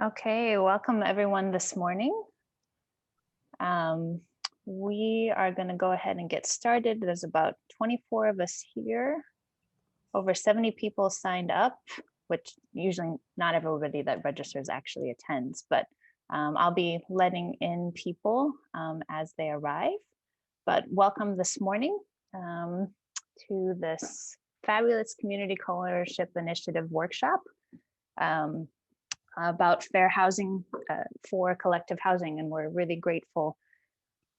Okay, welcome everyone this morning. We are going to go ahead and get started. There's about 24 of us here. Over 70 people signed up, which usually not everybody that registers actually attends, but I'll be letting in people as they arrive. But welcome this morning to this fabulous community co-ownership initiative workshop about fair housing for collective housing. And we're really grateful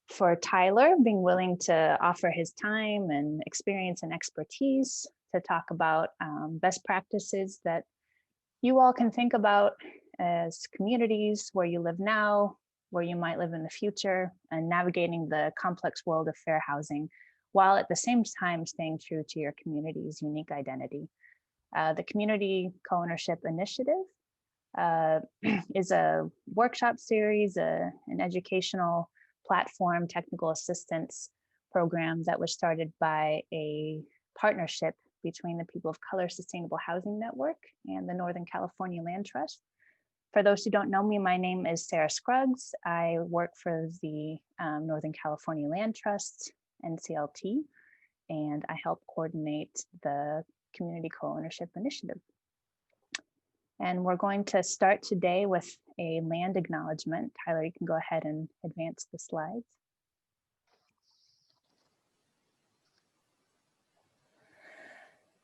for Tyler being willing to offer his time and experience and expertise to talk about best practices that you all can think about as communities where you live now, where you might live in the future, and navigating the complex world of fair housing, while at the same time staying true to your community's unique identity. The Community Co-ownership Initiative is a workshop series, an educational platform, technical assistance program that was started by a partnership between the People of Color Sustainable Housing Network and the Northern California Land Trust. For those who don't know me, my name is Sarah Scruggs. I work for the Northern California Land Trust, NCLT, and I help coordinate the Community Co-ownership Initiative. And we're going to start today with a land acknowledgement. Tyler, you can go ahead and advance the slides.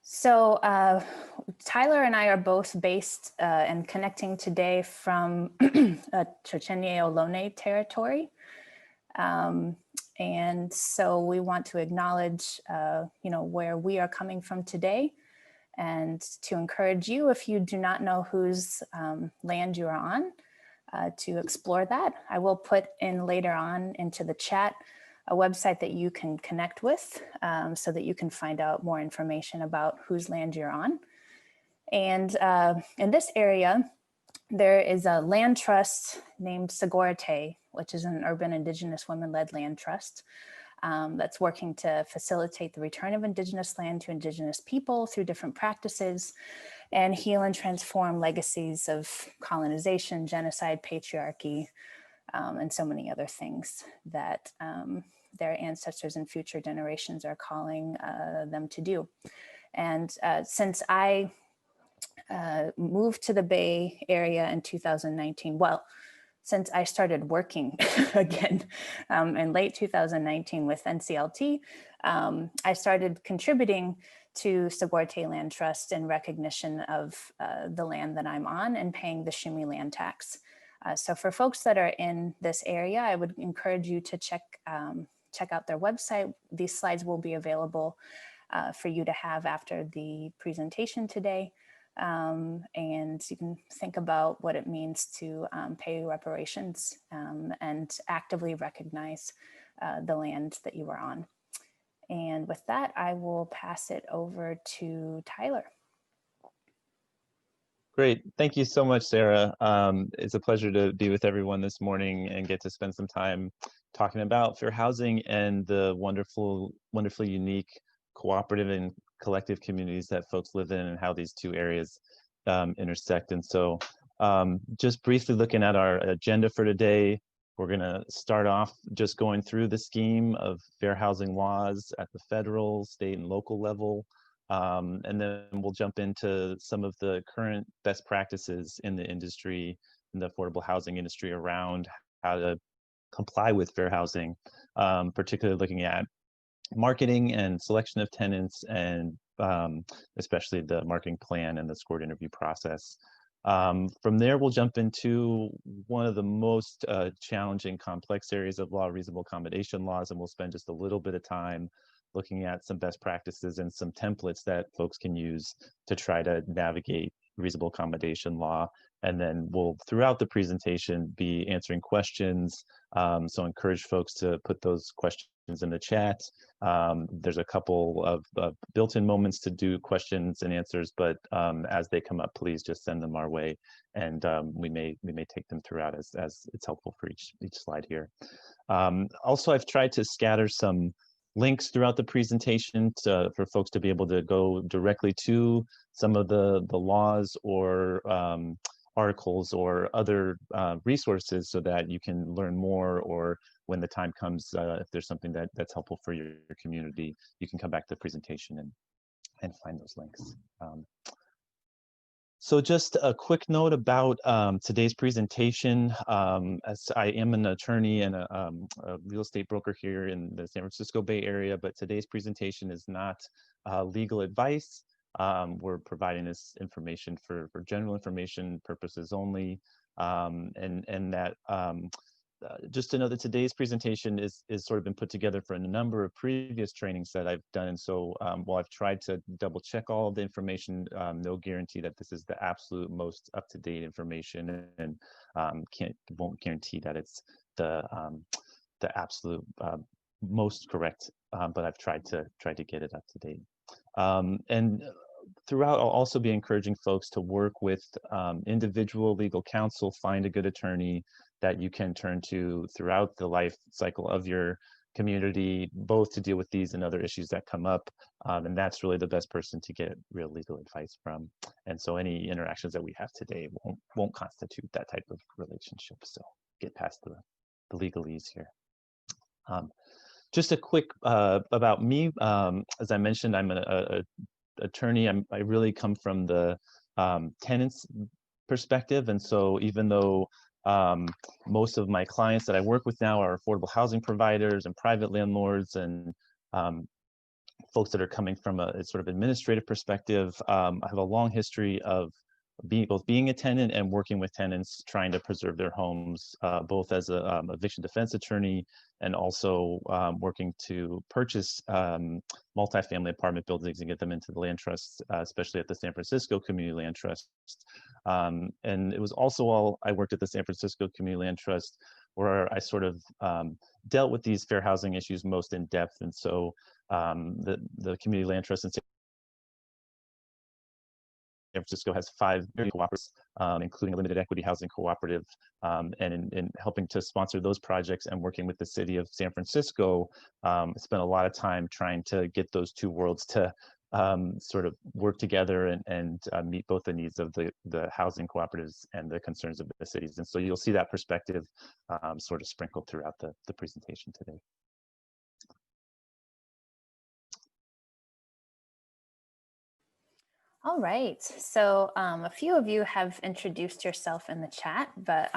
So Tyler and I are both based and connecting today from Chochenye Ohlone territory. And so we want to acknowledge, where we are coming from today, and to encourage you, if you do not know whose land you are on, to explore that. I will put in later on into the chat a website that you can connect with so that you can find out more information about whose land you're on. And in this area, there is a land trust named Sagorate, which is an urban Indigenous women-led land trust. That's working to facilitate the return of Indigenous land to Indigenous people through different practices and heal and transform legacies of colonization, genocide, patriarchy, and so many other things that their ancestors and future generations are calling them to do. And since I moved to the Bay Area in 2019, since I started working again in late 2019 with NCLT, I started contributing to Sagorate Land Trust in recognition of the land that I'm on and paying the Shumi land tax. So for folks that are in this area, I would encourage you to check out their website. These slides will be available for you to have after the presentation today. And you can think about what it means to pay reparations and actively recognize the land that you are on. And with that, I will pass it over to Tyler. Great. Thank you so much, Sarah. It's a pleasure to be with everyone this morning and get to spend some time talking about fair housing and the wonderfully unique cooperative and collective communities that folks live in and how these two areas intersect. And so just briefly looking at our agenda for today, we're going to start off just going through the scheme of fair housing laws at the federal, state, and local level. And then we'll jump into some of the current best practices in the industry, in the affordable housing industry, around how to comply with fair housing, particularly looking at marketing and selection of tenants, and especially the marketing plan and the scored interview process. From there, we'll jump into one of the most challenging, complex areas of law, reasonable accommodation laws, and we'll spend just a little bit of time looking at some best practices and some templates that folks can use to try to navigate reasonable accommodation law. And then we'll, throughout the presentation, be answering questions. So encourage folks to put those questions in the chat. There's a couple of built-in moments to do questions and answers, but as they come up, please just send them our way, and we may take them throughout as it's helpful for each slide here. Also, I've tried to scatter some links throughout the presentation for folks to be able to go directly to some of the laws or articles or other resources so that you can learn more, or when the time comes, if there's something that's helpful for your community, you can come back to the presentation and find those links. So just a quick note about today's presentation. As I am an attorney and a real estate broker here in the San Francisco Bay Area, but today's presentation is not legal advice. We're providing this information for general information purposes only, and that just to know that today's presentation is sort of been put together for a number of previous trainings that I've done. And so while I've tried to double check all of the information, no guarantee that this is the absolute most up-to-date information, and won't guarantee that it's the absolute most correct, but I've tried to get it up to date. And throughout, I'll also be encouraging folks to work with individual legal counsel, find a good attorney that you can turn to throughout the life cycle of your community, both to deal with these and other issues that come up. And that's really the best person to get real legal advice from. And so any interactions that we have today won't constitute that type of relationship. So get past the legalese here. Just a quick about me. As I mentioned, I'm an attorney. I really come from the tenants perspective. And so even though most of my clients that I work with now are affordable housing providers and private landlords and folks that are coming from a sort of administrative perspective, I have a long history of both being a tenant and working with tenants trying to preserve their homes, both as a eviction defense attorney and also working to purchase multifamily apartment buildings and get them into the land trust, especially at the San Francisco Community Land Trust. And it was also while I worked at the San Francisco Community Land Trust where I sort of dealt with these fair housing issues most in depth. And so the Community Land Trust in San Francisco has 5 cooperatives, including a limited equity housing cooperative, and in helping to sponsor those projects and working with the city of San Francisco, spent a lot of time trying to get those two worlds to sort of work together and meet both the needs of the housing cooperatives and the concerns of the cities. And so you'll see that perspective sort of sprinkled throughout the presentation today. All right, so a few of you have introduced yourself in the chat, but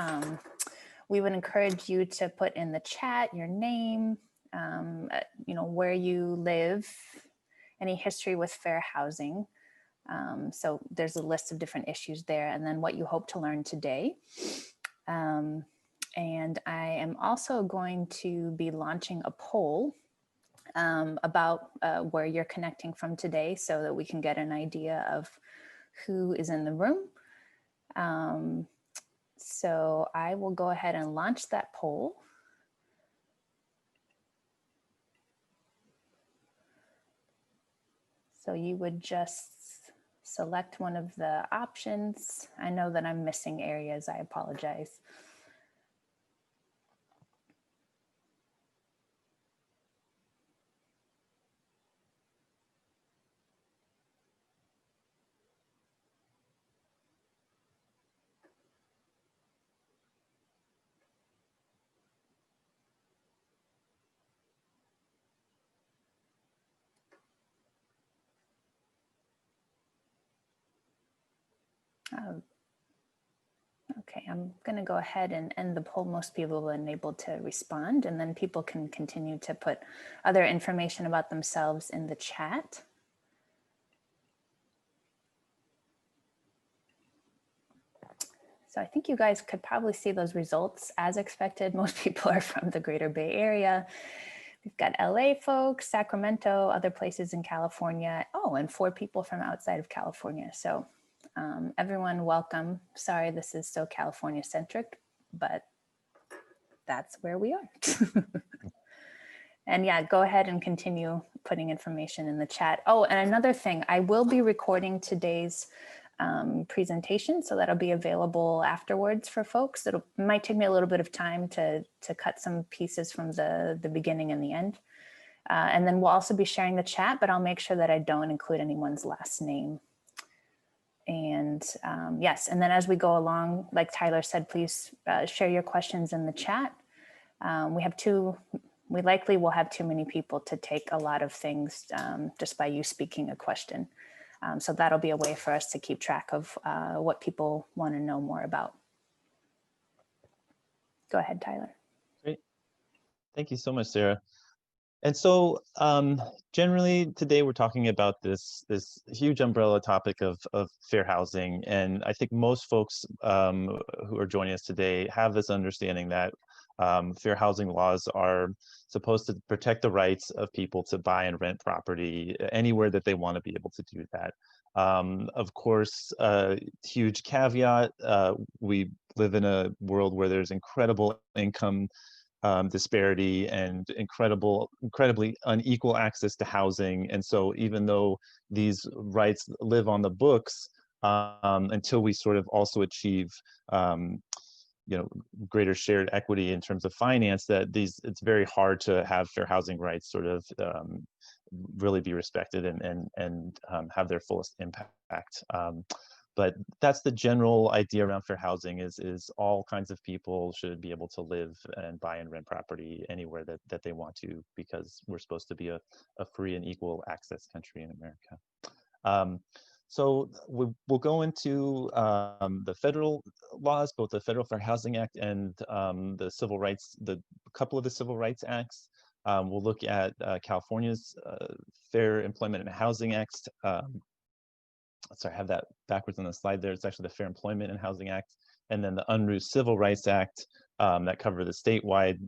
we would encourage you to put in the chat your name, where you live, any history with fair housing. So there's a list of different issues there, and then what you hope to learn today. And I am also going to be launching a poll about where you're connecting from today so that we can get an idea of who is in the room. So I will go ahead and launch that poll. So you would just select one of the options. I know that I'm missing areas, I apologize. Okay, I'm going to go ahead and end the poll. Most people will be able to respond, and then people can continue to put other information about themselves in the chat. So I think you guys could probably see those results as expected. Most people are from the Greater Bay Area. We've got LA folks, Sacramento, other places in California. Oh, and 4 people from outside of California. So everyone, welcome. Sorry, this is so California centric, but that's where we are. And yeah, go ahead and continue putting information in the chat. Oh, and another thing, I will be recording today's presentation, so that'll be available afterwards for folks. It might take me a little bit of time to cut some pieces from the beginning and the end. And then we'll also be sharing the chat, but I'll make sure that I don't include anyone's last name. And And yes, and then as we go along, like Tyler said, please share your questions in the chat. We likely will have too many people to take a lot of things just by you speaking a question. So that'll be a way for us to keep track of what people want to know more about. Go ahead, Tyler. Great. Thank you so much, Sarah. And so generally today we're talking about this huge umbrella topic of fair housing. And I think most folks who are joining us today have this understanding that fair housing laws are supposed to protect the rights of people to buy and rent property anywhere that they want to be able to do that. Of course, huge caveat, we live in a world where there's incredible income disparity and incredibly unequal access to housing. And so even though these rights live on the books, until we sort of also achieve greater shared equity in terms of finance, it's very hard to have fair housing rights sort of really be respected and have their fullest impact. But that's the general idea around fair housing is all kinds of people should be able to live and buy and rent property anywhere that they want to, because we're supposed to be a free and equal access country in America. So we'll go into the federal laws, both the Federal Fair Housing Act and the civil rights, a couple of the civil rights acts. We'll look at California's Fair Employment and Housing Act. Sorry, I have that backwards on the slide there. It's actually the Fair Employment and Housing Act, and then the Unrule Civil Rights Act that cover the statewide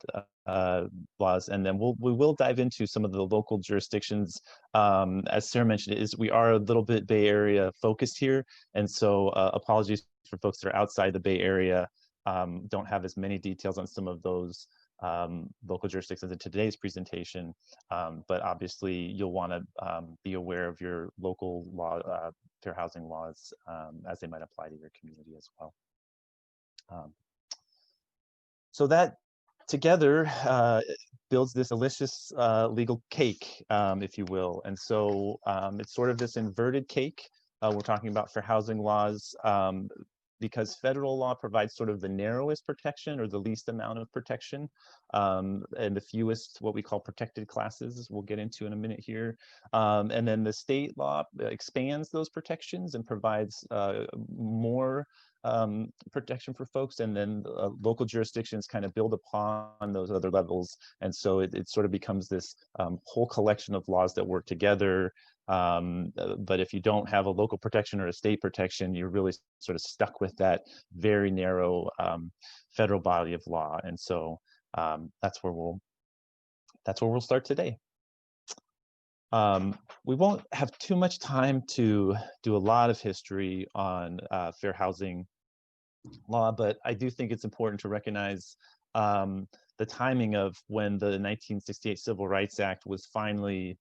laws. And then we will dive into some of the local jurisdictions. As Sarah mentioned, we are a little bit Bay Area focused here. And so apologies for folks that are outside the Bay Area, don't have as many details on some of those local jurisdictions in today's presentation, but obviously you'll want to be aware of your local law, fair housing laws as they might apply to your community as well. So that together builds this delicious legal cake, if you will. And so it's sort of this inverted cake. We're talking about fair housing laws because federal law provides sort of the narrowest protection or the least amount of protection and the fewest what we call protected classes, we'll get into in a minute here. And then the state law expands those protections and provides more protection for folks, and then local jurisdictions kind of build upon those other levels. And so it sort of becomes this whole collection of laws that work together. But if you don't have a local protection or a state protection, you're really sort of stuck with that very narrow federal body of law. And so that's where we'll start today. We won't have too much time to do a lot of history on fair housing law, but I do think it's important to recognize the timing of when the 1968 Civil Rights Act was finally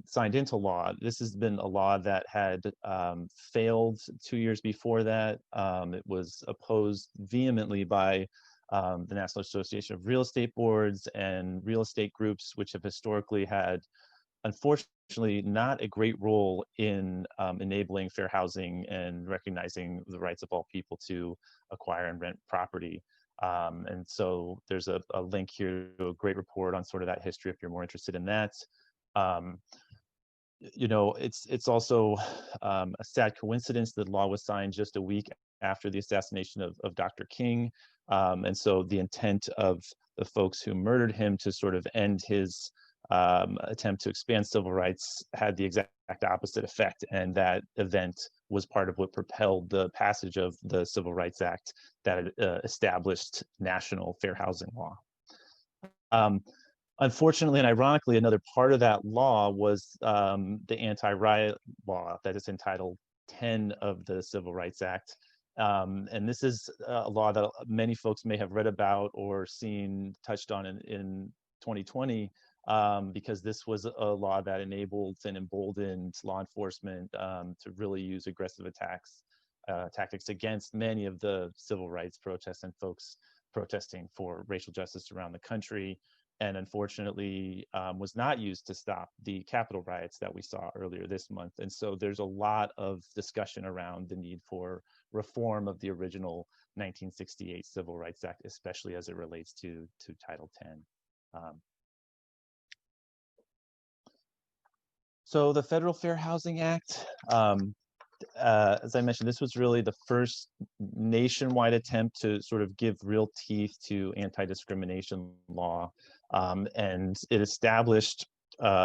signed into law. This has been a law that had failed 2 years before that. It was opposed vehemently by the National Association of Real Estate Boards and real estate groups, which have historically had, unfortunately, not a great role in enabling fair housing and recognizing the rights of all people to acquire and rent property. And so there's a link here to a great report on sort of that history if you're more interested in that. It's also a sad coincidence that the law was signed just a week after the assassination of Dr. King. And so the intent of the folks who murdered him to sort of end his attempt to expand civil rights had the exact opposite effect. And that event was part of what propelled the passage of the Civil Rights Act that established national fair housing law. Unfortunately and ironically, another part of that law was the anti-riot law that is entitled 10 of the Civil Rights Act. And this is a law that many folks may have read about or seen touched on in 2020, because this was a law that enabled and emboldened law enforcement to really use aggressive tactics against many of the civil rights protests and folks protesting for racial justice around the country. and unfortunately was not used to stop the Capitol riots that we saw earlier this month. And so there's a lot of discussion around the need for reform of the original 1968 Civil Rights Act, especially as it relates to Title 10. So the Federal Fair Housing Act, as I mentioned, this was really the first nationwide attempt to sort of give real teeth to anti-discrimination law. And it established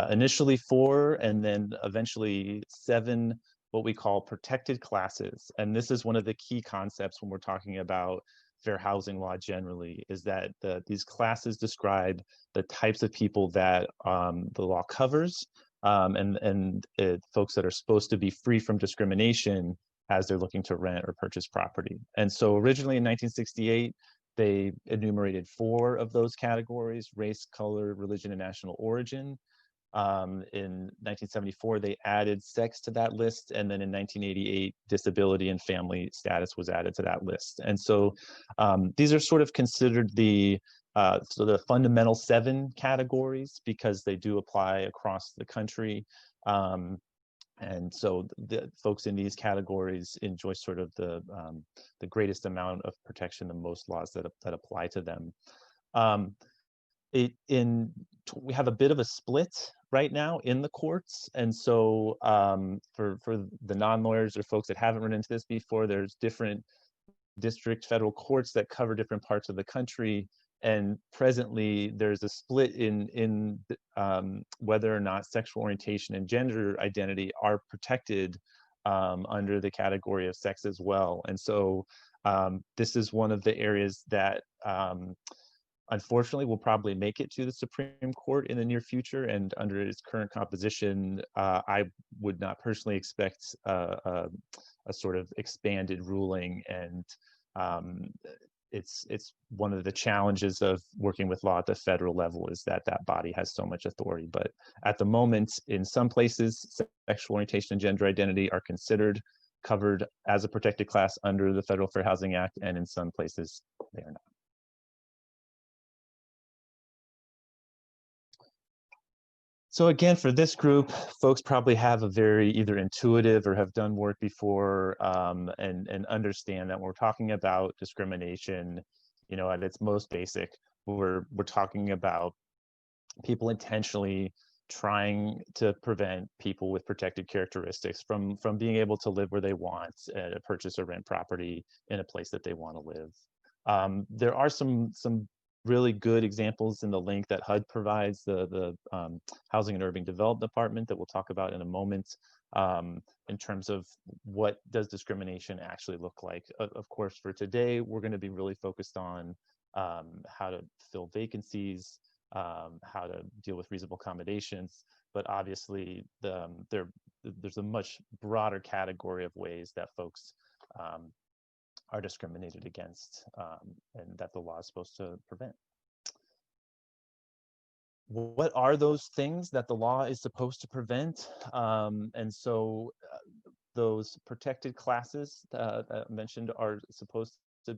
initially 4 and then eventually 7 what we call protected classes. And this is one of the key concepts when we're talking about fair housing law generally, is that these classes describe the types of people that the law covers, and folks that are supposed to be free from discrimination as they're looking to rent or purchase property. And so originally in 1968, they enumerated 4 of those categories: race, color, religion, and national origin. In 1974, they added sex to that list, and then in 1988, disability and family status was added to that list. And so these are sort of considered the fundamental 7 categories, because they do apply across the country. And so the folks in these categories enjoy sort of the greatest amount of protection, the most laws that apply to them. We have a bit of a split right now in the courts, and so for the non-lawyers or folks that haven't run into this before, there's different district federal courts that cover different parts of the country, and presently there's a split in whether or not sexual orientation and gender identity are protected under the category of sex as well. And so this is one of the areas that unfortunately will probably make it to the Supreme Court in the near future, and under its current composition, I would not personally expect a sort of expanded ruling. And it's one of the challenges of working with law at the federal level, is that that body has so much authority. But at the moment, in some places, sexual orientation and gender identity are considered covered as a protected class under the Federal Fair Housing Act, and in some places they are not. So again, for this group, folks probably have a very either intuitive or have done work before, and understand that when we're talking about discrimination, you know, at its most basic, we're talking about people intentionally trying to prevent people with protected characteristics from being able to live where they want, purchase or rent property in a place that they want to live. There are some really good examples in the link that HUD provides, the Housing and Urban Development Department, that we'll talk about in a moment, in terms of what does discrimination actually look like. Of course, for today, we're going to be really focused on how to fill vacancies, how to deal with reasonable accommodations, but obviously there's a much broader category of ways that folks are discriminated against, and that the law is supposed to prevent. What are those things that the law is supposed to prevent? And so those protected classes that I mentioned are supposed to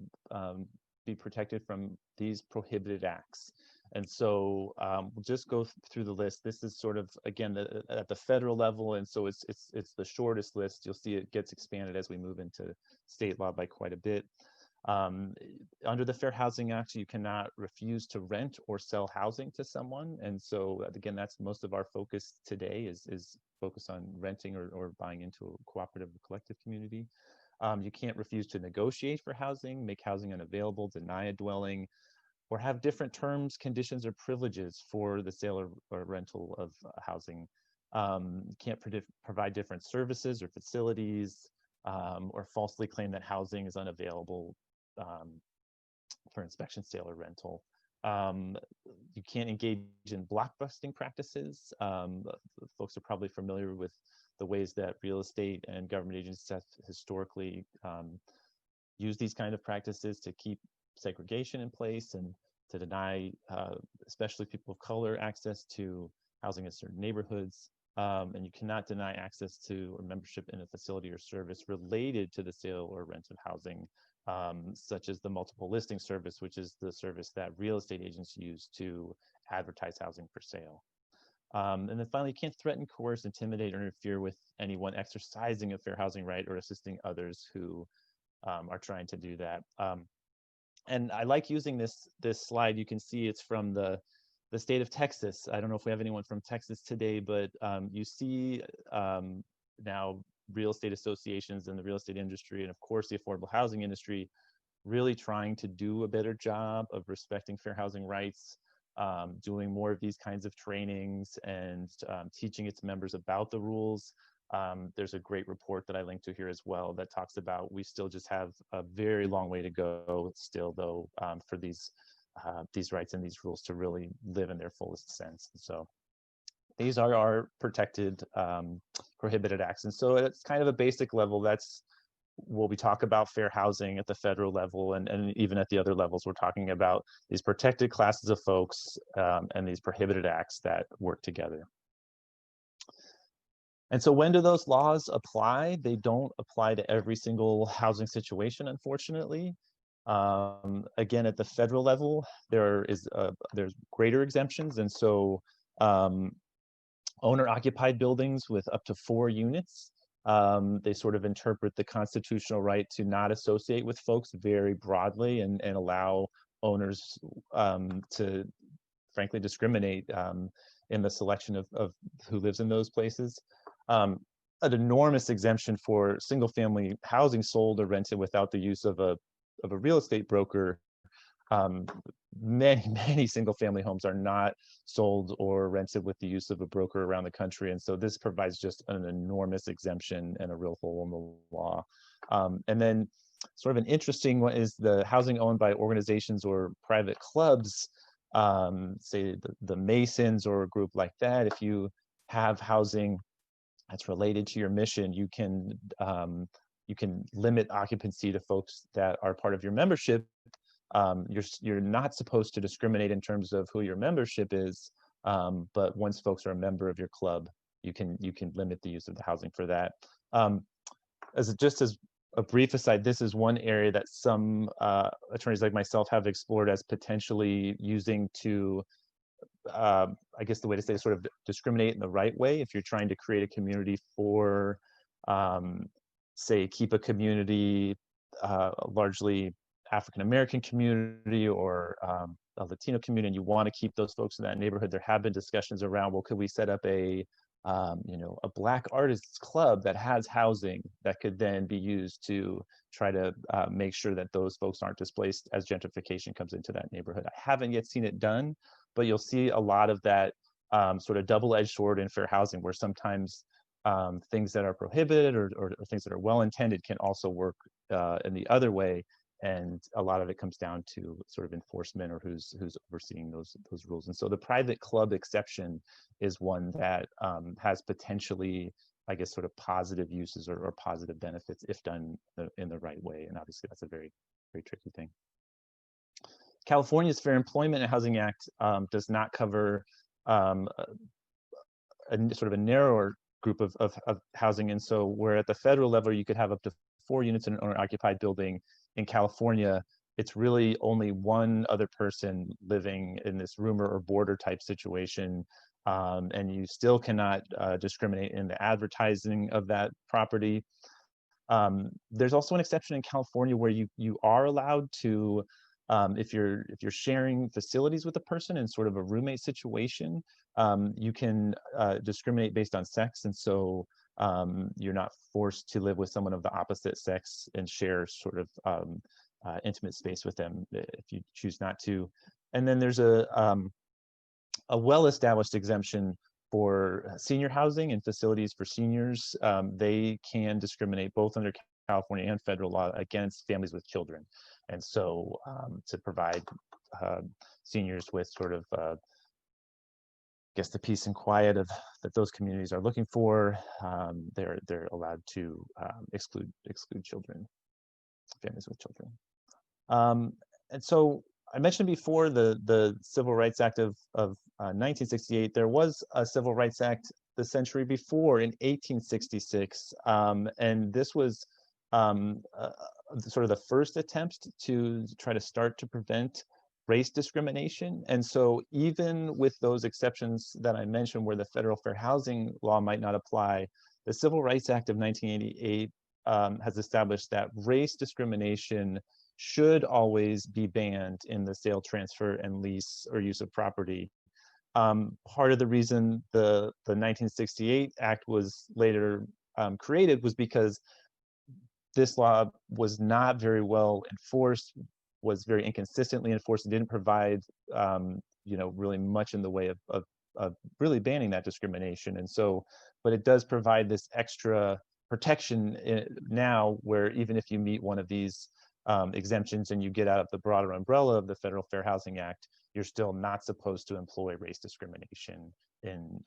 be protected from these prohibited acts. And so we'll just go through the list. This is sort of, again, at the federal level, and so it's the shortest list. You'll see it gets expanded as we move into state law by quite a bit. Under the Fair Housing Act, you cannot refuse to rent or sell housing to someone. And so again, that's most of our focus today, is focus on renting or buying into a cooperative or collective community. You can't refuse to negotiate for housing, make housing unavailable, deny a dwelling, or have different terms, conditions, or privileges for the sale or rental of housing. You can't provide different services or facilities, or falsely claim that housing is unavailable for inspection, sale, or rental. You can't engage in blockbusting practices. Folks are probably familiar with the ways that real estate and government agencies have historically used these kind of practices to keep segregation in place and to deny especially people of color access to housing in certain neighborhoods. And you cannot deny access to or membership in a facility or service related to the sale or rent of housing, such as the multiple listing service, which is the service that real estate agents use to advertise housing for sale. And then finally, you can't threaten, coerce, intimidate, or interfere with anyone exercising a fair housing right or assisting others who are trying to do that. And I like using this slide. You can see it's from the state of Texas. I don't know if we have anyone from Texas today, but you see now real estate associations and the real estate industry, and of course the affordable housing industry, really trying to do a better job of respecting fair housing rights, doing more of these kinds of trainings, and teaching its members about the rules. There's a great report that I linked to here as well that talks about we still just have a very long way to go still, though, for these rights and these rules to really live in their fullest sense. So these are our protected, prohibited acts. And so it's kind of a basic level. That's when we talk about fair housing at the federal level, and even at the other levels, we're talking about these protected classes of folks and these prohibited acts that work together. And so when do those laws apply? They don't apply to every single housing situation, unfortunately. Again, at the federal level, there's greater exemptions. And so owner-occupied buildings with up to 4 units, they sort of interpret the constitutional right to not associate with folks very broadly, and allow owners to frankly discriminate in the selection of who lives in those places. An enormous exemption for single-family housing sold or rented without the use of a real estate broker. Many single-family homes are not sold or rented with the use of a broker around the country, and so this provides just an enormous exemption and a real hole in the law. And then sort of an interesting one is the housing owned by organizations or private clubs, say the Masons or a group like that. If you have housing that's related to your mission, you can limit occupancy to folks that are part of your membership. You're not supposed to discriminate in terms of who your membership is, but once folks are a member of your club, you can limit the use of the housing for that. Just as a brief aside, this is one area that some attorneys like myself have explored as potentially using to, I guess the way to say, sort of discriminate in the right way. If you're trying to create a community for, say, keep a community largely African-American community or a Latino community, and you want to keep those folks in that neighborhood, there have been discussions around, well, could we set up a Black artists club that has housing that could then be used to try to make sure that those folks aren't displaced as gentrification comes into that neighborhood. I haven't yet seen it done, but you'll see a lot of that sort of double-edged sword in fair housing, where sometimes things that are prohibited or things that are well-intended can also work in the other way. And a lot of it comes down to sort of enforcement or who's overseeing those rules. And so the private club exception is one that has potentially, I guess, sort of positive uses or positive benefits if done in the right way. And obviously that's a very, very tricky thing. California's Fair Employment and Housing Act does not cover sort of a narrower group of housing. And so where at the federal level, you could have up to 4 units in an owner-occupied building, in California, it's really only one other person living in this roomer or boarder type situation. And you still cannot discriminate in the advertising of that property. There's also an exception in California where you are allowed to, if you're sharing facilities with a person in sort of a roommate situation, you can discriminate based on sex. And so you're not forced to live with someone of the opposite sex and share sort of intimate space with them if you choose not to. And then there's a well-established exemption for senior housing and facilities for seniors. They can discriminate both under California and federal law against families with children. And so to provide seniors with sort of guess the peace and quiet that those communities are looking for, they're allowed to exclude children, families with children. And so I mentioned before the Civil Rights Act of 1968. There was a Civil Rights Act the century before in 1866, and this was sort of the first attempt to try to start to prevent race discrimination. And so even with those exceptions that I mentioned where the federal fair housing law might not apply, the Civil Rights Act of 1988 has established that race discrimination should always be banned in the sale, transfer, and lease or use of property. Part of the reason the 1968 Act was later created was because this law was not very well enforced, was very inconsistently enforced, and didn't provide really much in the way of really banning that discrimination. And so, but it does provide this extra protection now, where even if you meet one of these exemptions and you get out of the broader umbrella of the Federal Fair Housing Act, you're still not supposed to employ race discrimination in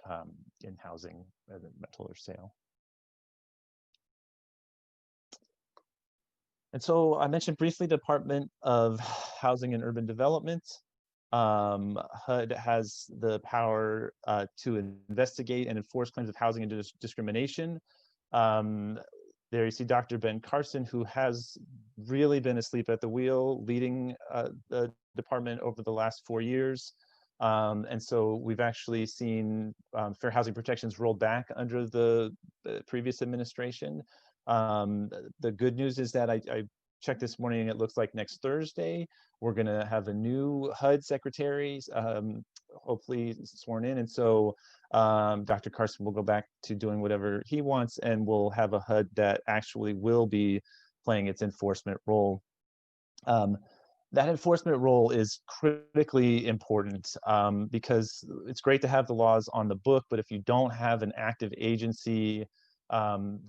housing, rental, or sale. And so I mentioned briefly Department of Housing and Urban Development. HUD has the power to investigate and enforce claims of housing and discrimination. There you see Dr. Ben Carson, who has really been asleep at the wheel, leading the department over the last 4 years. And so we've actually seen fair housing protections rolled back under the previous administration. The good news is that I checked this morning, and it looks like next Thursday, we're gonna have a new HUD secretary, hopefully sworn in. And so Dr. Carson will go back to doing whatever he wants, and we'll have a HUD that actually will be playing its enforcement role. That enforcement role is critically important because it's great to have the laws on the book, but if you don't have an active agency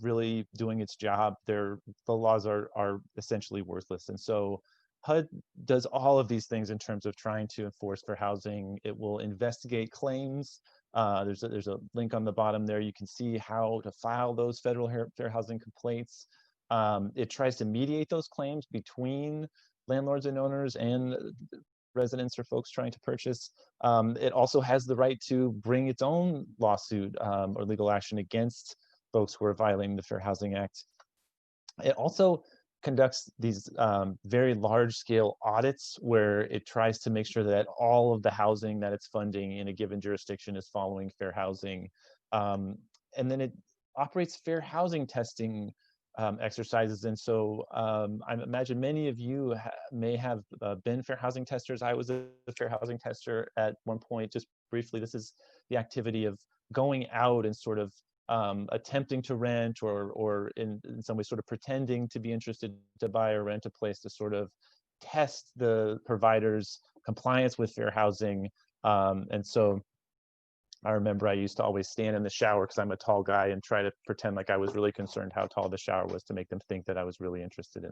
really doing its job, the laws are essentially worthless. And so HUD does all of these things in terms of trying to enforce fair housing. It will investigate claims. There's a link on the bottom there. You can see how to file those federal fair housing complaints. It tries to mediate those claims between landlords and owners and residents or folks trying to purchase. It also has the right to bring its own lawsuit or legal action against folks who are violating the Fair Housing Act. It also conducts these very large-scale audits where it tries to make sure that all of the housing that it's funding in a given jurisdiction is following fair housing. And then it operates fair housing testing exercises. And so I imagine many of you may have been fair housing testers. I was a fair housing tester at one point. Just briefly, this is the activity of going out and sort of attempting to rent or in some way sort of pretending to be interested to buy or rent a place to sort of test the provider's compliance with fair housing. And so I remember I used to always stand in the shower because I'm a tall guy and try to pretend like I was really concerned how tall the shower was to make them think that I was really interested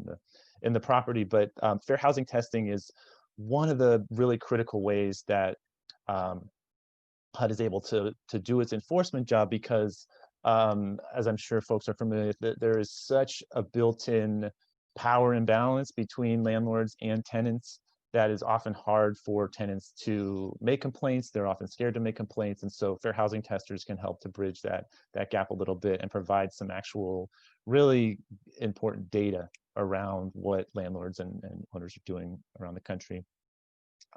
in the property. But fair housing testing is one of the really critical ways that HUD is able to do its enforcement job, because as I'm sure folks are familiar with, there is such a built-in power imbalance between landlords and tenants that is often hard for tenants to make complaints. They're often scared to make complaints. And so fair housing testers can help to bridge that gap a little bit and provide some actual really important data around what landlords and owners are doing around the country.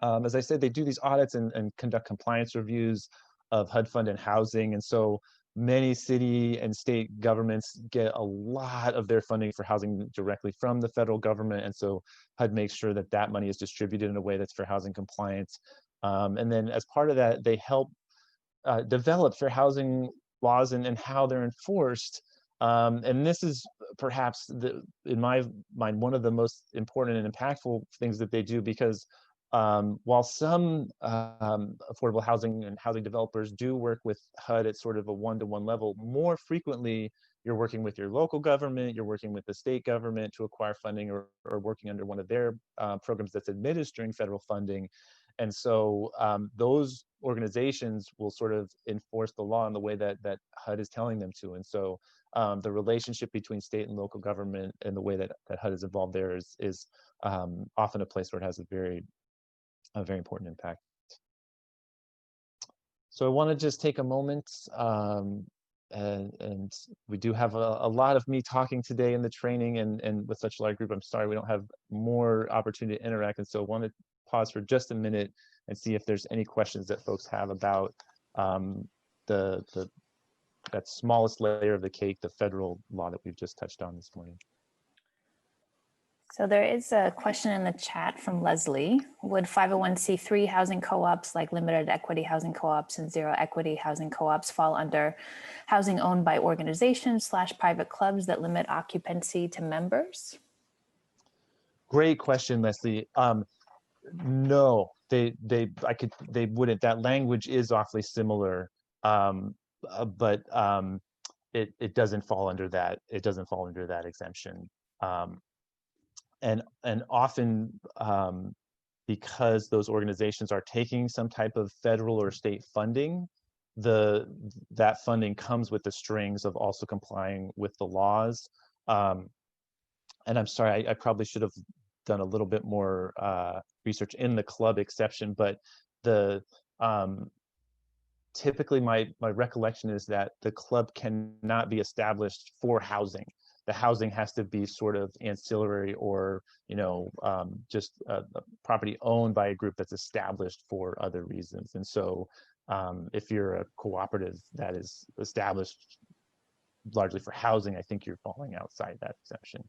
As I said, they do these audits and conduct compliance reviews of HUD funded housing. And so many city and state governments get a lot of their funding for housing directly from the federal government. And so HUD makes sure that that money is distributed in a way that's fair housing compliant. And then as part of that, they help develop fair housing laws and how they're enforced. And this is perhaps, in my mind, one of the most important and impactful things that they do, because while some affordable housing and housing developers do work with HUD at sort of a one-to-one level, more frequently you're working with your local government, you're working with the state government to acquire funding, or working under one of their programs that's administering federal funding. And so those organizations will sort of enforce the law in the way that HUD is telling them to. And so the relationship between state and local government and the way that HUD is involved there is often a place where it has a very important impact. So I want to just take a moment, and we do have a lot of me talking today in the training, and with such a large group, I'm sorry we don't have more opportunity to interact. And so I want to pause for just a minute and see if there's any questions that folks have about the that smallest layer of the cake, the federal law that we've just touched on this morning. So there is a question in the chat from Leslie. Would 501c3 housing co-ops like limited equity housing co-ops and zero equity housing co-ops fall under housing owned by organizations / private clubs that limit occupancy to members? Great question, Leslie. No, they wouldn't. That language is awfully similar, but it doesn't fall under that. It doesn't fall under that exemption. And often because those organizations are taking some type of federal or state funding, that funding comes with the strings of also complying with the laws. And I'm sorry, I probably should have done a little bit more research in the club exception, but the typically my recollection is that the club cannot be established for housing. The housing has to be sort of ancillary or, just a property owned by a group that's established for other reasons. And so if you're a cooperative that is established largely for housing, I think you're falling outside that exception.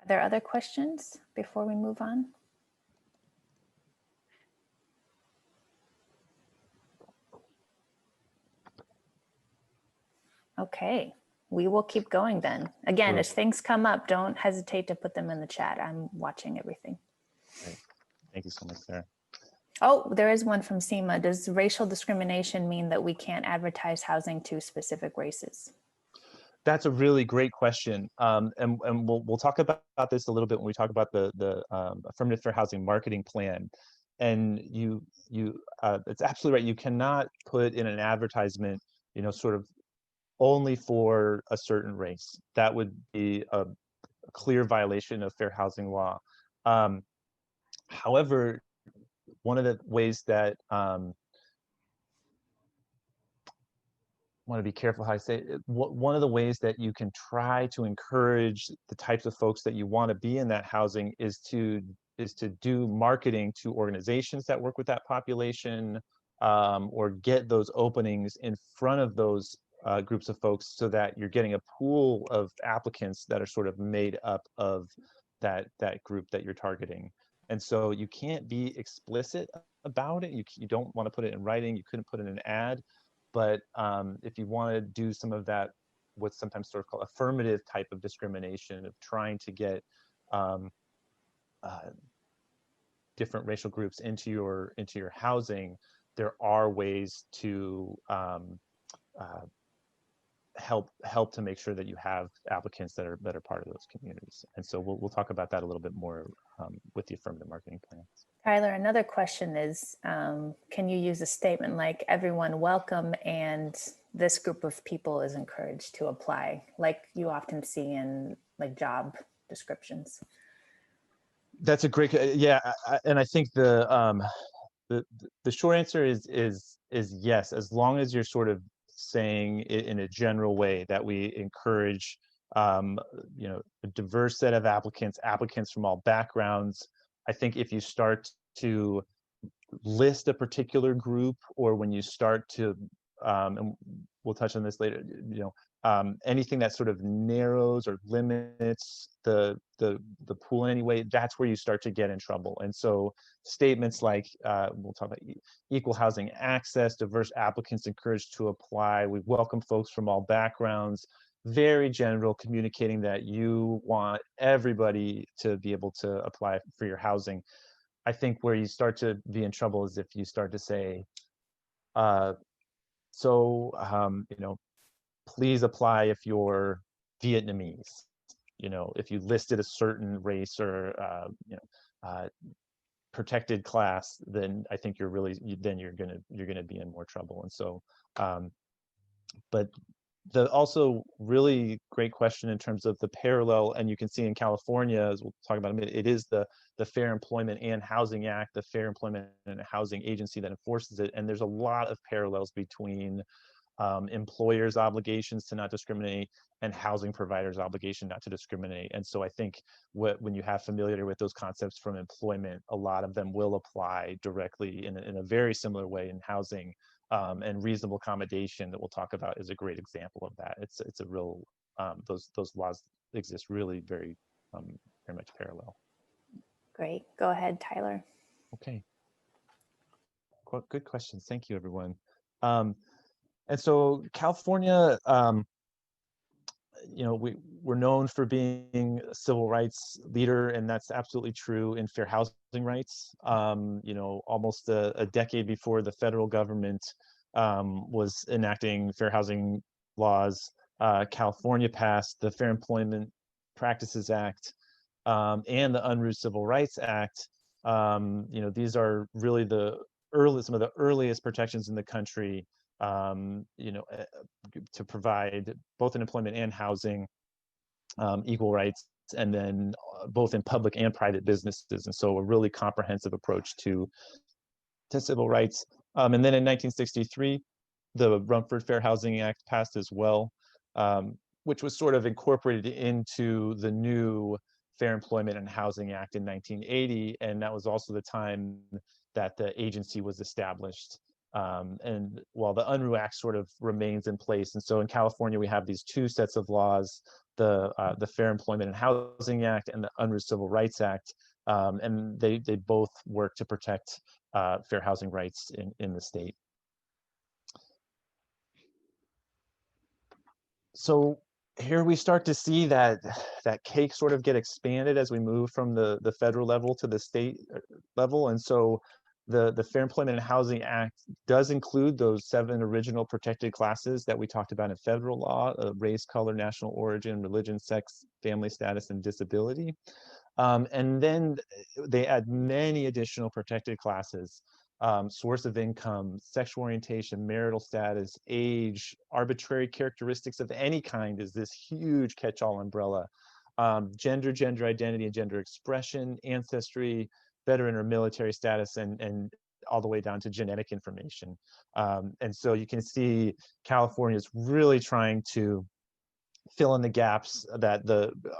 Are there other questions before we move on? Okay, we will keep going then. Again, as things come up, don't hesitate to put them in the chat. I'm watching everything. Great. Thank you so much, Sarah. Oh, there is one from Seema. Does racial discrimination mean that we can't advertise housing to specific races? That's a really great question, and we'll talk about this a little bit when we talk about the Affirmative Fair Housing Marketing Plan. And it's absolutely right. You cannot put in an advertisement, sort of only for a certain race. That would be a clear violation of fair housing law. However, one of the ways that want to be careful how I say it. One of the ways that you can try to encourage the types of folks that you want to be in that housing is to do marketing to organizations that work with that population, or get those openings in front of those groups of folks, so that you're getting a pool of applicants that are sort of made up of that group that you're targeting. And so you can't be explicit about it. You don't want to put it in writing. You couldn't put it in an ad. But if you want to do some of that, what's sometimes sort of called affirmative type of discrimination, of trying to get different racial groups into your housing, there are ways to help to make sure that you have applicants that are part of those communities. And so we'll talk about that a little bit more with the affirmative marketing plans. Tyler, another question is, can you use a statement like everyone welcome and this group of people is encouraged to apply, like you often see in like job descriptions? That's a great, yeah, and I think the short answer is yes, as long as you're sort of saying it in a general way that we encourage a diverse set of applicants from all backgrounds. I think if you start to list a particular group, or when you start to, and we'll touch on this later, anything that sort of narrows or limits the pool in any way, that's where you start to get in trouble. And so statements like, we'll talk about equal housing access, diverse applicants encouraged to apply, we welcome folks from all backgrounds, very general, communicating that you want everybody to be able to apply for your housing. I think where you start to be in trouble is if you start to say, please apply if you're Vietnamese. If you listed a certain race or protected class, then I think you're gonna be in more trouble. And so, but the also really great question in terms of the parallel, and you can see in California, as we'll talk about in a minute, it is the Fair Employment and Housing Act, the Fair Employment and Housing Agency that enforces it. And there's a lot of parallels between employers' obligations to not discriminate, and housing providers' obligation not to discriminate. And so I think when you have familiarity with those concepts from employment, a lot of them will apply directly in a very similar way in housing. And reasonable accommodation that we'll talk about is a great example of that. It's a real, those laws exist really very much parallel. Great. Go ahead, Tyler. Okay. Good questions. Thank you, everyone. And so California, we're known for being a civil rights leader, and that's absolutely true in fair housing rights. Almost a decade before the federal government was enacting fair housing laws, California passed the Fair Employment Practices Act and the Unrule Civil Rights Act. These are really some of the earliest protections in the country, to provide both in employment and housing equal rights, and then both in public and private businesses. And so a really comprehensive approach to civil rights. And then in 1963, the Rumford Fair Housing Act passed as well, which was sort of incorporated into the new Fair Employment and Housing Act in 1980. And that was also the time that the agency was established. And while the Unrule Act sort of remains in place. And so in California, we have these two sets of laws, the Fair Employment and Housing Act and the Unrule Civil Rights Act. And they both work to protect fair housing rights in the state. So here we start to see that cake sort of get expanded as we move from the federal level to the state level. And so the Fair Employment and Housing Act does include those 7 original protected classes that we talked about in federal law: race, color, national origin, religion, sex, family status, and disability. And then they add many additional protected classes: source of income, sexual orientation, marital status, age, arbitrary characteristics of any kind is this huge catch-all umbrella. Gender identity and gender expression, ancestry, veteran or military status, and all the way down to genetic information. And so you can see California is really trying to fill in the gaps that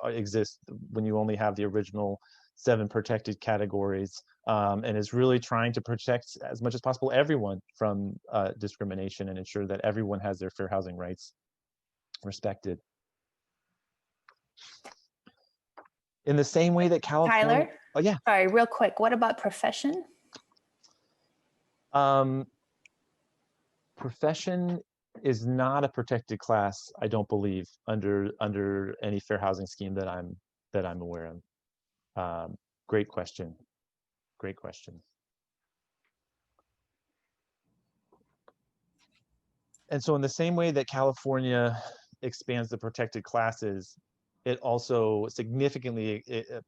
exist when you only have the original 7 protected categories, and is really trying to protect as much as possible everyone from discrimination and ensure that everyone has their fair housing rights respected. In the same way that California— Tyler? Oh, yeah. Sorry, real quick. What about profession? Profession is not a protected class, I don't believe, under any fair housing scheme that I'm aware of. Great question. Great question. And so in the same way that California expands the protected classes, it also significantly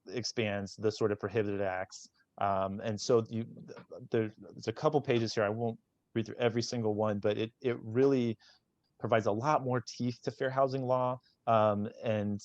expands the sort of prohibited acts. And so there's a couple pages here. I won't read through every single one, but it really provides a lot more teeth to fair housing law. And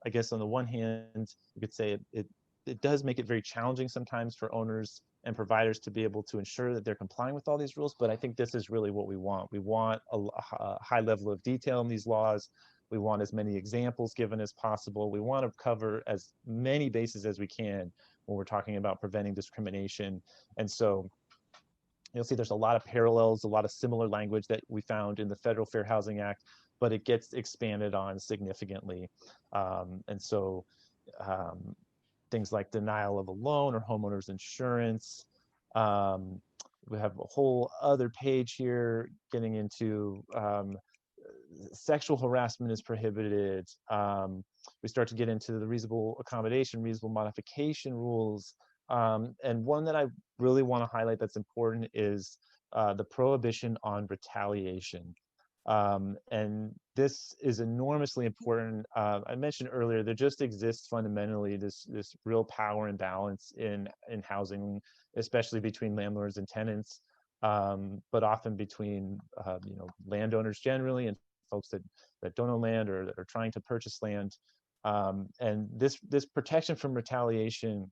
I guess on the one hand, you could say it does make it very challenging sometimes for owners and providers to be able to ensure that they're complying with all these rules. But I think this is really what we want. We want a high level of detail in these laws. We want as many examples given as possible. We want to cover as many bases as we can when we're talking about preventing discrimination. And so you'll see there's a lot of parallels, a lot of similar language that we found in the Federal Fair Housing Act, but it gets expanded on significantly. And so things like denial of a loan or homeowner's insurance. We have a whole other page here getting into sexual harassment is prohibited. We start to get into the reasonable accommodation, reasonable modification rules. And one that I really want to highlight that's important is the prohibition on retaliation. And this is enormously important. I mentioned earlier, there just exists fundamentally this real power imbalance in housing, especially between landlords and tenants, but often between landowners generally and folks that don't own land or that are trying to purchase land. And this protection from retaliation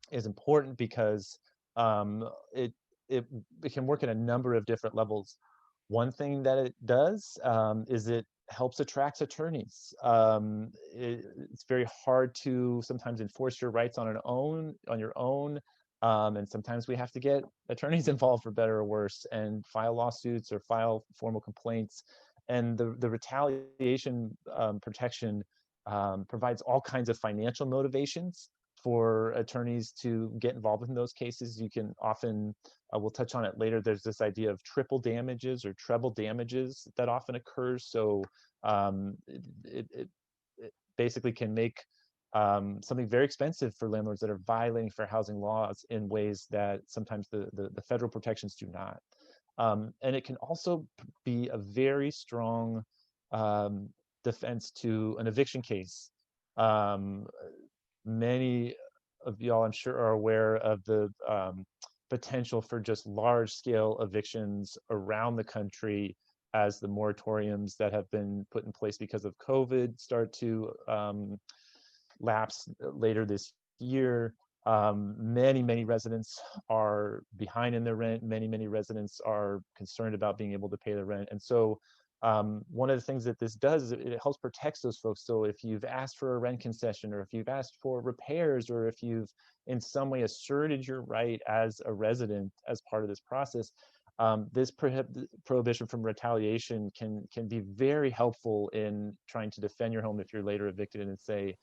is important because it can work at a number of different levels. One thing that it does is it helps attract attorneys. It's very hard to sometimes enforce your rights on your own, and sometimes we have to get attorneys involved for better or worse, and file lawsuits or file formal complaints. And the retaliation protection provides all kinds of financial motivations for attorneys to get involved in those cases. You can often, we'll touch on it later, there's this idea of triple damages or treble damages that often occurs. So it basically can make something very expensive for landlords that are violating fair housing laws in ways that sometimes the federal protections do not. And it can also be a very strong defense to an eviction case. Many of y'all, I'm sure, are aware of the potential for just large-scale evictions around the country as the moratoriums that have been put in place because of COVID start to lapse later this year. Many residents are behind in their rent. Many residents are concerned about being able to pay their rent. And so one of the things that this does is it helps protect those folks. So if you've asked for a rent concession, or if you've asked for repairs, or if you've in some way asserted your right as a resident as part of this process, this prohibition from retaliation can be very helpful in trying to defend your home if you're later evicted and say,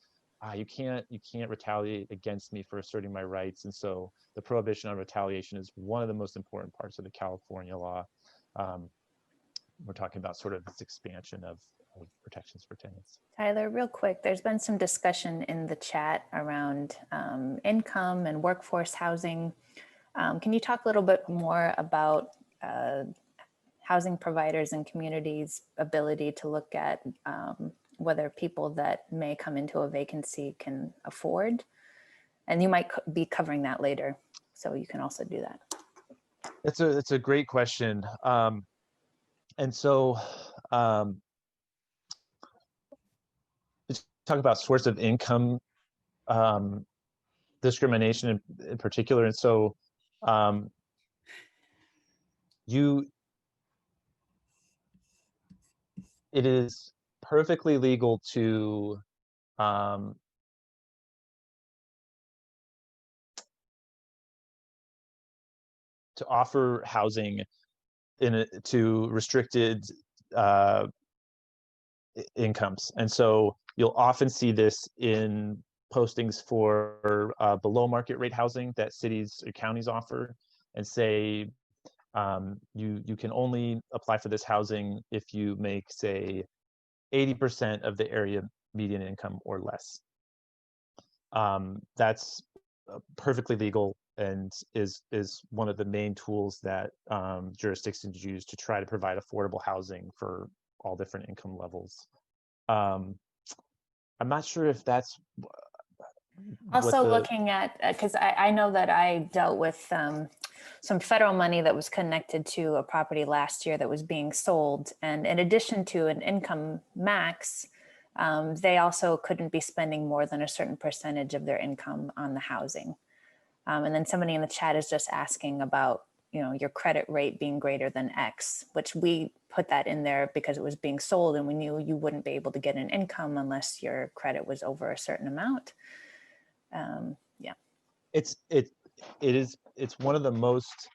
you can't retaliate against me for asserting my rights. And so the prohibition on retaliation is one of the most important parts of the California law. We're talking about sort of this expansion of protections for tenants. Tyler, real quick, there's been some discussion in the chat around income and workforce housing. Can you talk a little bit more about housing providers and communities' ability to look at whether people that may come into a vacancy can afford? And you might be covering that later, so you can also do that. It's a great question. And so let's talk about source of income discrimination in particular. And so it is perfectly legal to offer housing to restricted incomes. And so you'll often see this in postings for below market rate housing that cities or counties offer, and say you can only apply for this housing if you make, say, 80% of the area median income or less. That's perfectly legal and is one of the main tools that jurisdictions use to try to provide affordable housing for all different income levels. I'm not sure if that's also looking at, because I know that I dealt with some federal money that was connected to a property last year that was being sold, and in addition to an income max, they also couldn't be spending more than a certain percentage of their income on the housing. And then somebody in the chat is just asking about, your credit rate being greater than X, which we put that in there because it was being sold and we knew you wouldn't be able to get an income unless your credit was over a certain amount. Yeah. It's one of the most,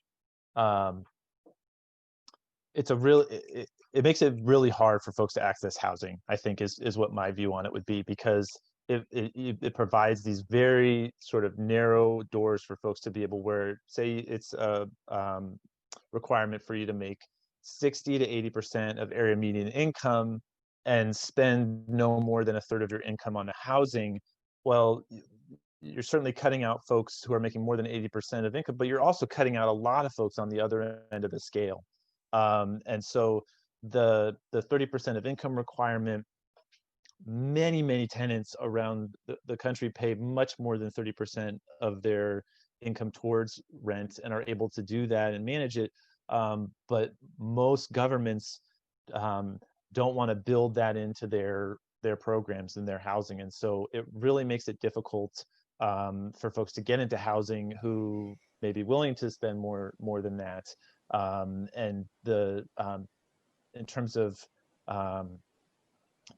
it makes it really hard for folks to access housing, I think is what my view on it would be, because it provides these very sort of narrow doors for folks to be able, where, say, it's a requirement for you to make 60 to 80% of area median income and spend no more than a third of your income on the housing. Well, you're certainly cutting out folks who are making more than 80% of income, but you're also cutting out a lot of folks on the other end of the scale. And so the 30% of income requirement, many tenants around the country pay much more than 30% of their income towards rent and are able to do that and manage it. But most governments don't want to build that into their programs and their housing. And so it really makes it difficult for folks to get into housing who may be willing to spend more than that. And in terms of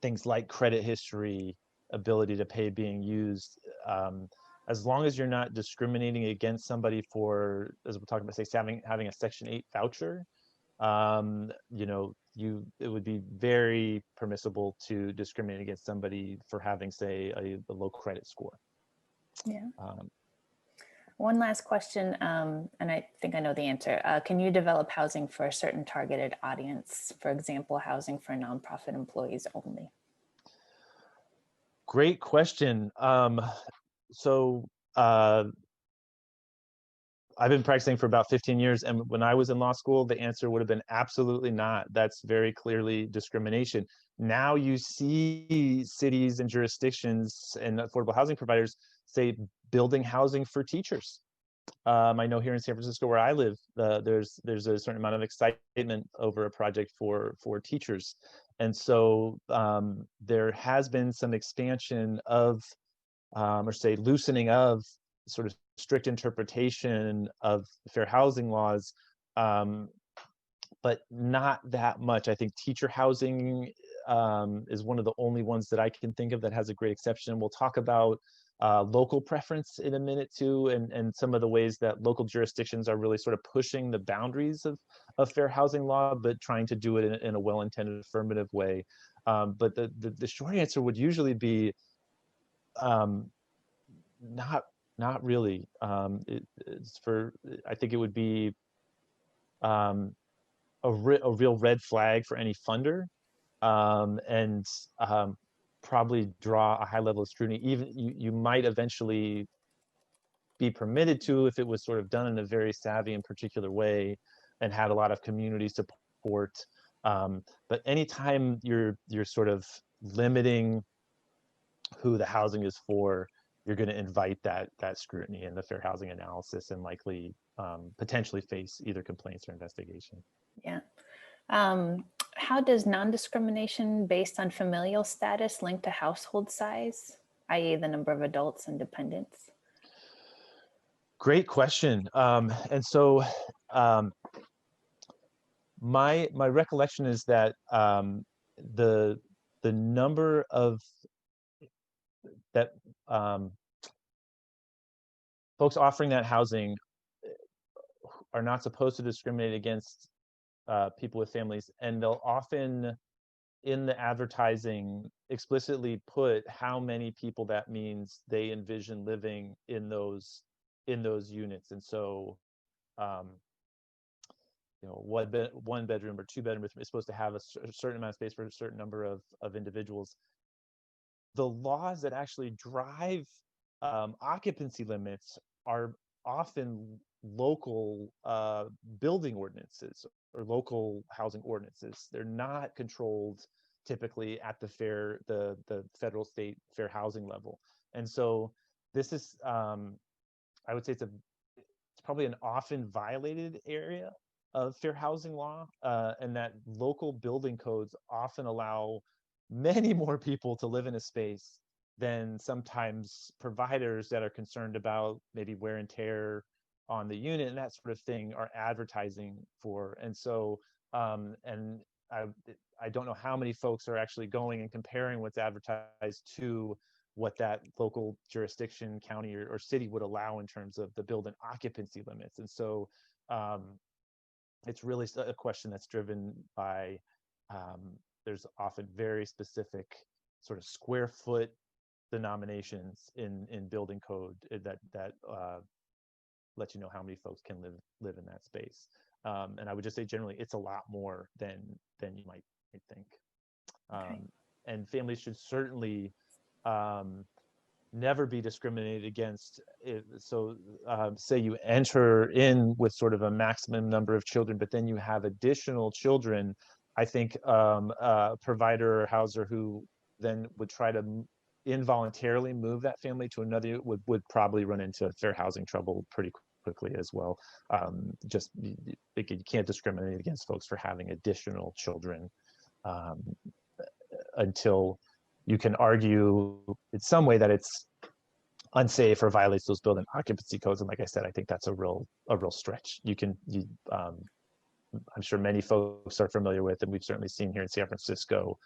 things like credit history, ability to pay being used, as long as you're not discriminating against somebody for, as we're talking about, say, having a Section 8 voucher, you know, it would be very permissible to discriminate against somebody for having, say, a low credit score. Yeah. One last question, and I think I know the answer. Can you develop housing for a certain targeted audience? For example, housing for nonprofit employees only? Great question. I've been practicing for about 15 years, and when I was in law school, the answer would have been absolutely not. That's very clearly discrimination. Now you see cities and jurisdictions and affordable housing providers say building housing for teachers. I know here in San Francisco, where I live, there's a certain amount of excitement over a project for teachers, and so there has been some expansion of, or say, loosening of sort of strict interpretation of fair housing laws, but not that much. I think teacher housing is one of the only ones that I can think of that has a great exception. We'll talk about local preference in a minute too, and some of the ways that local jurisdictions are really sort of pushing the boundaries of fair housing law, but trying to do it in a well-intended affirmative way. But the short answer would usually be not really. It's for, I think it would be a real red flag for any funder, and probably draw a high level of scrutiny. Even you might eventually be permitted to if it was sort of done in a very savvy and particular way and had a lot of community support. But anytime you're sort of limiting who the housing is for, you're going to invite that scrutiny in the fair housing analysis and likely potentially face either complaints or investigation. Yeah. How does non-discrimination based on familial status link to household size, i.e. the number of adults and dependents? Great question. And so my recollection is that the number of that folks offering that housing are not supposed to discriminate against people with families, and they'll often in the advertising explicitly put how many people that means they envision living in those units. And so you know, one bedroom or two bedroom is supposed to have a certain amount of space for a certain number of individuals. The laws that actually drive occupancy limits are often local building ordinances or local housing ordinances. They're not controlled typically at the federal, state fair housing level. And so this is, I would say it's probably an often violated area of fair housing law, and that local building codes often allow many more people to live in a space than sometimes providers that are concerned about maybe wear and tear on the unit and that sort of thing are advertising for. And so, and I don't know how many folks are actually going and comparing what's advertised to what that local jurisdiction, county or city would allow in terms of the build and occupancy limits. And so it's really a question that's driven by, there's often very specific sort of square foot denominations in building code that let you know how many folks can live in that space. And I would just say generally it's a lot more than you might think. Okay. And families should certainly never be discriminated against. So say you enter in with sort of a maximum number of children, but then you have additional children. I think a provider or houser who then would try to involuntarily move that family to another would probably run into fair housing trouble pretty quickly as well. Just you can't discriminate against folks for having additional children until you can argue in some way that it's unsafe or violates those building occupancy codes. And like I said, I think that's a real stretch. I'm sure many folks are familiar with, and we've certainly seen here in San Francisco,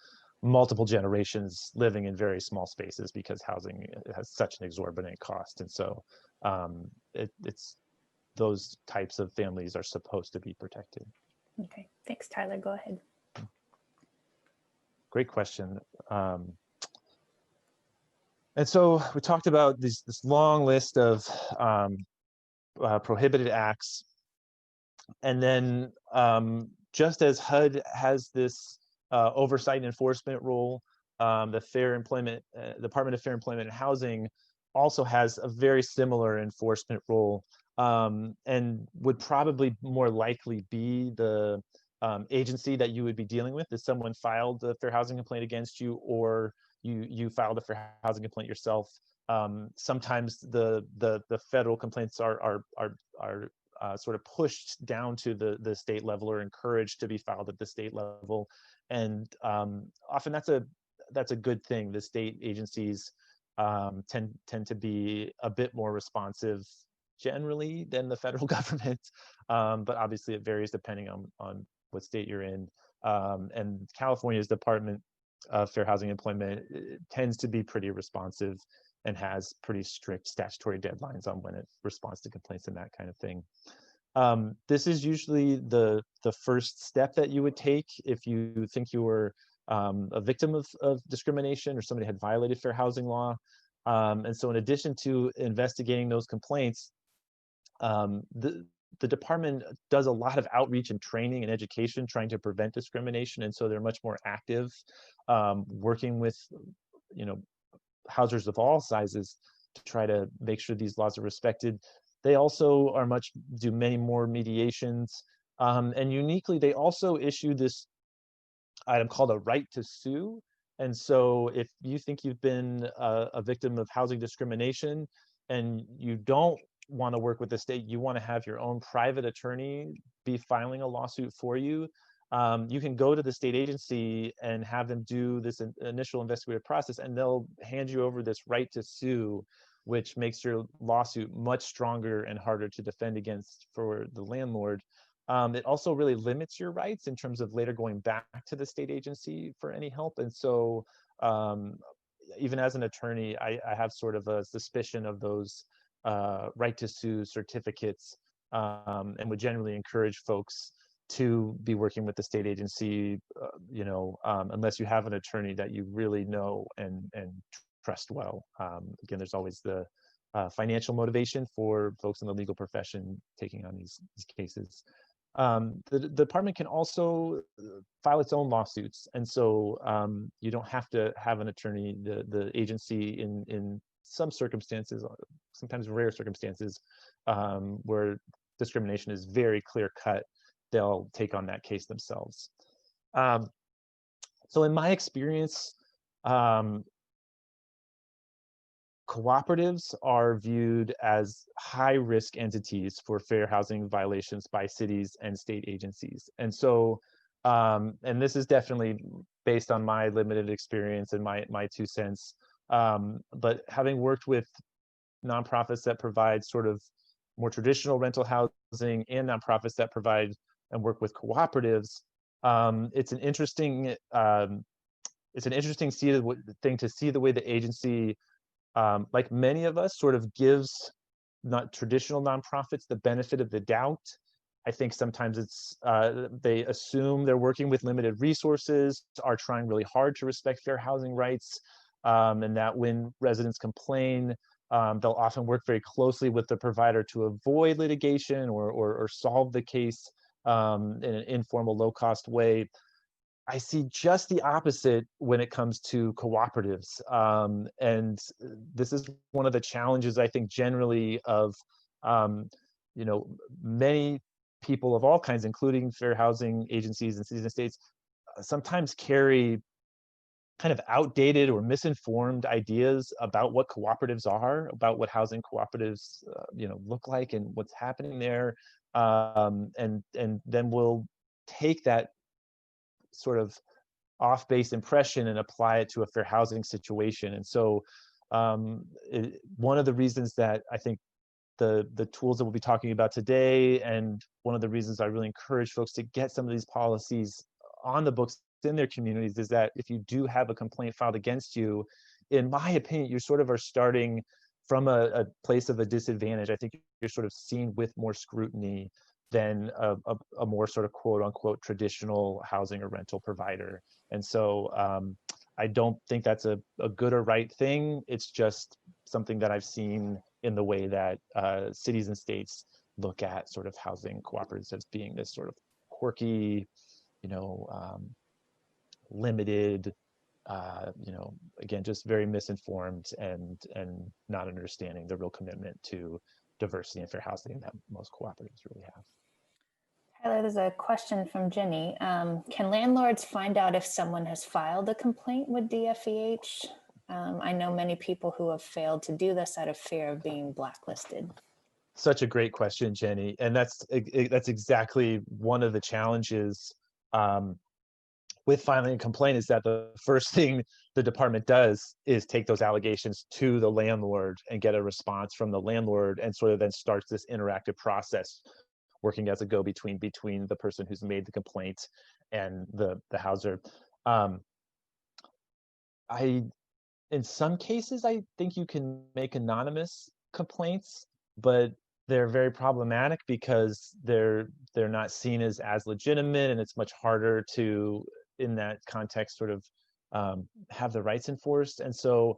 multiple generations living in very small spaces because housing has such an exorbitant cost. And so it's those types of families are supposed to be protected. Okay, thanks, Tyler. Go ahead. Great question. And so we talked about this long list of prohibited acts. And then just as HUD has this oversight and enforcement role, the Department of Fair Employment and Housing also has a very similar enforcement role, and would probably more likely be the agency that you would be dealing with if someone filed a fair housing complaint against you, or you filed a fair housing complaint yourself. Sometimes the federal complaints are sort of pushed down to the state level, or encouraged to be filed at the state level, and often that's a good thing. The state agencies tend to be a bit more responsive generally than the federal government, but obviously it varies depending on what state you're in. And California's Department of Fair Housing Employment tends to be pretty responsive and has pretty strict statutory deadlines on when it responds to complaints and that kind of thing. This is usually the first step that you would take if you think you were a victim of discrimination, or somebody had violated fair housing law. And so in addition to investigating those complaints, the department does a lot of outreach and training and education trying to prevent discrimination. And so they're much more active, working with, housers of all sizes to try to make sure these laws are respected. They also do many more mediations. And uniquely, they also issue this item called a right to sue. And so if you think you've been a victim of housing discrimination and you don't want to work with the state, you want to have your own private attorney be filing a lawsuit for you, you can go to the state agency and have them do this initial investigative process, and they'll hand you over this right to sue, which makes your lawsuit much stronger and harder to defend against for the landlord. It also really limits your rights in terms of later going back to the state agency for any help. And so even as an attorney, I have sort of a suspicion of those right to sue certificates, and would generally encourage folks to be working with the state agency, unless you have an attorney that you really know and trust well. Again, there's always the financial motivation for folks in the legal profession taking on these cases. The department can also file its own lawsuits, and so you don't have to have an attorney. The agency, in some circumstances, sometimes rare circumstances, where discrimination is very clear cut, they'll take on that case themselves. So in my experience, cooperatives are viewed as high-risk entities for fair housing violations by cities and state agencies. And so, and this is definitely based on my limited experience and my 2 cents, but having worked with nonprofits that provide sort of more traditional rental housing and nonprofits that provide and work with cooperatives, it's an interesting thing to see the way the agency, like many of us, sort of gives not traditional nonprofits the benefit of the doubt. I think sometimes it's they assume they're working with limited resources, are trying really hard to respect fair housing rights, and that when residents complain, they'll often work very closely with the provider to avoid litigation or solve the case in an informal, low-cost way. I see just the opposite when it comes to cooperatives. And this is one of the challenges, I think, generally of, many people of all kinds, including fair housing agencies and cities and states, sometimes carry kind of outdated or misinformed ideas about what cooperatives are, about what housing cooperatives, look like and what's happening there. And then we'll take that sort of off-base impression and apply it to a fair housing situation. And so one of the reasons that I think the tools that we'll be talking about today. And one of the reasons I really encourage folks to get some of these policies on the books in their communities is that if you do have a complaint filed against you, in my opinion, you sort of are starting from a place of a disadvantage. I think you're sort of seen with more scrutiny than a more sort of quote unquote traditional housing or rental provider. And so I don't think that's a good or right thing. It's just something that I've seen in the way that cities and states look at sort of housing cooperatives as being this sort of quirky, limited, again, just very misinformed and not understanding the real commitment to diversity and fair housing that most cooperatives really have. Tyler, there's a question from Jenny. Can landlords find out if someone has filed a complaint with DFEH? I know many people who have failed to do this out of fear of being blacklisted. Such a great question, Jenny. And that's exactly one of the challenges with filing a complaint, is that the first thing the department does is take those allegations to the landlord and get a response from the landlord, and sort of then starts this interactive process, working as a go-between between the person who's made the complaint and the houser. In some cases, I think you can make anonymous complaints, but they're very problematic because they're not seen as legitimate, and it's much harder to, in that context, sort of have the rights enforced. And so,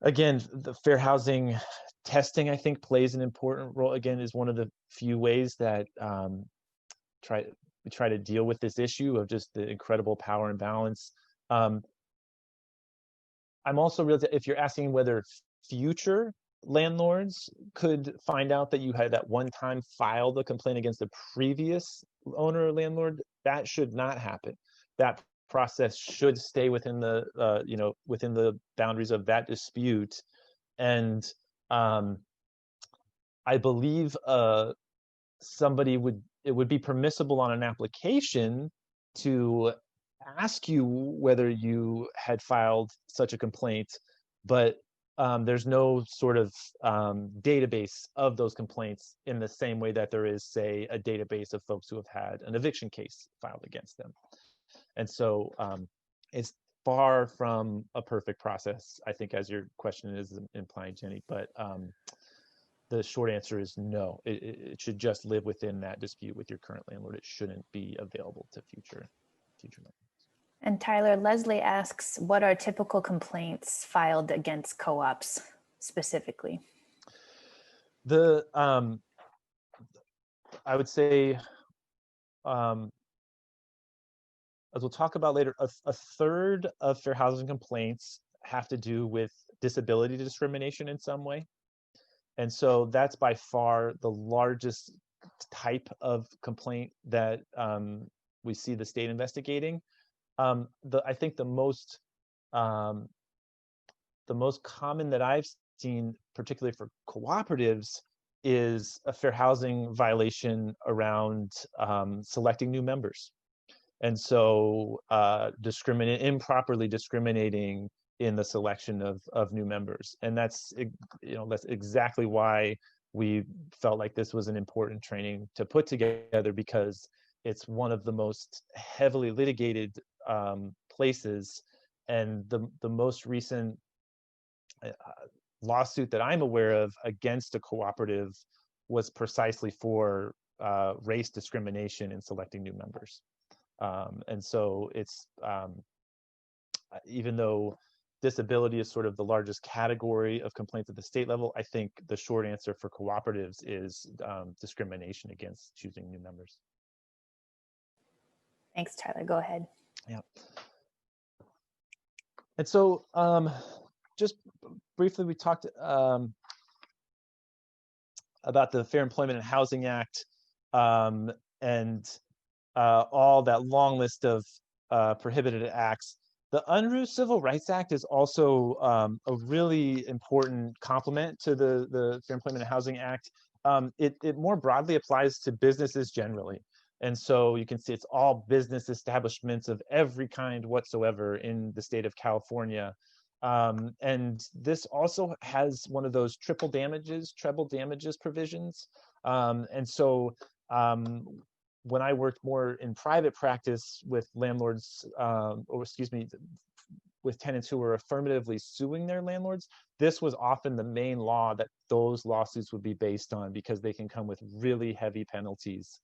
again, the fair housing testing, I think, plays an important role. Again, is one of the few ways that we try to deal with this issue of just the incredible power imbalance. I'm also real. If you're asking whether future landlords could find out that you had at one time filed a complaint against the previous owner or landlord, that should not happen. That process should stay within the within the boundaries of that dispute. And I believe it would be permissible on an application to ask you whether you had filed such a complaint, but there's no sort of database of those complaints in the same way that there is, say, a database of folks who have had an eviction case filed against them. And so it's far from a perfect process, I think, as your question is implying, Jenny, but the short answer is no. It should just live within that dispute with your current landlord. It shouldn't be available to future landlords. And Tyler, Leslie asks, what are typical complaints filed against co-ops specifically? I would say, as we'll talk about later, a third of fair housing complaints have to do with disability discrimination in some way. And so that's by far the largest type of complaint that we see the state investigating. I think the most common that I've seen, particularly for cooperatives, is a fair housing violation around selecting new members. And so improperly discriminating in the selection of new members. And that's exactly why we felt like this was an important training to put together, because it's one of the most heavily litigated places. And the most recent lawsuit that I'm aware of against a cooperative was precisely for race discrimination in selecting new members. And so it's, even though disability is sort of the largest category of complaints at the state level, I think the short answer for cooperatives is discrimination against choosing new members. Thanks, Tyler. Go ahead. Yeah. And so just briefly, we talked about the Fair Employment and Housing Act and all that long list of prohibited acts. The Unrule Civil Rights Act is also a really important complement to the Fair Employment and Housing Act. It more broadly applies to businesses generally. And so you can see it's all business establishments of every kind whatsoever in the state of California. And this also has one of those treble damages provisions. And so when I worked more in private practice with landlords, or excuse me, with tenants who were affirmatively suing their landlords, this was often the main law that those lawsuits would be based on, because they can come with really heavy penalties.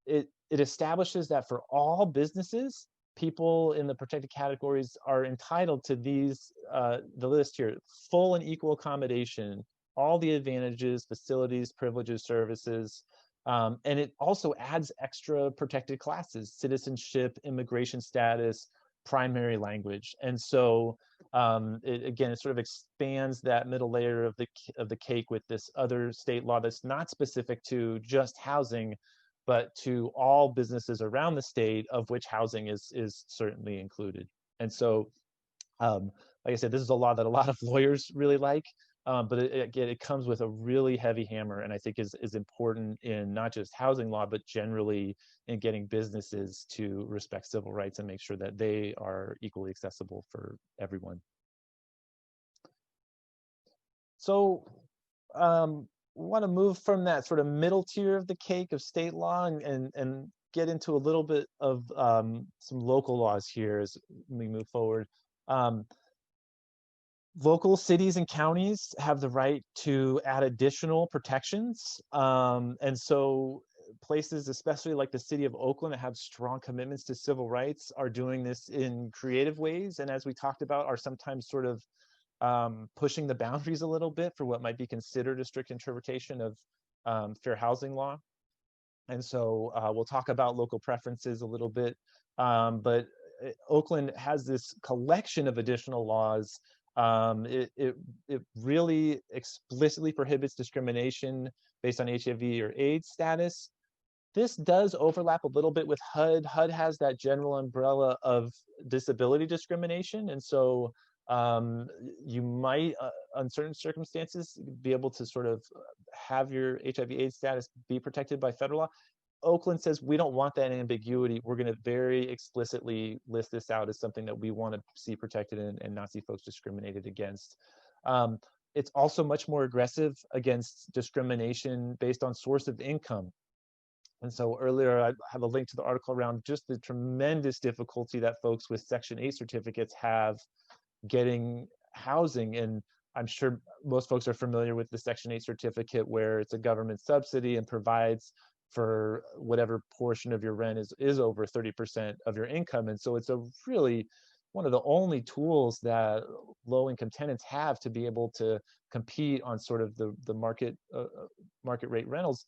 It establishes that for all businesses, people in the protected categories are entitled to these, the list here: full and equal accommodation, all the advantages, facilities, privileges, services. And it also adds extra protected classes: citizenship, immigration status, primary language. And so it sort of expands that middle layer of the cake with this other state law that's not specific to just housing, but to all businesses around the state, of which housing is certainly included. And so, like I said, this is a law that a lot of lawyers really like, but it comes with a really heavy hammer, and I think is important in not just housing law, but generally in getting businesses to respect civil rights and make sure that they are equally accessible for everyone. So want to move from that sort of middle tier of the cake of state law and get into a little bit of some local laws here as we move forward. Local cities and counties have the right to add additional protections. And so places, especially like the city of Oakland, that have strong commitments to civil rights, are doing this in creative ways. And as we talked about, are sometimes sort of pushing the boundaries a little bit for what might be considered a strict interpretation of fair housing law. And so we'll talk about local preferences a little bit. But Oakland has this collection of additional laws. It really explicitly prohibits discrimination based on HIV or AIDS status. This does overlap a little bit with HUD. HUD has that general umbrella of disability discrimination. And so you might, on certain circumstances, be able to sort of have your HIV/AIDS status be protected by federal law. Oakland says we don't want that ambiguity. We're going to very explicitly list this out as something that we want to see protected and not see folks discriminated against. It's also much more aggressive against discrimination based on source of income. And so earlier, I have a link to the article around just the tremendous difficulty that folks with Section 8 certificates have getting housing. And I'm sure most folks are familiar with the Section 8 certificate, where it's a government subsidy and provides for whatever portion of your rent is over 30% of your income. And so it's a really one of the only tools that low-income tenants have to be able to compete on sort of the market rate rentals.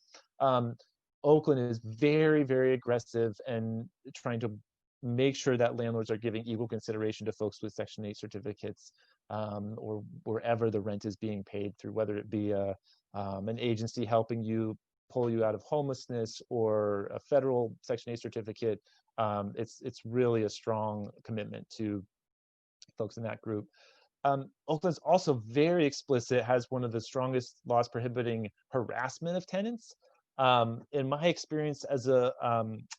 Oakland is very, very aggressive and trying to make sure that landlords are giving equal consideration to folks with Section 8 certificates, or wherever the rent is being paid through, whether it be an agency helping you pull you out of homelessness or a federal Section 8 certificate. It's really a strong commitment to folks in that group. Oakland's also very explicit, has one of the strongest laws prohibiting harassment of tenants. In my experience as a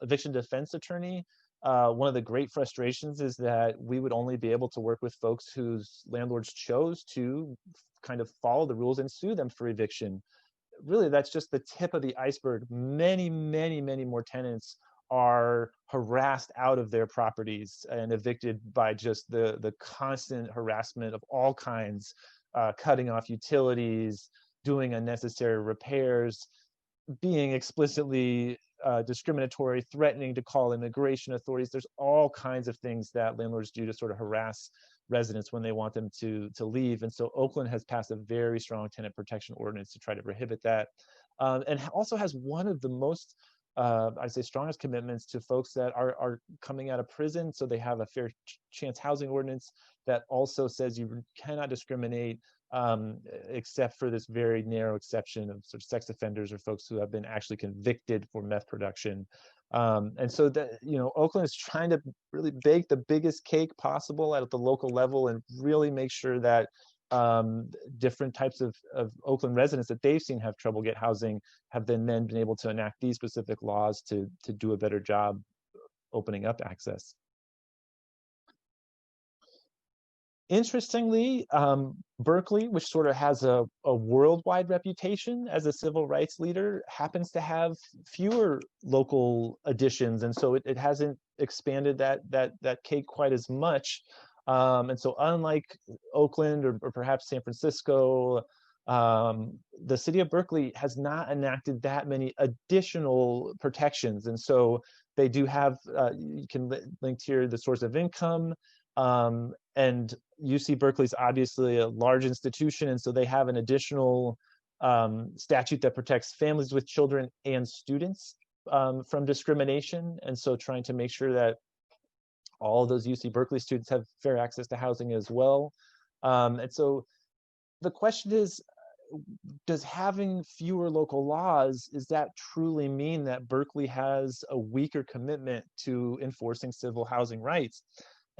eviction defense attorney, one of the great frustrations is that we would only be able to work with folks whose landlords chose to kind of follow the rules and sue them for eviction. Really, that's just the tip of the iceberg. Many, many, many more tenants are harassed out of their properties and evicted by just the constant harassment of all kinds, cutting off utilities, doing unnecessary repairs, being explicitly discriminatory, threatening to call immigration authorities. There's all kinds of things that landlords do to sort of harass residents when they want them to leave. And so Oakland has passed a very strong tenant protection ordinance to try to prohibit that. And also has one of the most, I'd say, strongest commitments to folks that are coming out of prison. So they have a fair chance housing ordinance that also says you cannot discriminate except for this very narrow exception of sort of sex offenders or folks who have been actually convicted for meth production. And so that, Oakland is trying to really bake the biggest cake possible at the local level and really make sure that different types of Oakland residents that they've seen have trouble get housing have then been able to enact these specific laws to do a better job opening up access. Interestingly, Berkeley, which sort of has a worldwide reputation as a civil rights leader, happens to have fewer local additions, and so it hasn't expanded that cake quite as much. And so, unlike Oakland or perhaps San Francisco, the city of Berkeley has not enacted that many additional protections, and so they do have. You can link here the source of income. And UC Berkeley is obviously a large institution, and so they have an additional statute that protects families with children and students from discrimination. And so trying to make sure that all of those UC Berkeley students have fair access to housing as well. And so the question is, does having fewer local laws, does that truly mean that Berkeley has a weaker commitment to enforcing civil housing rights?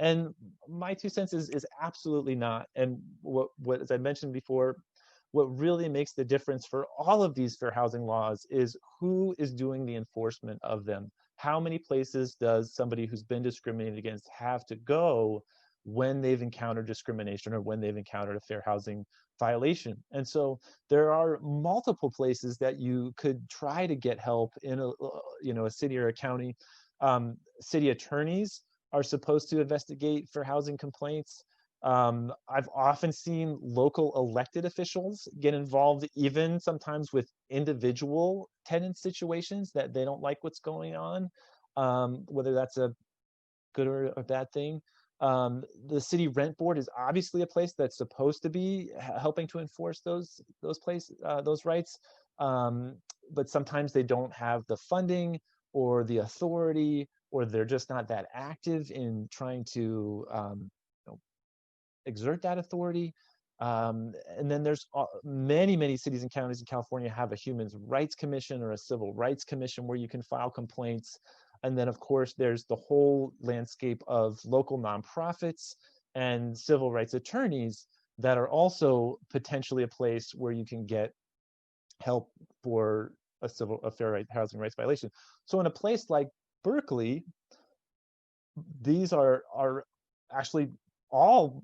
And my 2 cents is absolutely not. And what, as I mentioned before, what really makes the difference for all of these fair housing laws is who is doing the enforcement of them. How many places does somebody who's been discriminated against have to go when they've encountered discrimination or when they've encountered a fair housing violation? And so there are multiple places that you could try to get help in a city or a county. City attorneys are supposed to investigate for housing complaints. I've often seen local elected officials get involved, even sometimes with individual tenant situations that they don't like what's going on, whether that's a good or a bad thing. The city rent board is obviously a place that's supposed to be helping to enforce those rights, but sometimes they don't have the funding or the authority, or they're just not that active in trying to exert that authority. And then there's many cities and counties in California have a human rights commission or a civil rights commission where you can file complaints. And then, of course, there's the whole landscape of local nonprofits and civil rights attorneys that are also potentially a place where you can get help for a fair housing rights violation. So in a place like Berkeley, these are actually all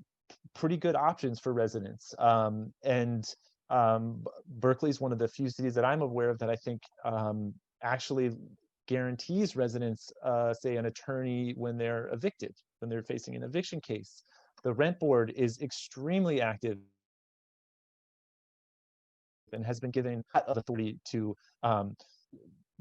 pretty good options for residents. Berkeley is one of the few cities that I'm aware of that I think actually guarantees residents, say, an attorney when they're evicted, when they're facing an eviction case. The rent board is extremely active and has been given authority to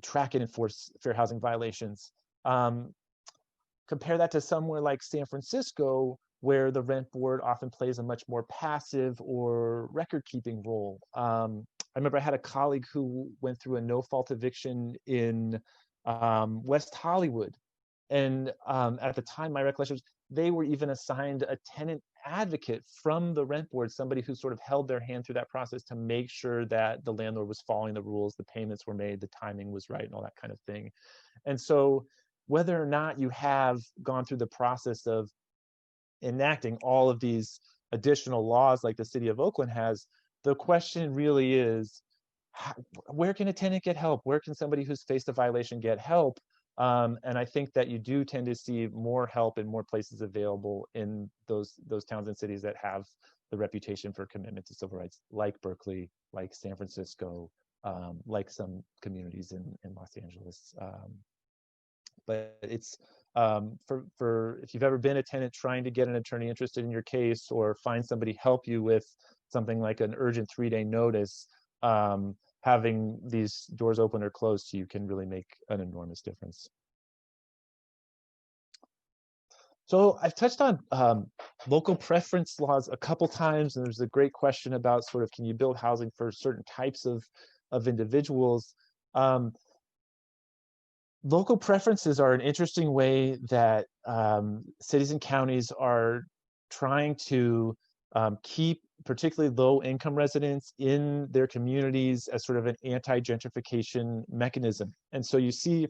track and enforce fair housing violations. Compare that to somewhere like San Francisco, where the rent board often plays a much more passive or record-keeping role. I remember I had a colleague who went through a no-fault eviction in West Hollywood. And at the time, my recollection was they were even assigned a tenant advocate from the rent board, somebody who sort of held their hand through that process to make sure that the landlord was following the rules, the payments were made, the timing was right, and all that kind of thing. And so whether or not you have gone through the process of enacting all of these additional laws like the city of Oakland has, the question really is, where can a tenant get help? Where can somebody who's faced a violation get help? And I think that you do tend to see more help in more places available in those towns and cities that have the reputation for commitment to civil rights, like Berkeley, like San Francisco, like some communities in Los Angeles. But it's for if you've ever been a tenant trying to get an attorney interested in your case or find somebody help you with something like an urgent 3-day notice, having these doors open or closed to you can really make an enormous difference. So I've touched on local preference laws a couple times, and there's a great question about sort of, can you build housing for certain types of individuals? Local preferences are an interesting way that cities and counties are trying to keep particularly low-income residents in their communities as sort of an anti-gentrification mechanism. And so you see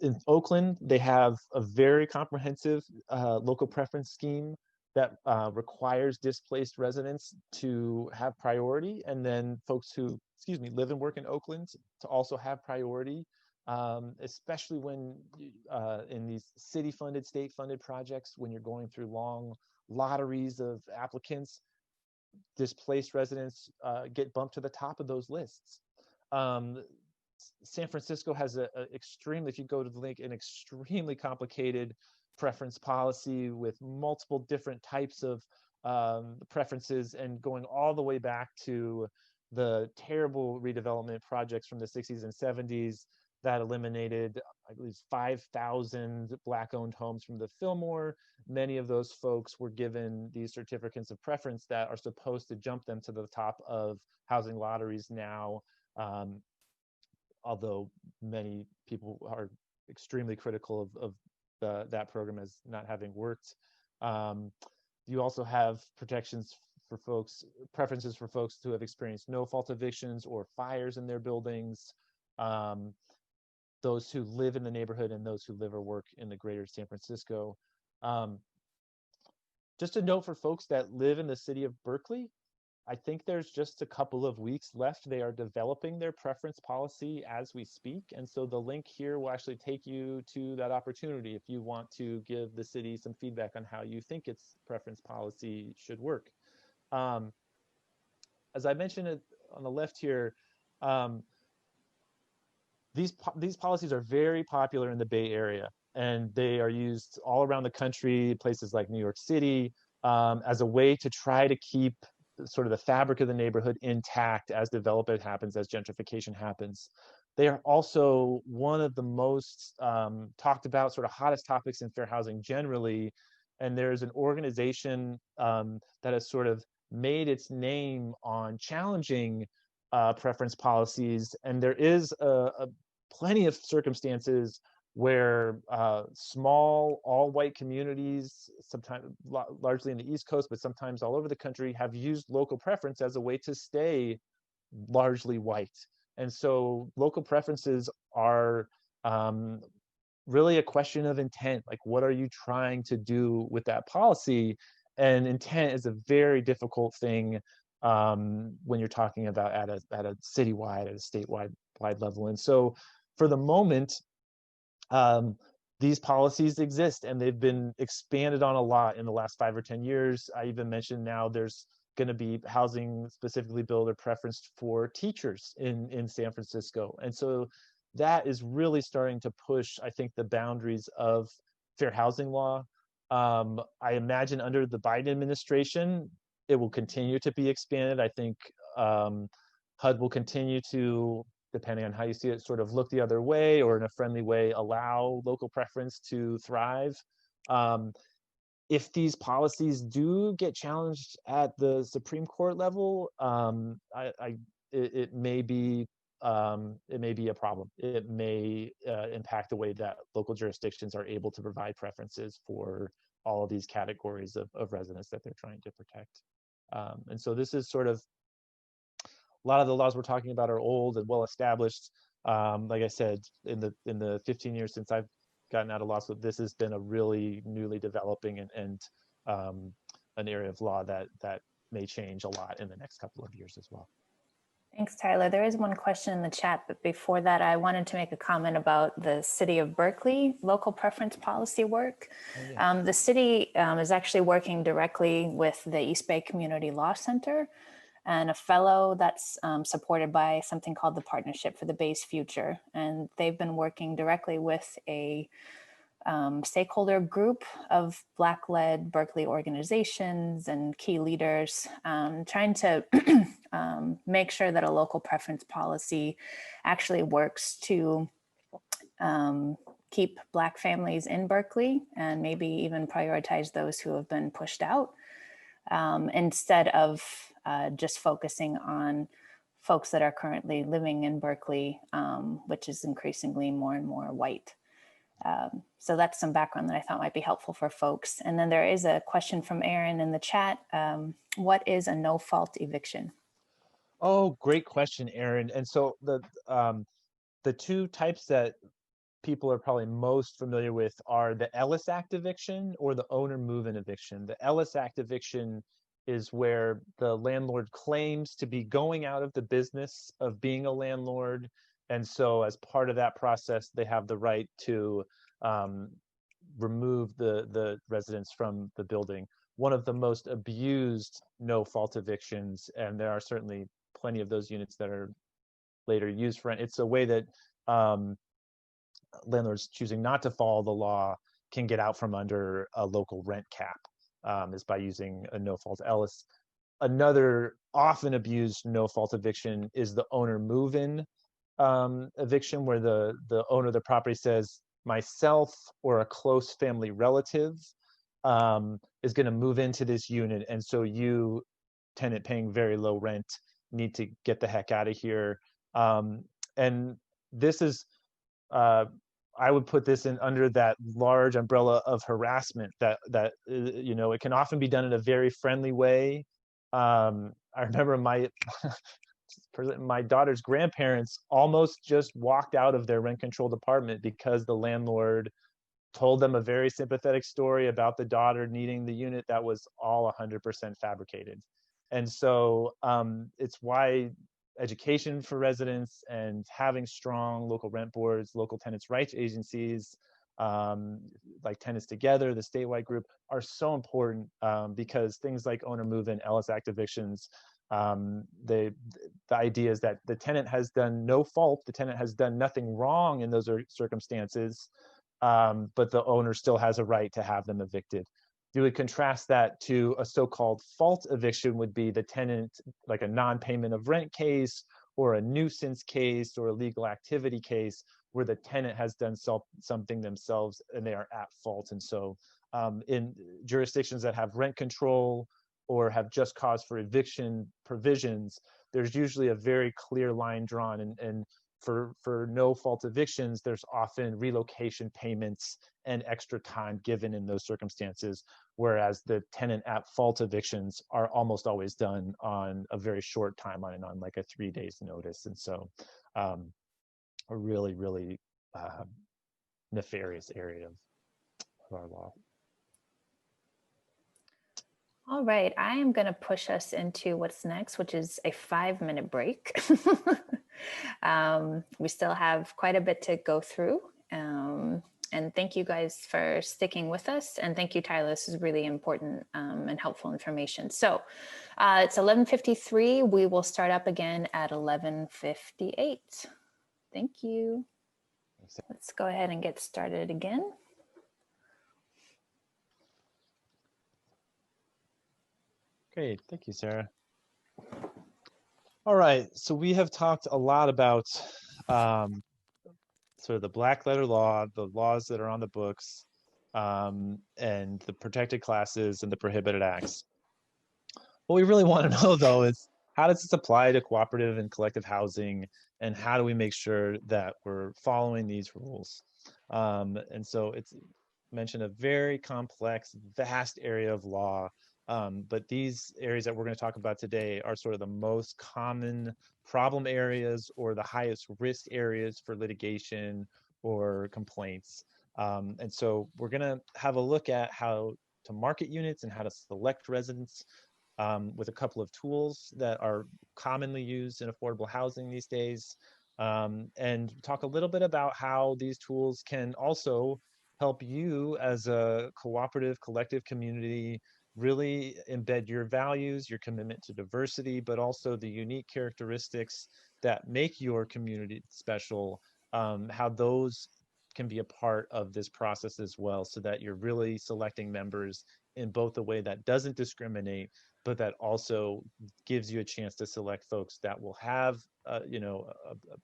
in Oakland, they have a very comprehensive local preference scheme that requires displaced residents to have priority, and then folks who, live and work in Oakland to also have priority. especially when in these city-funded, state-funded projects, when you're going through long lotteries of applicants, displaced residents get bumped to the top of those lists. San Francisco has extremely, if you go to the link, an extremely complicated preference policy with multiple different types of preferences, and going all the way back to the terrible redevelopment projects from the 60s and 70s that eliminated, I believe, 5,000 Black-owned homes from the Fillmore. Many of those folks were given these certificates of preference that are supposed to jump them to the top of housing lotteries now, although many people are extremely critical of that program as not having worked. You also have protections for folks, preferences for folks who have experienced no-fault evictions or fires in their buildings, those who live in the neighborhood and those who live or work in the greater San Francisco. Just a note for folks that live in the city of Berkeley, I think there's just a couple of weeks left. They are developing their preference policy as we speak. And so the link here will actually take you to that opportunity if you want to give the city some feedback on how you think its preference policy should work. As I mentioned on the left here, these policies are very popular in the Bay Area, and they are used all around the country, places like New York City, as a way to try to keep sort of the fabric of the neighborhood intact as development happens, as gentrification happens. They are also one of the most talked about, sort of hottest topics in fair housing generally. And there's an organization that has sort of made its name on challenging preference policies. And there is plenty of circumstances where small, all-white communities, sometimes largely in the East Coast, but sometimes all over the country, have used local preference as a way to stay largely white. And so local preferences are really a question of intent. Like, what are you trying to do with that policy? And intent is a very difficult thing when you're talking about at a citywide, at a statewide level. And so for the moment, these policies exist, and they've been expanded on a lot in the last 5 or 10 years. I even mentioned now there's going to be housing specifically built or preferenced for teachers in San Francisco. And so that is really starting to push, I think, the boundaries of fair housing law. I imagine under the Biden administration, it will continue to be expanded. I think HUD will continue to, depending on how you see it, sort of look the other way or in a friendly way, allow local preference to thrive. If these policies do get challenged at the Supreme Court level, it may be a problem. It may impact the way that local jurisdictions are able to provide preferences for all of these categories of residents that they're trying to protect. And so this is sort of, a lot of the laws we're talking about are old and well established. Like I said, in the 15 years since I've gotten out of law school, this has been a really newly developing and an area of law that may change a lot in the next couple of years as well. Thanks, Tyler. There is one question in the chat, but before that, I wanted to make a comment about the City of Berkeley local preference policy work. Oh, yeah. The city is actually working directly with the East Bay Community Law Center and a fellow that's supported by something called the Partnership for the Bay's Future. And they've been working directly with a stakeholder group of Black-led Berkeley organizations and key leaders, trying to make sure that a local preference policy actually works to keep Black families in Berkeley and maybe even prioritize those who have been pushed out, instead of just focusing on folks that are currently living in Berkeley, which is increasingly more and more white. So that's some background that I thought might be helpful for folks. And then there is a question from Aaron in the chat. What is a no-fault eviction? Oh, great question, Aaron. And so the two types that people are probably most familiar with are the Ellis Act eviction or the owner move-in eviction. The Ellis Act eviction is where the landlord claims to be going out of the business of being a landlord And so as part of that process, they have the right to remove the residents from the building. One of the most abused no-fault evictions, and there are certainly plenty of those units that are later used for rent. It's a way that landlords choosing not to follow the law can get out from under a local rent cap, is by using a no-fault Ellis. Another often abused no-fault eviction is the owner move-in eviction, where the owner of the property says, myself or a close family relative is going to move into this unit, and so you, tenant paying very low rent, need to get the heck out of here. And this is, I would put this in under that large umbrella of harassment that you know, it can often be done in a very friendly way. I remember my daughter's grandparents almost just walked out of their rent-controlled apartment because the landlord told them a very sympathetic story about the daughter needing the unit that was all 100% fabricated. And so it's why education for residents and having strong local rent boards, local tenants' rights agencies, like Tenants Together, the statewide group, are so important, because things like owner move-in, Ellis Act evictions, the idea is that the tenant has done no fault, the tenant has done nothing wrong in those circumstances, but the owner still has a right to have them evicted. You would contrast that to a so-called fault eviction would be the tenant, like a non-payment of rent case, or a nuisance case, or a legal activity case, where the tenant has done something themselves and they are at fault. And so in jurisdictions that have rent control or have just cause for eviction provisions, there's usually a very clear line drawn. And for no fault evictions, there's often relocation payments and extra time given in those circumstances, whereas the tenant at fault evictions are almost always done on a very short timeline and on like a 3 days notice. And so a really, really nefarious area of our law. All right, I am going to push us into what's next, which is a 5-minute break. We still have quite a bit to go through. And thank you guys for sticking with us. And thank you, Tyler. This is really important and helpful information. So it's 11:53. We will start up again at 11:58. Thank you. Let's go ahead and get started again. Great, thank you, Sarah. All right, so we have talked a lot about sort of the black letter law, the laws that are on the books, and the protected classes and the prohibited acts. What we really want to know, though, is how does this apply to cooperative and collective housing, and how do we make sure that we're following these rules? And so it's mentioned a very complex, vast area of law. But these areas that we're going to talk about today are sort of the most common problem areas or the highest risk areas for litigation or complaints. And so we're going to have a look at how to market units and how to select residents with a couple of tools that are commonly used in affordable housing these days, and talk a little bit about how these tools can also help you as a cooperative, collective community really embed your values, your commitment to diversity, but also the unique characteristics that make your community special, how those can be a part of this process as well, so that you're really selecting members in both a way that doesn't discriminate, but that also gives you a chance to select folks that will have you know,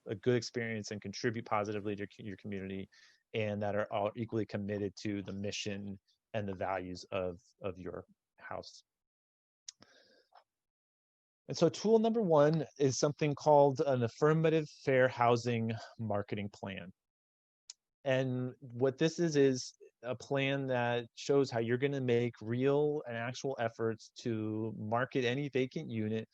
a good experience and contribute positively to your community, and that are all equally committed to the mission and the values of your house. And so tool number one is something called an affirmative fair housing marketing plan. And what this is a plan that shows how you're going to make real and actual efforts to market any vacant unit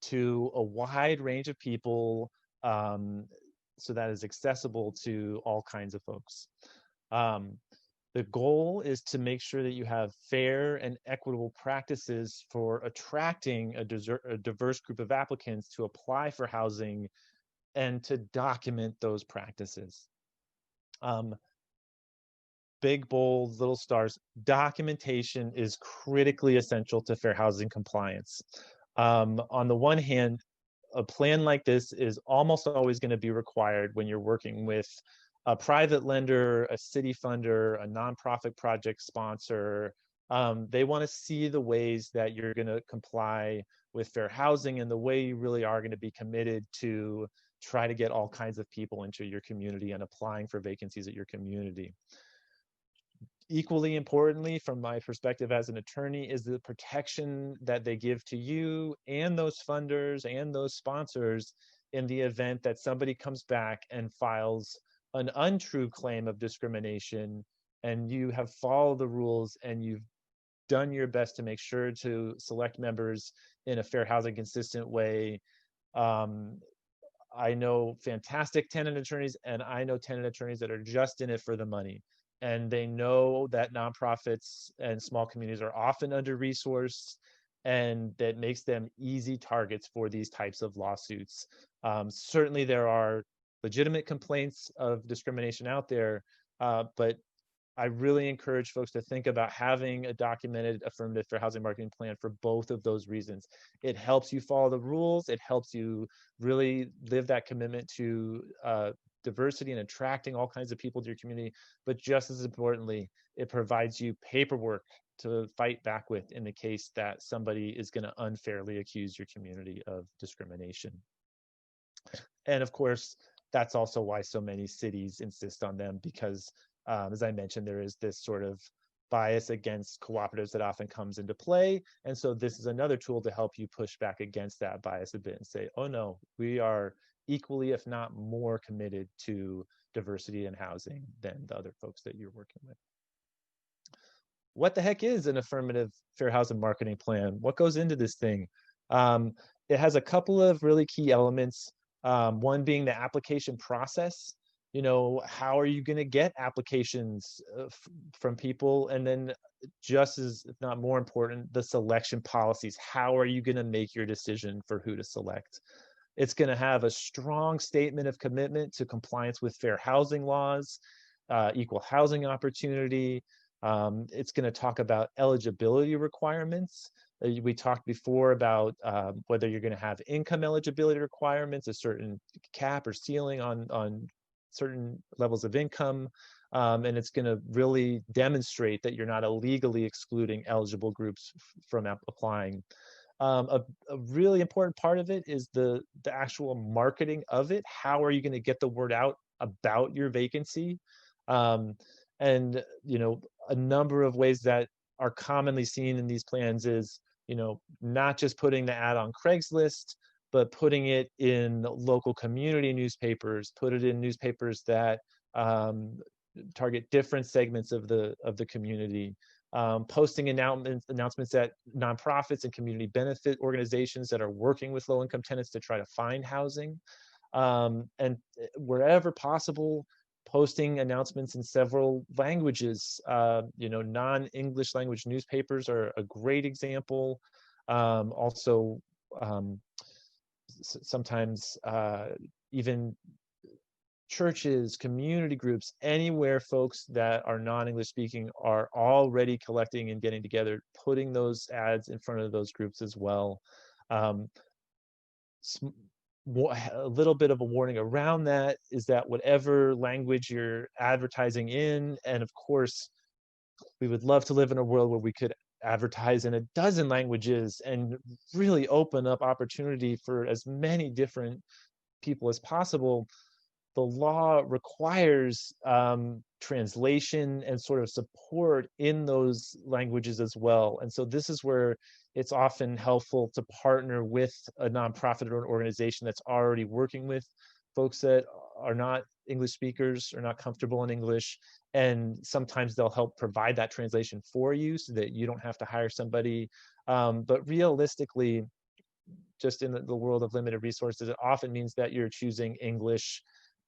to a wide range of people, so that is accessible to all kinds of folks. The goal is to make sure that you have fair and equitable practices for attracting a diverse group of applicants to apply for housing and to document those practices. Big, bold, little stars, documentation is critically essential to fair housing compliance. On the one hand, a plan like this is almost always going to be required when you're working with a private lender, a city funder, a nonprofit project sponsor. They want to see the ways that you're going to comply with fair housing and the way you really are going to be committed to try to get all kinds of people into your community and applying for vacancies at your community. Equally importantly, from my perspective as an attorney, is the protection that they give to you and those funders and those sponsors in the event that somebody comes back and files an untrue claim of discrimination, and you have followed the rules and you've done your best to make sure to select members in a fair housing consistent way. I know fantastic tenant attorneys, and I know tenant attorneys that are just in it for the money. And they know that nonprofits and small communities are often under-resourced, and that makes them easy targets for these types of lawsuits. Certainly there are legitimate complaints of discrimination out there, but I really encourage folks to think about having a documented affirmative fair housing marketing plan for both of those reasons. It helps you follow the rules. It helps you really live that commitment to diversity and attracting all kinds of people to your community. But just as importantly, it provides you paperwork to fight back with in the case that somebody is going to unfairly accuse your community of discrimination. And of course, that's also why so many cities insist on them, because as I mentioned, there is this sort of bias against cooperatives that often comes into play. And so this is another tool to help you push back against that bias a bit and say, oh no, we are equally, if not more, committed to diversity in housing than the other folks that you're working with. What the heck is an affirmative fair housing marketing plan? What goes into this thing? It has a couple of really key elements. One being the application process. You know, how are you going to get applications from people? And then just as, if not more important, the selection policies. How are you going to make your decision for who to select? It's going to have a strong statement of commitment to compliance with fair housing laws, equal housing opportunity. It's going to talk about eligibility requirements. We talked before about whether you're going to have income eligibility requirements, a certain cap or ceiling on certain levels of income, and it's going to really demonstrate that you're not illegally excluding eligible groups from applying. A really important part of it is the actual marketing of it. How are you going to get the word out about your vacancy? And you know, a number of ways that are commonly seen in these plans is, you know, not just putting the ad on Craigslist, but putting it in local community newspapers, put it in newspapers that target different segments of the community, posting announcements at nonprofits and community benefit organizations that are working with low-income tenants to try to find housing, and wherever possible, posting announcements in several languages. You know, non-English language newspapers are a great example. Also, sometimes even churches, community groups, anywhere folks that are non-English speaking are already collecting and getting together, putting those ads in front of those groups as well. A little bit of a warning around that is that whatever language you're advertising in, and of course, we would love to live in a world where we could advertise in a dozen languages and really open up opportunity for as many different people as possible. The law requires translation and sort of support in those languages as well. And so this is where it's often helpful to partner with a nonprofit or an organization that's already working with folks that are not English speakers or not comfortable in English. And sometimes they'll help provide that translation for you so that you don't have to hire somebody. But realistically, just in the world of limited resources, it often means that you're choosing English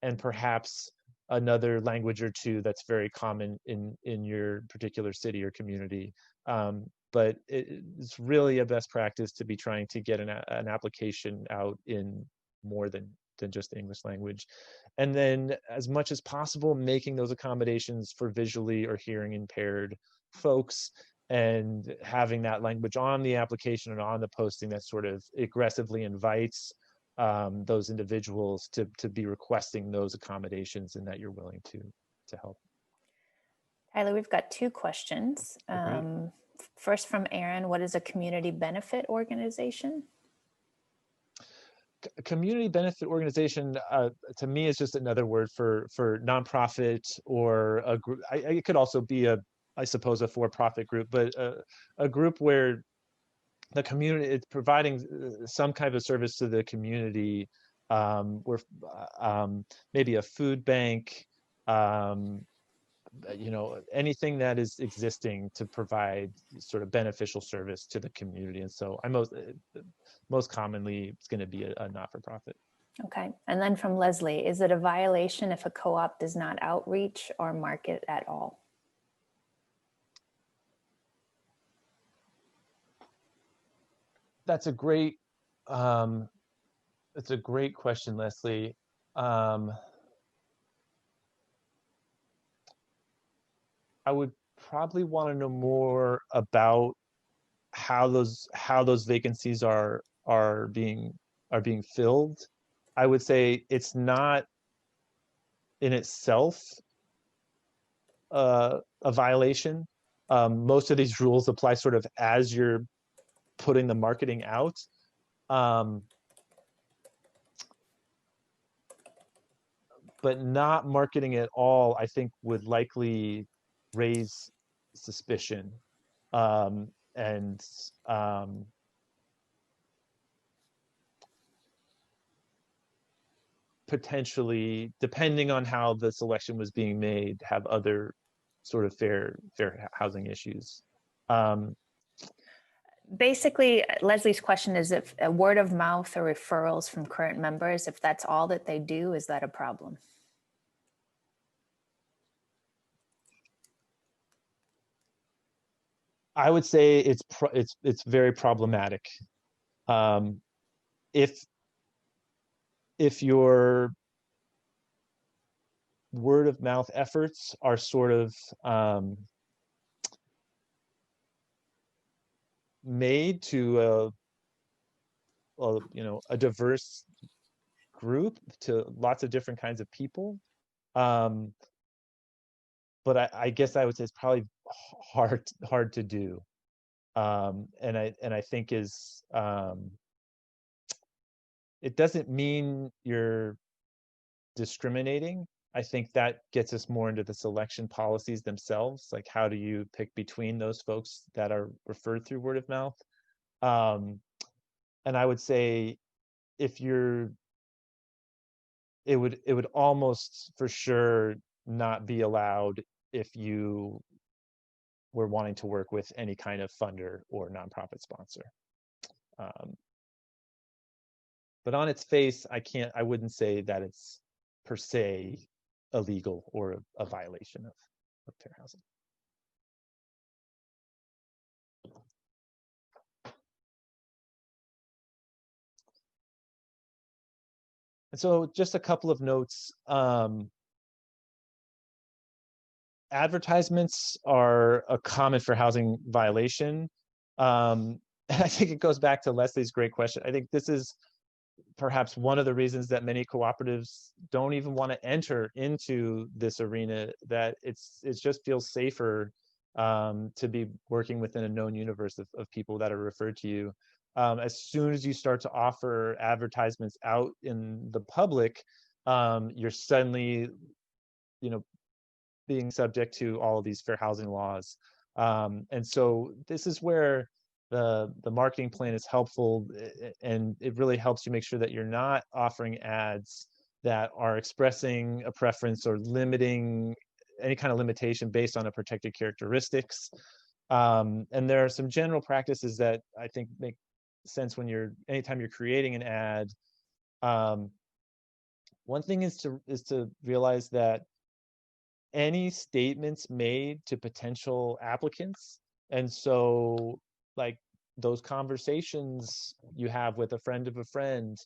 and perhaps another language or two that's very common in your particular city or community. But it's really a best practice to be trying to get an application out in more than just the English language. And then as much as possible, making those accommodations for visually or hearing impaired folks, and having that language on the application and on the posting that sort of aggressively invites those individuals to be requesting those accommodations, and that you're willing to help. Tyler, we've got two questions. Great. First from Aaron, what is a community benefit organization? Community benefit organization, to me, is just another word for nonprofit, or a group. It could also be I suppose, a for-profit group, but a group where the community is providing some kind of service to the community, where maybe a food bank, anything that is existing to provide sort of beneficial service to the community. And so most commonly it's going to be a not-for-profit. Okay. And then from Leslie, is it a violation if a co-op does not outreach or market at all? That's a great question, Leslie. I would probably want to know more about how those vacancies are being filled. I would say it's not in itself a violation. Most of these rules apply sort of as you're putting the marketing out. But not marketing at all, I think, would likely raise suspicion, and potentially, depending on how the selection was being made, have other sort of fair housing issues. Basically, Leslie's question is, if a word of mouth or referrals from current members, if that's all that they do, is that a problem? I would say it's very problematic. If your word of mouth efforts are sort of made to a diverse group, to lots of different kinds of people, but I guess I would say it's probably hard to do, and I think it doesn't mean you're discriminating. I think that gets us more into the selection policies themselves, like how do you pick between those folks that are referred through word of mouth. And I would say it would almost for sure not be allowed if you were wanting to work with any kind of funder or nonprofit sponsor. But on its face, I wouldn't say that it's per se illegal or a violation of fair housing. And so just a couple of notes. Advertisements are a common fair housing violation. And I think it goes back to Leslie's great question. I think this is perhaps one of the reasons that many cooperatives don't even want to enter into this arena, that it just feels safer to be working within a known universe of people that are referred to you. As soon as you start to offer advertisements out in the public, you're suddenly, being subject to all of these fair housing laws. And so this is where the marketing plan is helpful, and it really helps you make sure that you're not offering ads that are expressing a preference or limiting any kind of limitation based on a protected characteristics. And there are some general practices that I think make sense anytime you're creating an ad. One thing is to realize that any statements made to potential applicants, and so like those conversations you have with a friend of a friend,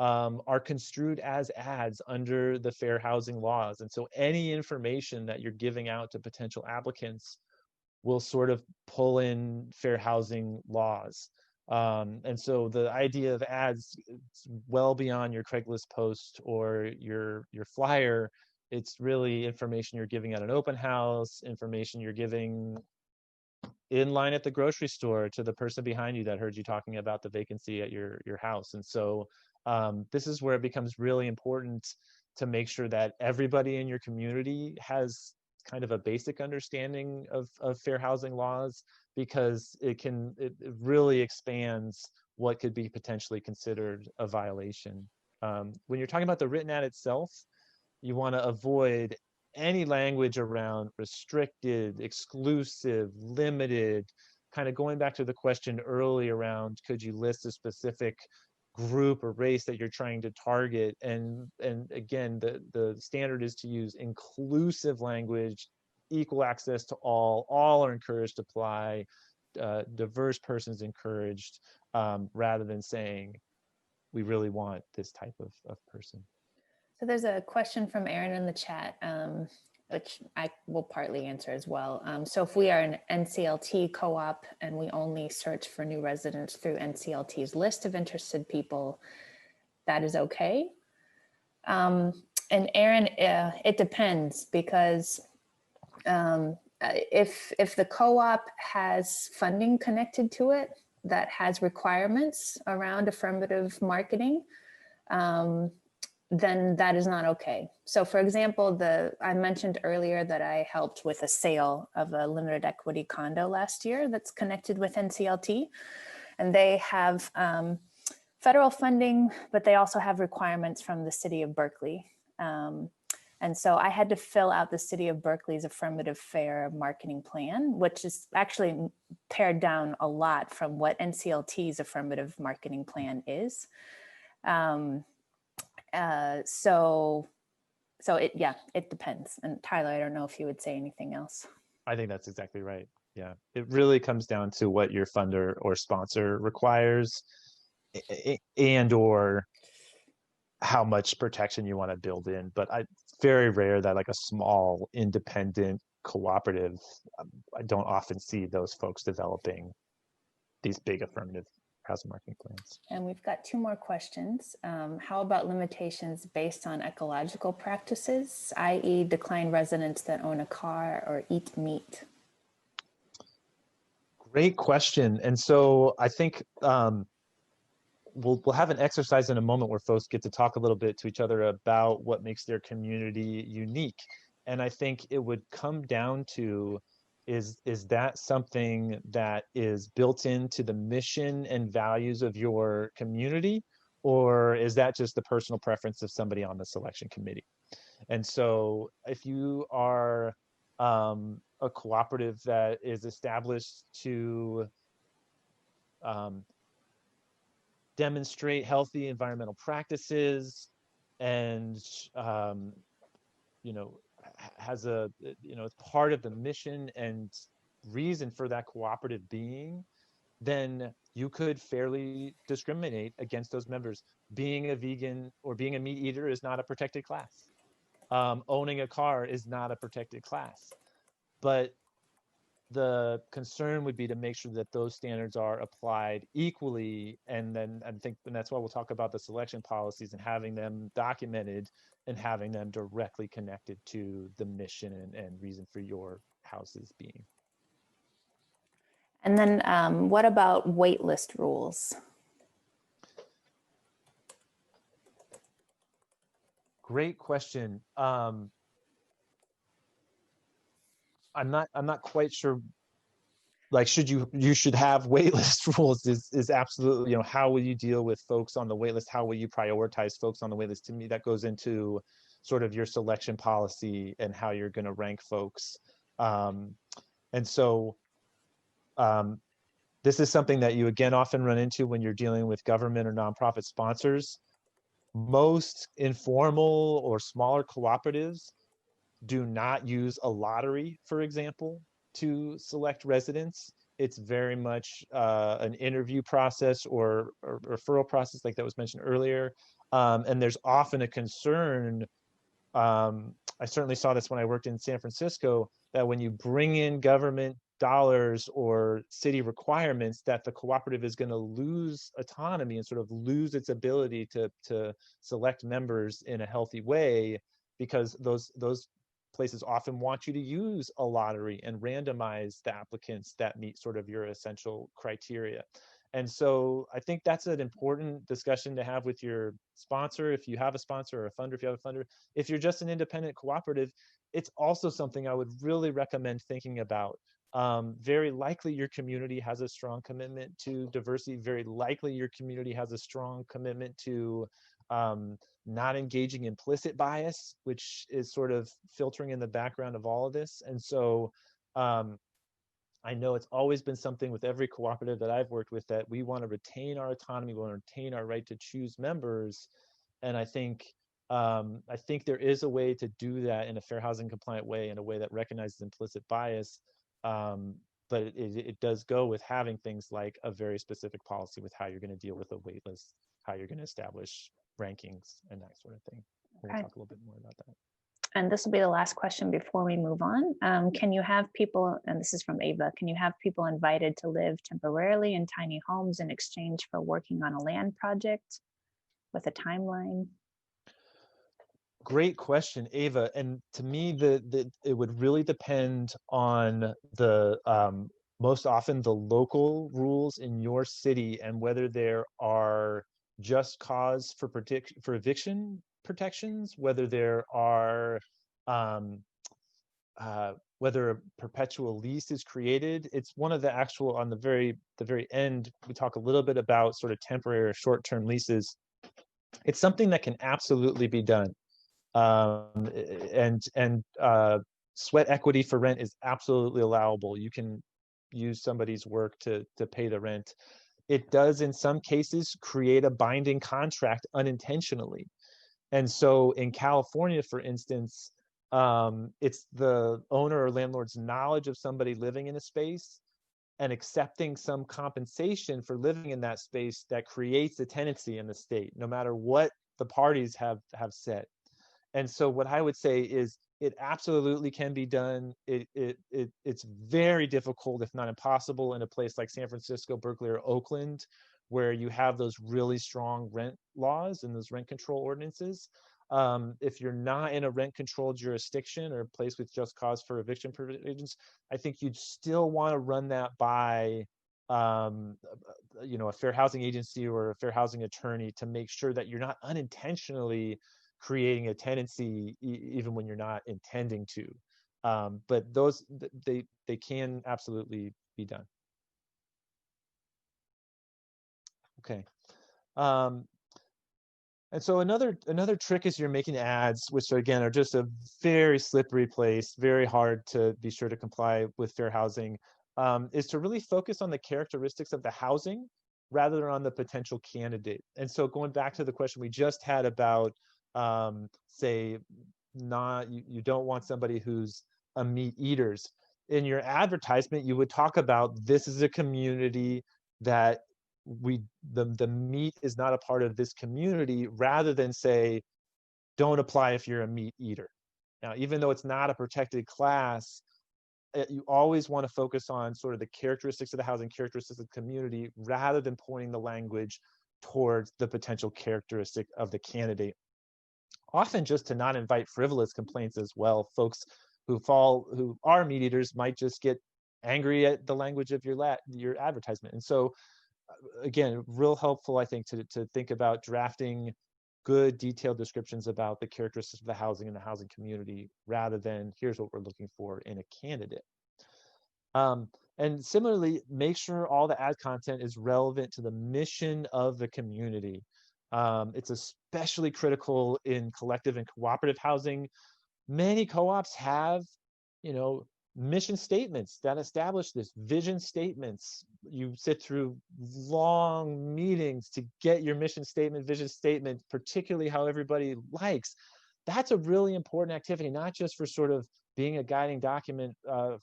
are construed as ads under the fair housing laws. And so any information that you're giving out to potential applicants will sort of pull in fair housing laws. And so the idea of ads, it's well beyond your Craigslist post or your flyer. It's really information you're giving at an open house, information you're giving in line at the grocery store to the person behind you that heard you talking about the vacancy at your house. And so this is where it becomes really important to make sure that everybody in your community has kind of a basic understanding of fair housing laws, because it really expands what could be potentially considered a violation. When you're talking about the written ad itself, you want to avoid any language around restricted, exclusive, limited, kind of going back to the question early around, could you list a specific group or race that you're trying to target? And again, the standard is to use inclusive language, equal access to all are encouraged to apply, diverse persons encouraged, rather than saying, we really want this type of person. So there's a question from Aaron in the chat, which I will partly answer as well. So if we are an NCLT co-op and we only search for new residents through NCLT's list of interested people, that is okay. And Aaron, it depends, because if the co-op has funding connected to it that has requirements around affirmative marketing, then that is not okay. So for example, I mentioned earlier that I helped with a sale of a limited equity condo last year that's connected with NCLT, and they have federal funding, but they also have requirements from the city of Berkeley. And so I had to fill out the city of Berkeley's affirmative fair marketing plan, which is actually pared down a lot from what NCLT's affirmative marketing plan is. So it depends. And Tyler, I don't know if you would say anything else. I think that's exactly right. Yeah, it really comes down to what your funder or sponsor requires, and or how much protection you want to build in. But it's very rare that like a small independent cooperative, I don't often see those folks developing these big affirmative housing marketing plans. And we've got two more questions. How about limitations based on ecological practices, i.e. decline residents that own a car or eat meat? Great question. And so I think we'll have an exercise in a moment where folks get to talk a little bit to each other about what makes their community unique. And I think it would come down to, is that something that is built into the mission and values of your community, or is that just the personal preference of somebody on the selection committee? And so if you are a cooperative that is established to demonstrate healthy environmental practices and has it's part of the mission and reason for that cooperative being, then you could fairly discriminate against those members. Being a vegan or being a meat eater is not a protected class. Owning a car is not a protected class. But the concern would be to make sure that those standards are applied equally. And then I think, and that's why we'll talk about the selection policies and having them documented and having them directly connected to the mission and reason for your house's being. And then what about waitlist rules? Great question. I'm not quite sure. Like, you should have waitlist rules is absolutely, how will you deal with folks on the waitlist? How will you prioritize folks on the waitlist? To me, that goes into sort of your selection policy and how you're going to rank folks. And so this is something that you again often run into when you're dealing with government or nonprofit sponsors. Most informal or smaller cooperatives do not use a lottery, for example, to select residents. It's very much an interview process or referral process, like that was mentioned earlier. And there's often a concern, I certainly saw this when I worked in San Francisco, that when you bring in government dollars or city requirements, that the cooperative is going to lose autonomy and sort of lose its ability to select members in a healthy way, because those places often want you to use a lottery and randomize the applicants that meet sort of your essential criteria. And so I think that's an important discussion to have with your sponsor, if you have a sponsor, or a funder, if you have a funder. If you're just an independent cooperative, it's also something I would really recommend thinking about. Very likely your community has a strong commitment to diversity. Very likely your community has a strong commitment to not engaging implicit bias, which is sort of filtering in the background of all of this. And so I know it's always been something with every cooperative that I've worked with, that we want to retain our autonomy, we want to retain our right to choose members. And I think there is a way to do that in a fair housing compliant way, in a way that recognizes implicit bias. But it does go with having things like a very specific policy with how you're going to deal with a wait list, how you're going to establish rankings and that sort of thing. We'll talk a little bit more about that. And this will be the last question before we move on. Can you have people, and this is from Ava, can you have people invited to live temporarily in tiny homes in exchange for working on a land project with a timeline? Great question, Ava. And to me, it would really depend on the most often the local rules in your city, and whether there are just cause for eviction protections, whether there are whether a perpetual lease is created. It's one of the actual, on the very end, we talk a little bit about sort of temporary or short-term leases. It's something that can absolutely be done. And sweat equity for rent is absolutely allowable. You can use somebody's work to pay the rent. It does in some cases create a binding contract unintentionally. And so in California, for instance, it's the owner or landlord's knowledge of somebody living in a space and accepting some compensation for living in that space that creates a tenancy in the state, no matter what the parties have set. And so what I would say is it absolutely can be done. It's very difficult, if not impossible, in a place like San Francisco, Berkeley, or Oakland, where you have those really strong rent laws and those rent control ordinances. If you're not in a rent controlled jurisdiction or a place with just cause for eviction provisions, I think you'd still want to run that by a fair housing agency or a fair housing attorney, to make sure that you're not unintentionally creating a tenancy even when you're not intending to. But those, they can absolutely be done. Okay. And so another trick is you're making ads, which again are just a very slippery place, very hard to be sure to comply with fair housing, is to really focus on the characteristics of the housing rather than on the potential candidate. And so going back to the question we just had about, say, you don't want somebody who's a meat eaters. In your advertisement, you would talk about, this is a community that the meat is not a part of this community, rather than say, don't apply if you're a meat eater. Now, even though it's not a protected class, you always want to focus on sort of the characteristics of the housing, characteristics of the community, rather than pointing the language towards the potential characteristic of the candidate. Often just to not invite frivolous complaints as well. Folks who are meat eaters might just get angry at the language of your advertisement. And so again, real helpful, I think, to think about drafting good detailed descriptions about the characteristics of the housing and the housing community, rather than here's what we're looking for in a candidate. And similarly, make sure all the ad content is relevant to the mission of the community. It's especially critical in collective and cooperative housing. Many co-ops have, mission statements that establish this, vision statements. You sit through long meetings to get your mission statement, vision statement, particularly how everybody likes. That's a really important activity, not just for sort of being a guiding document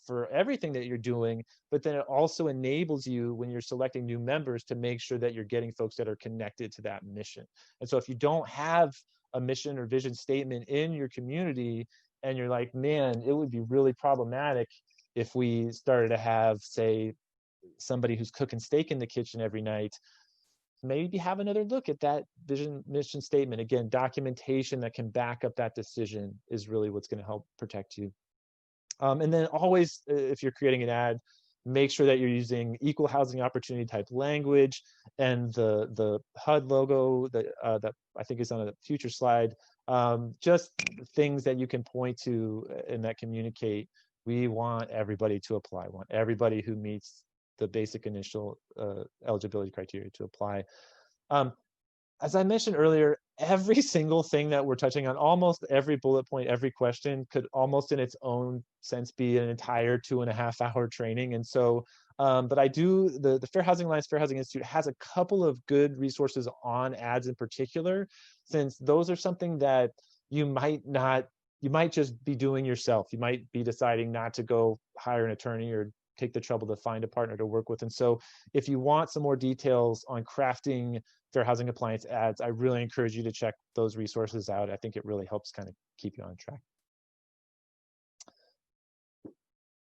for everything that you're doing, but then it also enables you when you're selecting new members to make sure that you're getting folks that are connected to that mission. And so if you don't have a mission or vision statement in your community, and you're like, man, it would be really problematic if we started to have, say, somebody who's cooking steak in the kitchen every night, maybe have another look at that vision mission statement. Again, documentation that can back up that decision is really what's going to help protect you. And then always, if you're creating an ad, make sure that you're using equal housing opportunity type language, and the HUD logo that I think is on a future slide, just things that you can point to and that communicate. We want everybody to apply. We want everybody who meets the basic initial eligibility criteria to apply. As I mentioned earlier, every single thing that we're touching on, almost every bullet point, every question could almost in its own sense be an entire 2.5-hour training. And so, but I do, the Fair Housing Alliance, Fair Housing Institute has a couple of good resources on ads in particular, since those are something that you might just be doing yourself. You might be deciding not to go hire an attorney or take the trouble to find a partner to work with. And so if you want some more details on crafting fair housing compliance ads, I really encourage you to check those resources out. I think it really helps kind of keep you on track.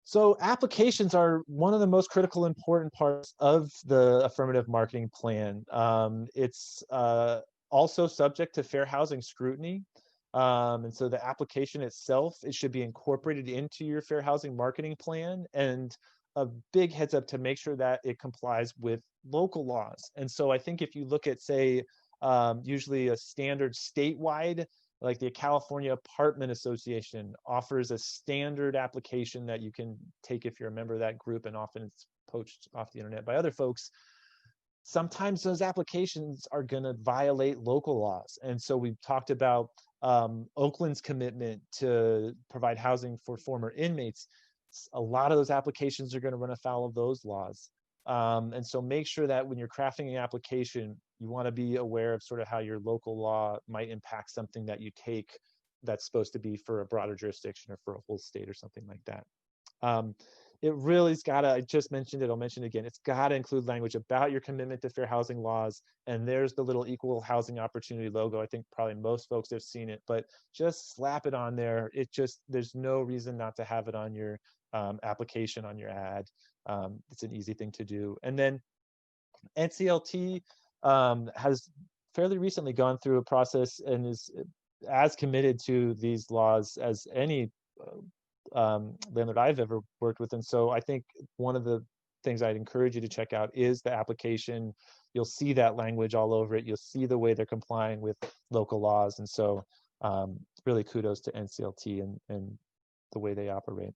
So applications are one of the most critical, important parts of the affirmative marketing plan. It's also subject to fair housing scrutiny. And so the application itself, it should be incorporated into your fair housing marketing plan, and a big heads up to make sure that it complies with local laws. And so I think if you look at, say, usually a standard statewide, like the California Apartment Association offers a standard application that you can take if you're a member of that group, and often it's poached off the internet by other folks. Sometimes those applications are going to violate local laws. And so we've talked about Oakland's commitment to provide housing for former inmates. A lot of those applications are going to run afoul of those laws. And so make sure that when you're crafting an application, you want to be aware of sort of how your local law might impact something that you take that's supposed to be for a broader jurisdiction or for a whole state or something like that. It really's got to, I just mentioned it, I'll mention it again, it's got to include language about your commitment to fair housing laws. And there's the little equal housing opportunity logo. I think probably most folks have seen it, but just slap it on there. There's no reason not to have it on your application, on your ad. It's an easy thing to do. And then NCLT has fairly recently gone through a process and is as committed to these laws as any landlord I've ever worked with. And so I think one of the things I'd encourage you to check out is the application. You'll see that language all over it. You'll see the way they're complying with local laws. And so really kudos to NCLT and the way they operate.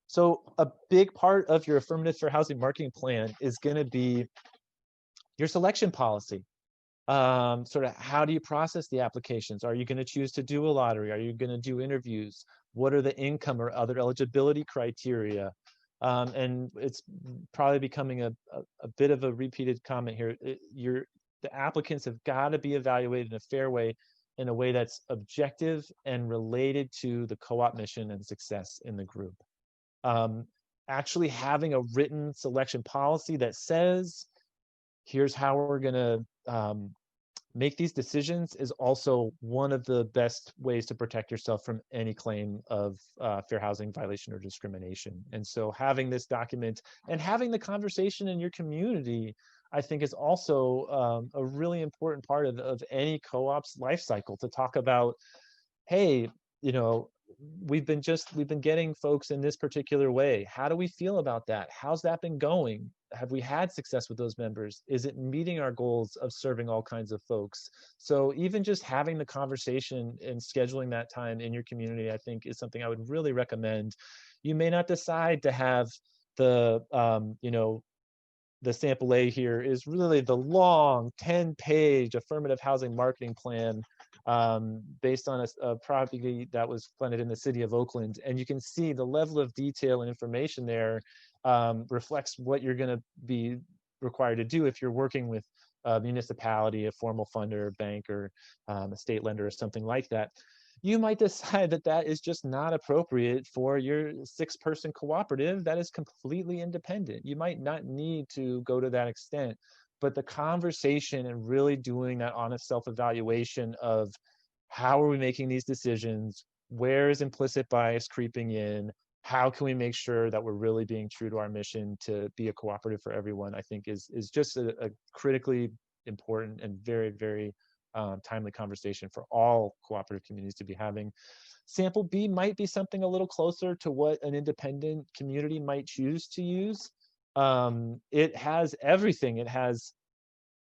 So a big part of your affirmative fair housing marketing plan is going to be your selection policy. Sort of how do you process the applications? Are you going to choose to do a lottery? Are you going to do interviews? What are the income or other eligibility criteria? And it's probably becoming a bit of a repeated comment here. The applicants have got to be evaluated in a fair way, in a way that's objective and related to the co-op mission and success in the group. Actually having a written selection policy that says, here's how we're going to make these decisions is also one of the best ways to protect yourself from any claim of fair housing violation or discrimination. And so having this document and having the conversation in your community, I think, is also a really important part of any co-op's life cycle, to talk about, hey, you know, we've been getting folks in this particular way. How do we feel about that? How's that been going? Have we had success with those members? Is it meeting our goals of serving all kinds of folks? So even just having the conversation and scheduling that time in your community, I think, is something I would really recommend. You may not decide to have the, you know, the sample A here is really the long 10-page affirmative housing marketing plan based on a property that was funded in the city of Oakland. And you can see the level of detail and information there reflects what you're going to be required to do if you're working with a municipality, a formal funder, bank, or a state lender, or something like that. you might decide that that is just not appropriate for your 6-person cooperative that is completely independent. You might not need to go to that extent, but the conversation and really doing that honest self-evaluation of how are we making these decisions, where is implicit bias creeping in, how can we make sure that we're really being true to our mission to be a cooperative for everyone, I think is just a critically important and very, very timely conversation for all cooperative communities to be having. Sample B might be something a little closer to what an independent community might choose to use. It has everything. It has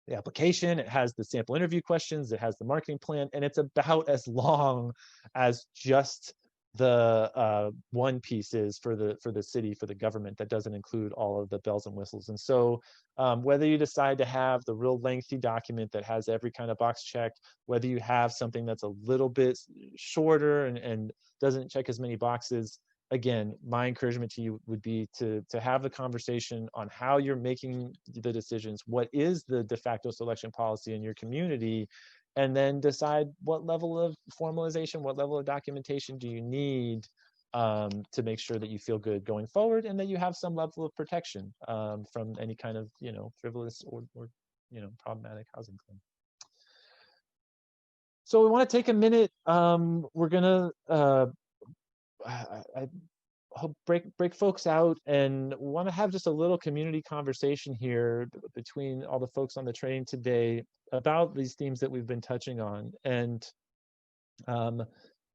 the application, it has the sample interview questions, it has the marketing plan, and it's about as long as just the one piece is for the city, for the government, that doesn't include all of the bells and whistles. And so whether you decide to have the real lengthy document that has every kind of box checked, whether you have something that's a little bit shorter and doesn't check as many boxes, again, my encouragement to you would be to have the conversation on how you're making the decisions, what is the de facto selection policy in your community, and then decide what level of formalization, what level of documentation do you need to make sure that you feel good going forward, and that you have some level of protection from any kind of, frivolous or problematic housing claim. So we want to take a minute. We're gonna I hope break folks out and want to have just a little community conversation here between all the folks on the train today about these themes that we've been touching on, and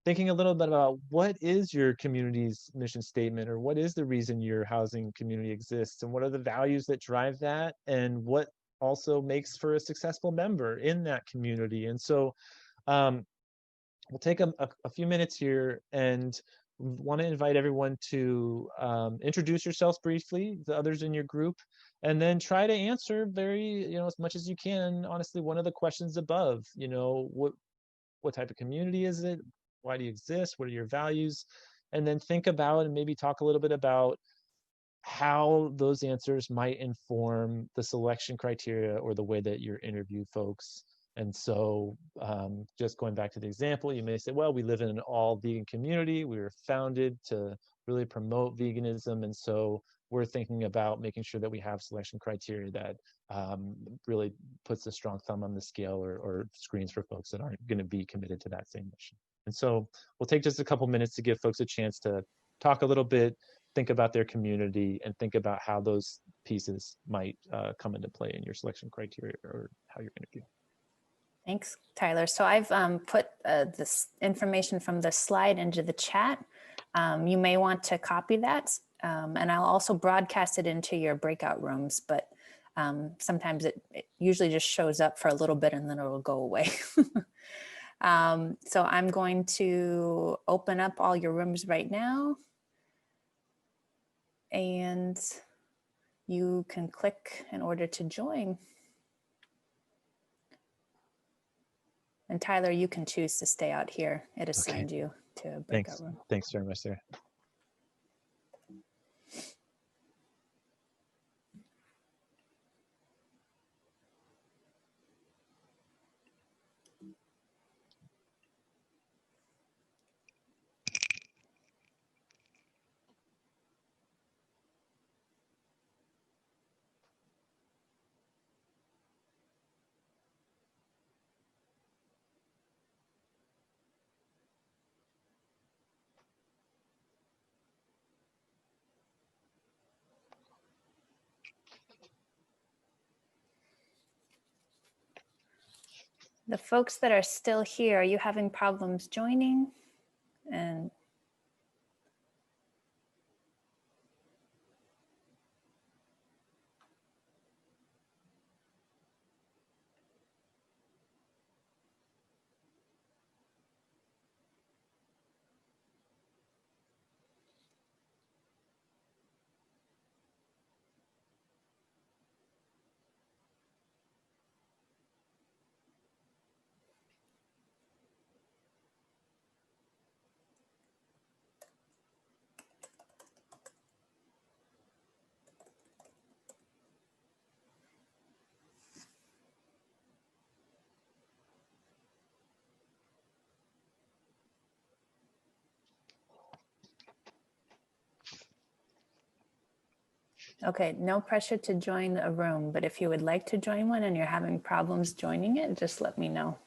thinking a little bit about what is your community's mission statement, or what is the reason your housing community exists, and what are the values that drive that, and what also makes for a successful member in that community. And so we'll take a few minutes here and want to invite everyone to introduce yourselves briefly, the others in your group, and then try to answer very, as much as you can, honestly, one of the questions above. What type of community is it? Why do you exist? What are your values? And then think about and maybe talk a little bit about how those answers might inform the selection criteria or the way that you interview folks. And so just going back to the example, you may say, well, we live in an all vegan community. We were founded to really promote veganism. And so we're thinking about making sure that we have selection criteria that really puts a strong thumb on the scale, or screens for folks that aren't going to be committed to that same mission. And so we'll take just a couple minutes to give folks a chance to talk a little bit, think about their community, and think about how those pieces might come into play in your selection criteria or how you're interviewing. Thanks, Tyler. So I've put this information from the slide into the chat. You may want to copy that, and I'll also broadcast it into your breakout rooms, but sometimes it usually just shows up for a little bit and then it'll go away. So I'm going to open up all your rooms right now, and you can click in order to join. And Tyler, you can choose to stay out here. It assigned you to a breakout room. Thanks very much, Sarah. The folks that are still here, are you having problems joining? And Okay, no pressure to join a room, but if you would like to join one and you're having problems joining it, just let me know.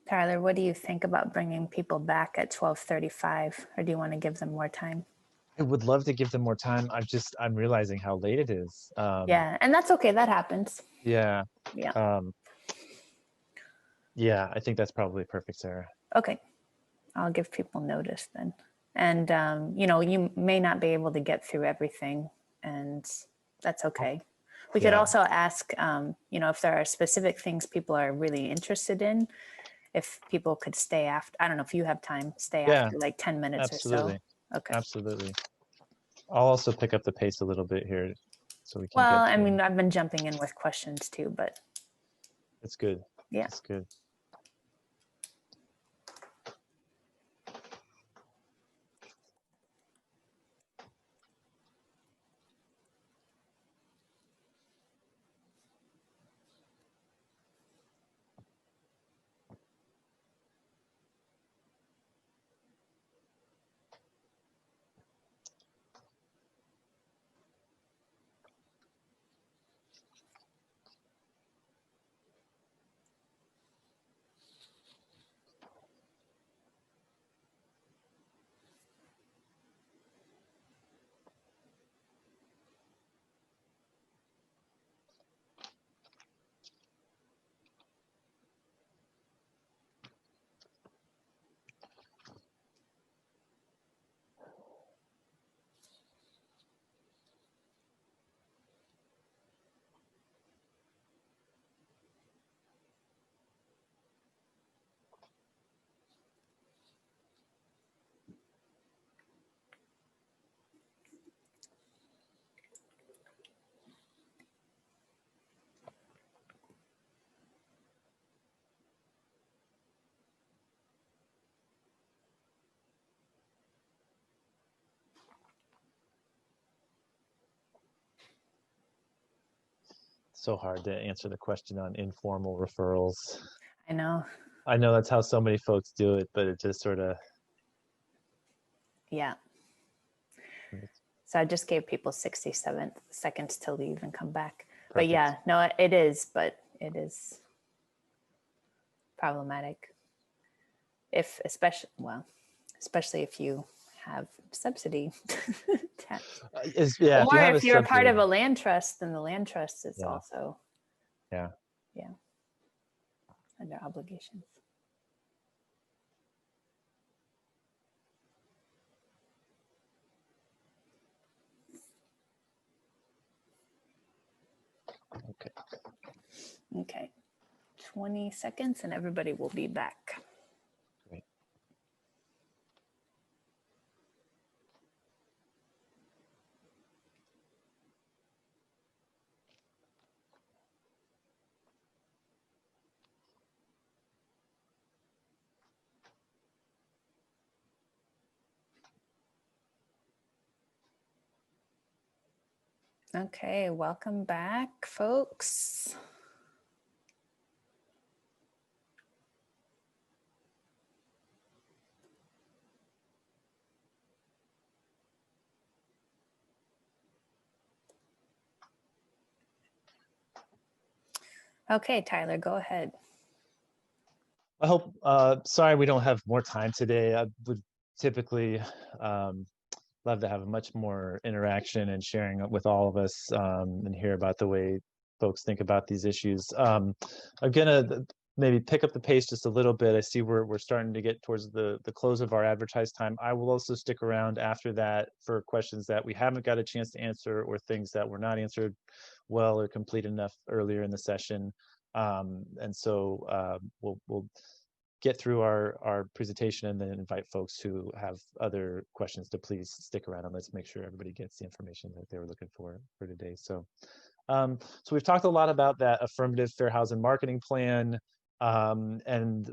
Tyler, what do you think about bringing people back at 12:35, or do you want to give them more time? I would love to give them more time. I'm realizing how late it is. Yeah, and that's okay. That happens. Yeah. Yeah. Yeah, I think that's probably perfect, Sarah. Okay. I'll give people notice then. And, you know, you may not be able to get through everything, and that's okay. We could Yeah. also ask, you know, if there are specific things people are really interested in, if people could stay after, I don't know if you have time, stay Yeah, after like 10 minutes absolutely. or so. Okay. Absolutely. I'll also pick up the pace a little bit here so we can Well, get I to mean, I've been jumping in with questions too, but It's good. yeah. It's good. So hard to answer the question on informal referrals. I know. I know that's how so many folks do it, but it just sort of. Yeah. So I just gave people 67 seconds to leave and come back. Perfect. But yeah, no, it is, but it is problematic. Especially if you have subsidy tax. Yeah, if you Or have if you're a part subsidy. of a land trust, then the land trust is Yeah. also Yeah. under obligations. Okay. Okay, 20 seconds and everybody will be back. Great. Okay, welcome back, folks. Okay, Tyler, go ahead. I hope, sorry we don't have more time today. I would typically love to have a much more interaction and sharing with all of us and hear about the way folks think about these issues. I'm gonna maybe pick up the pace just a little bit. I see we're starting to get towards the close of our advertised time. I will also stick around after that for questions that we haven't got a chance to answer or things that were not answered well or complete enough earlier in the session. And so we'll get through our presentation and then invite folks who have other questions to please stick around, and let's make sure everybody gets the information that they were looking for today. So we've talked a lot about that affirmative fair housing marketing plan, and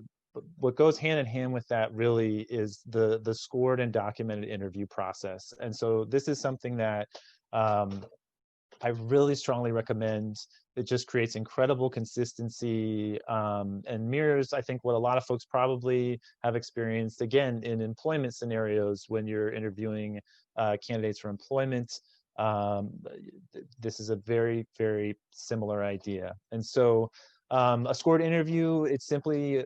what goes hand in hand with that really is the scored and documented interview process. And so this is something that I really strongly recommend. It just creates incredible consistency and mirrors, I think, what a lot of folks probably have experienced, again, in employment scenarios when you're interviewing candidates for employment. This is a very, very similar idea. And so a scored interview, it simply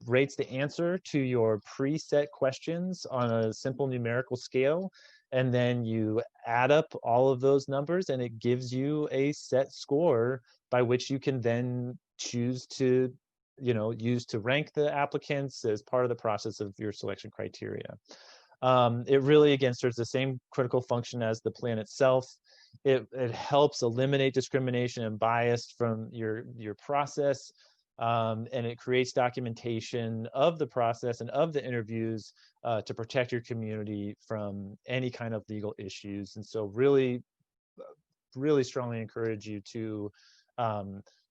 rates the answer to your preset questions on a simple numerical scale, and then you add up all of those numbers and it gives you a set score by which you can then choose to, use to rank the applicants as part of the process of your selection criteria. It really, again, serves the same critical function as the plan itself. It helps eliminate discrimination and bias from your process. And it creates documentation of the process and of the interviews to protect your community from any kind of legal issues. And so really, really strongly encourage you to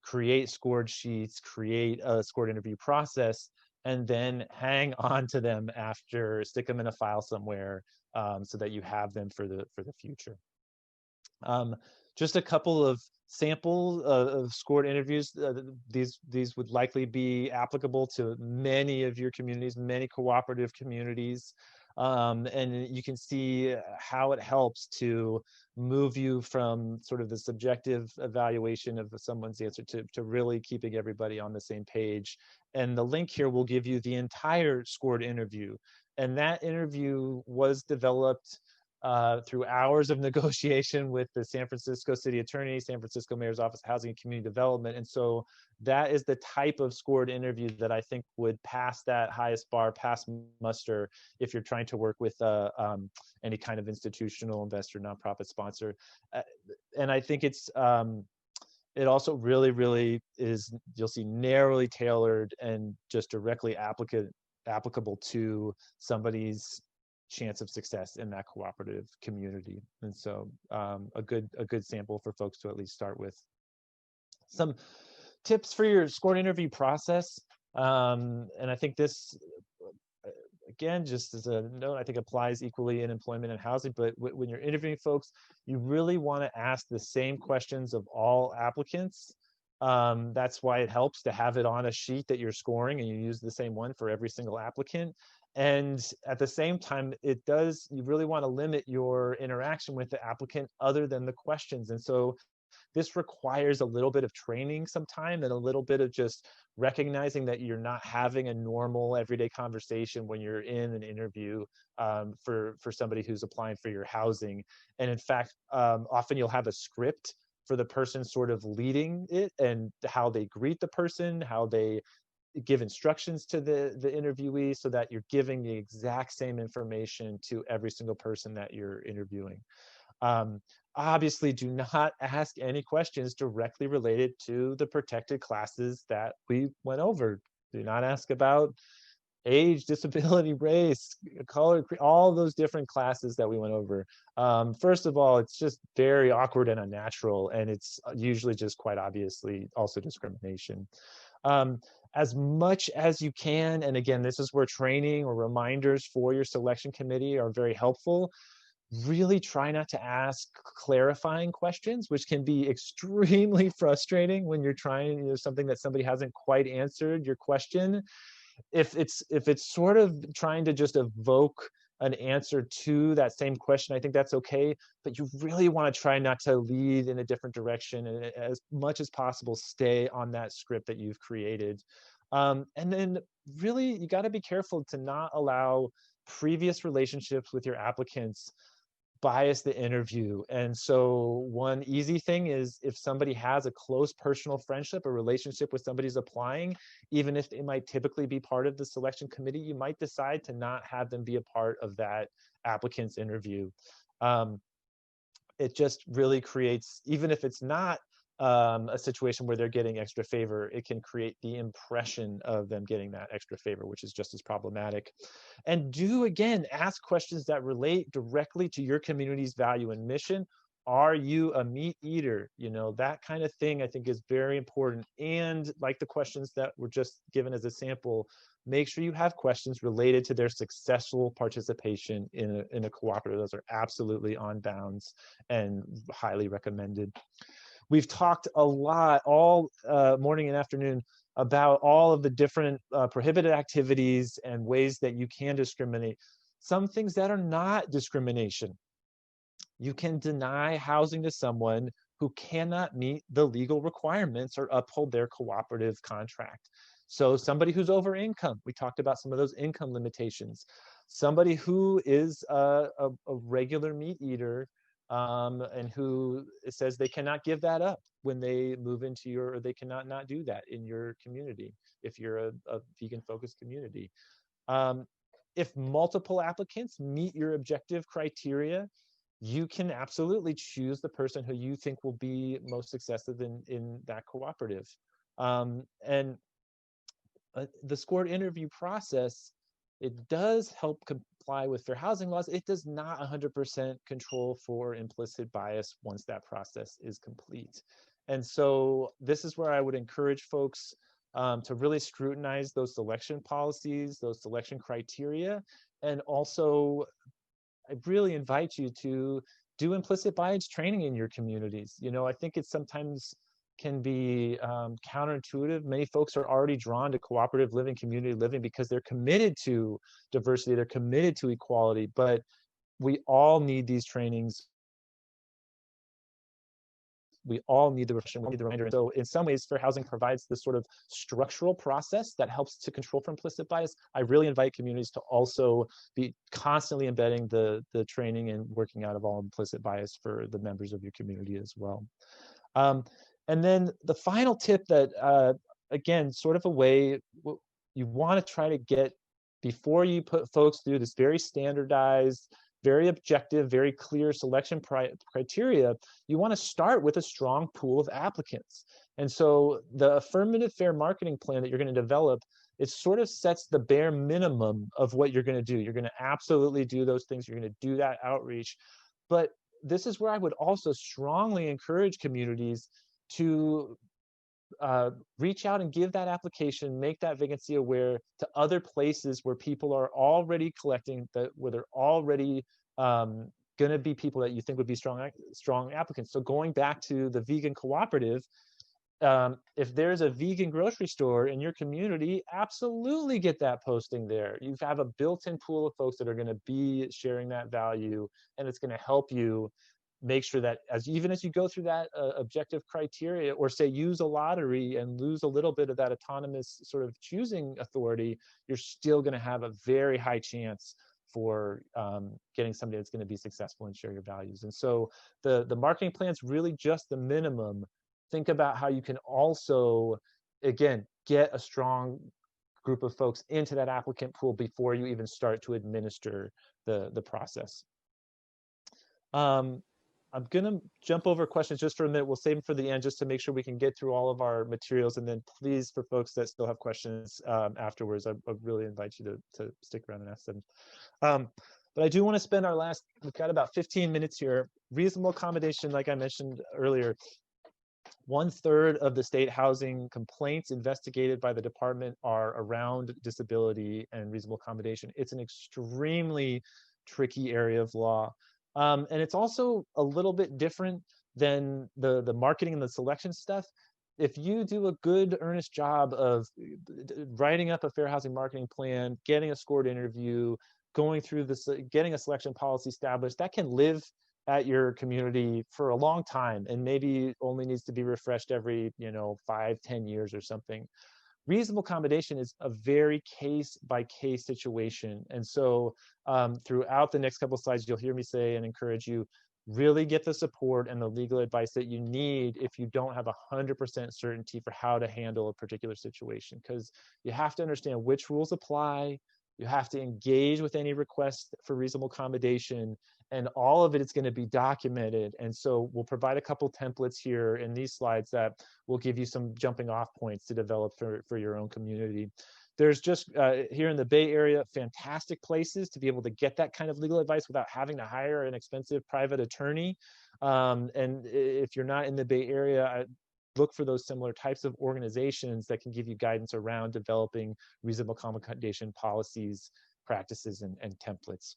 create scored sheets, create a scored interview process, and then hang on to them after, stick them in a file somewhere so that you have them for the future. Just a couple of samples of scored interviews. These would likely be applicable to many of your communities, many cooperative communities. And you can see how it helps to move you from sort of the subjective evaluation of someone's answer to really keeping everybody on the same page. And the link here will give you the entire scored interview. And that interview was developed through hours of negotiation with the San Francisco City Attorney, San Francisco Mayor's Office of Housing and Community Development. And so that is the type of scored interview that I think would pass that highest bar, pass muster, if you're trying to work with any kind of institutional investor, nonprofit sponsor. And I think it's, it also really, really is, you'll see, narrowly tailored and just directly applicable to somebody's chance of success in that cooperative community. And so a good sample for folks to at least start with. Some tips for your scored interview process. And I think this, again, just as a note, I think applies equally in employment and housing, but when you're interviewing folks, you really want to ask the same questions of all applicants. That's why it helps to have it on a sheet that you're scoring and you use the same one for every single applicant. And at the same time, you really want to limit your interaction with the applicant other than the questions. And so This requires a little bit of training sometime and a little bit of just recognizing that you're not having a normal everyday conversation when you're in an interview for somebody who's applying for your housing. And in fact, often you'll have a script for the person sort of leading it, and how they greet the person, how they give instructions to the interviewee, so that you're giving the exact same information to every single person that you're interviewing. Obviously, do not ask any questions directly related to the protected classes that we went over. Do not ask about age, disability, race, color, all those different classes that we went over. First of all, it's just very awkward and unnatural, and it's usually just quite obviously also discrimination. As much as you can, and again, this is where training or reminders for your selection committee are very helpful, really try not to ask clarifying questions, which can be extremely frustrating when you're trying, something that somebody hasn't quite answered your question. If it's sort of trying to just evoke an answer to that same question, I think that's okay, but you really want to try not to lead in a different direction, and as much as possible stay on that script that you've created. And then really, you got to be careful to not allow previous relationships with your applicants bias the interview. And so one easy thing is, if somebody has a close personal friendship or relationship with somebody who's applying, even if they might typically be part of the selection committee, you might decide to not have them be a part of that applicant's interview. It just really creates, even if it's not a situation where they're getting extra favor, it can create the impression of them getting that extra favor, which is just as problematic. And do, again, ask questions that relate directly to your community's value and mission. Are you a meat eater? That kind of thing I think is very important. And like the questions that were just given as a sample, make sure you have questions related to their successful participation in a cooperative. Those are absolutely on bounds and highly recommended. We've talked a lot all morning and afternoon about all of the different prohibited activities and ways that you can discriminate. Some things that are not discrimination. You can deny housing to someone who cannot meet the legal requirements or uphold their cooperative contract. So somebody who's over income, we talked about some of those income limitations. Somebody who is a regular meat eater, and who says they cannot give that up when they move into or they cannot not do that in your community, if you're a vegan-focused community. If multiple applicants meet your objective criteria, you can absolutely choose the person who you think will be most successful in that cooperative. And the scored interview process, it does help comply with fair housing laws. It does not 100% control for implicit bias once that process is complete. And so this is where I would encourage folks to really scrutinize those selection policies, those selection criteria, and also I really invite you to do implicit bias training in your communities. I think it's sometimes can be counterintuitive. Many folks are already drawn to cooperative living, community living, because they're committed to diversity, they're committed to equality, but we all need these trainings. We all need the reflection, we need the reminder. So in some ways, fair housing provides this sort of structural process that helps to control for implicit bias. I really invite communities to also be constantly embedding the training and working out of all implicit bias for the members of your community as well. And then the final tip that, again, sort of a way you want to try to get, before you put folks through this very standardized, very objective, very clear selection criteria, you want to start with a strong pool of applicants. And so the affirmative fair marketing plan that you're going to develop, it sort of sets the bare minimum of what you're going to do. You're going to absolutely do those things. You're going to do that outreach. But this is where I would also strongly encourage communities to reach out and give that application, make that vacancy aware to other places where people are already collecting, where they're already going to be people that you think would be strong applicants. So going back to the vegan cooperative, if there's a vegan grocery store in your community, absolutely get that posting there. You have a built-in pool of folks that are going to be sharing that value, and it's going to help you make sure that even as you go through that objective criteria, or say use a lottery and lose a little bit of that autonomous sort of choosing authority, you're still going to have a very high chance for getting somebody that's going to be successful and share your values. And so the marketing plan is really just the minimum. Think about how you can also, again, get a strong group of folks into that applicant pool before you even start to administer the process. I'm going to jump over questions just for a minute. We'll save them for the end just to make sure we can get through all of our materials. And then please, for folks that still have questions afterwards, I really invite you to stick around and ask them. But I do want to spend we've got about 15 minutes here. Reasonable accommodation, like I mentioned earlier, 1/3 of the state housing complaints investigated by the department are around disability and reasonable accommodation. It's an extremely tricky area of law. And it's also a little bit different than the marketing and the selection stuff. If you do a good, earnest job of writing up a fair housing marketing plan, getting a scored interview, going through this, getting a selection policy established, that can live at your community for a long time, and maybe only needs to be refreshed every 5-10 years or something. Reasonable accommodation is a very case-by-case situation. And so throughout the next couple of slides, you'll hear me say and encourage you, really get the support and the legal advice that you need if you don't have 100% certainty for how to handle a particular situation, because you have to understand which rules apply. You have to engage with any request for reasonable accommodation, and all of it is going to be documented. And so we'll provide a couple templates here in these slides that will give you some jumping off points to develop for your own community. There's just here in the Bay Area, fantastic places to be able to get that kind of legal advice without having to hire an expensive private attorney. And if you're not in the Bay Area, look for those similar types of organizations that can give you guidance around developing reasonable accommodation policies, practices, and templates.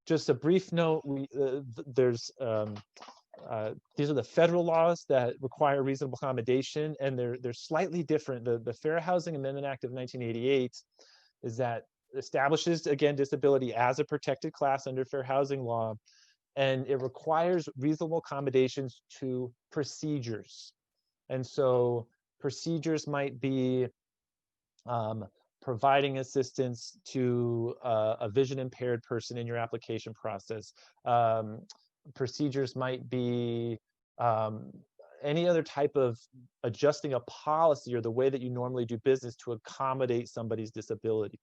Just a brief note, these are the federal laws that require reasonable accommodation, and they're slightly different. The Fair Housing Amendment Act of 1988 is that establishes, again, disability as a protected class under fair housing law, and it requires reasonable accommodations to procedures. And so procedures might be providing assistance to a vision impaired person in your application process. Procedures might be any other type of adjusting a policy or the way that you normally do business to accommodate somebody's disability.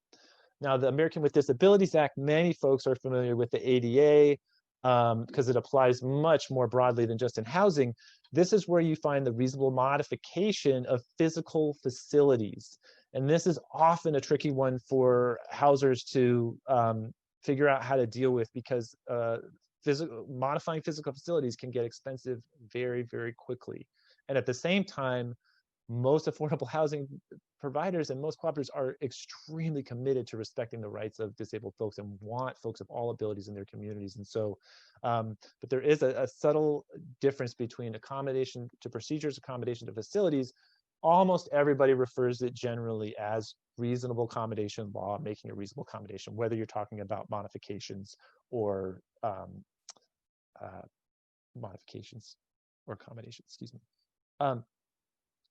Now, the American with Disabilities Act, many folks are familiar with the ADA because it applies much more broadly than just in housing. This is where you find the reasonable modification of physical facilities. And this is often a tricky one for housers to figure out how to deal with, because modifying physical facilities can get expensive very, very quickly. And at the same time, most affordable housing providers and most cooperatives are extremely committed to respecting the rights of disabled folks and want folks of all abilities in their communities. And so, but there is a subtle difference between accommodation to procedures, accommodation to facilities. Almost everybody refers it generally as reasonable accommodation law, making a reasonable accommodation, whether you're talking about modifications or accommodations, excuse me.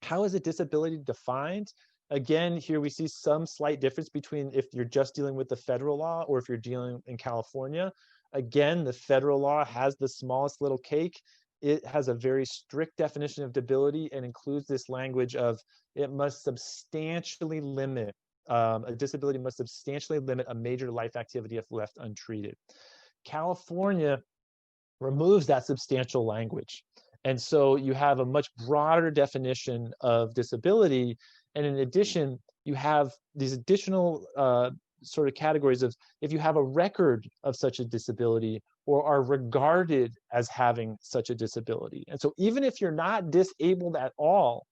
How is a disability defined? Again, here we see some slight difference between if you're just dealing with the federal law or if you're dealing in California. Again, the federal law has the smallest little cake. It has a very strict definition of disability and includes this language of it must substantially limit, a disability must substantially limit a major life activity if left untreated. California removes that substantial language. And so you have a much broader definition of disability. And in addition, you have these additional sort of categories of if you have a record of such a disability or are regarded as having such a disability. And so even if you're not disabled at all,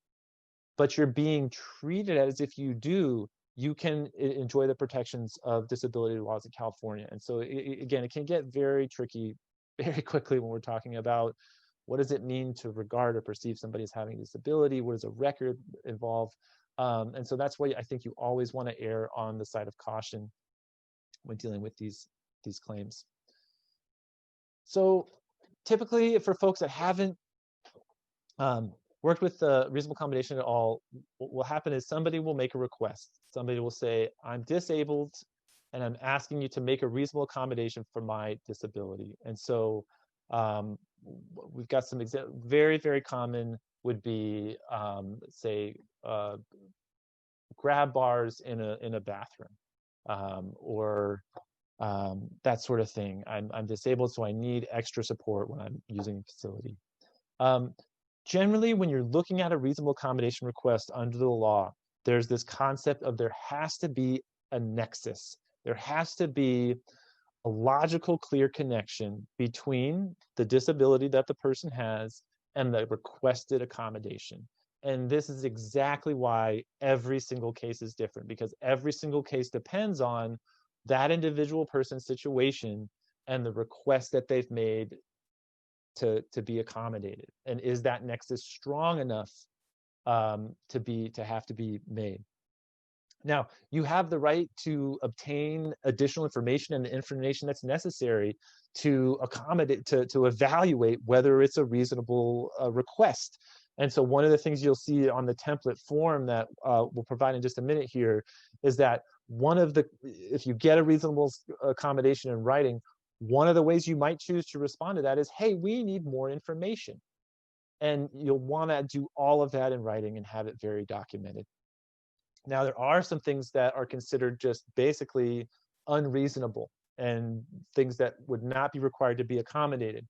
but you're being treated as if you do, you can enjoy the protections of disability laws in California. And so again, it can get very tricky very quickly when we're talking about what does it mean to regard or perceive somebody as having a disability? What does a record involve? And so that's why I think you always want to err on the side of caution when dealing with these claims. So typically for folks that haven't worked with reasonable accommodation at all, what will happen is somebody will make a request. Somebody will say, I'm disabled and I'm asking you to make a reasonable accommodation for my disability. And so we've got some very, very common would be, say, grab bars in a bathroom, or that sort of thing. I'm disabled, so I need extra support when I'm using the facility. Generally, when you're looking at a reasonable accommodation request under the law, there's this concept of there has to be a nexus. There has to be a logical, clear connection between the disability that the person has and the requested accommodation. And this is exactly why every single case is different, because every single case depends on that individual person's situation and the request that they've made to be accommodated. And is that nexus strong enough to have to be made? Now, you have the right to obtain additional information and the information that's necessary to accommodate, to evaluate whether it's a reasonable request. And so one of the things you'll see on the template form that we'll provide in just a minute here is that if you get a reasonable accommodation in writing, one of the ways you might choose to respond to that is, hey, we need more information. And you'll want to do all of that in writing and have it very documented. Now, there are some things that are considered just basically unreasonable and things that would not be required to be accommodated.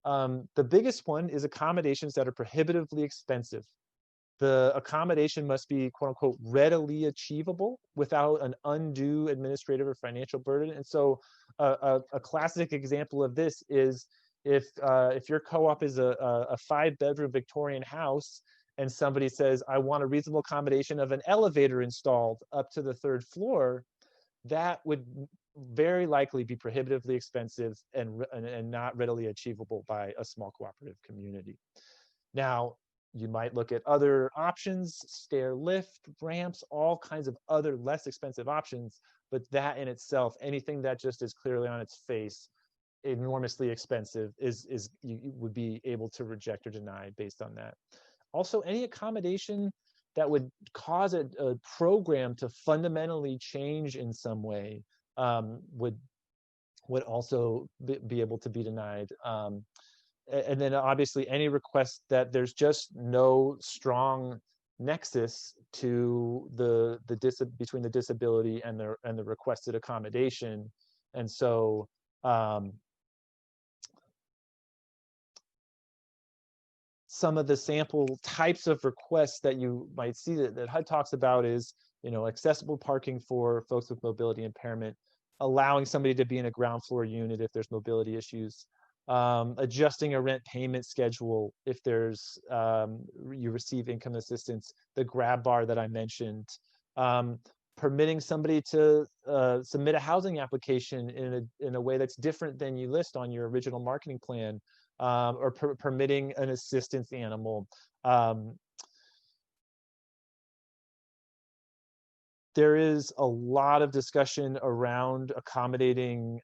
The biggest one is accommodations that are prohibitively expensive. The accommodation must be, quote unquote, readily achievable without an undue administrative or financial burden. And so a classic example of this is if your co-op is a 5-bedroom Victorian house and somebody says, I want a reasonable accommodation of an elevator installed up to the 3rd floor, that would very likely be prohibitively expensive and not readily achievable by a small cooperative community. Now, you might look at other options, stair lift, ramps, all kinds of other less expensive options, but that in itself, anything that just is clearly on its face enormously expensive you would be able to reject or deny based on that. Also, any accommodation that would cause a program to fundamentally change in some way would also be able to be denied. And then obviously any request that there's just no strong nexus to between the disability and the requested accommodation. And so some of the sample types of requests that you might see that HUD talks about is, accessible parking for folks with mobility impairment, allowing somebody to be in a ground floor unit if there's mobility issues, adjusting a rent payment schedule if there's you receive income assistance, the grab bar that I mentioned, permitting somebody to submit a housing application in a way that's different than you list on your original marketing plan, or permitting an assistance animal. There is a lot of discussion around accommodating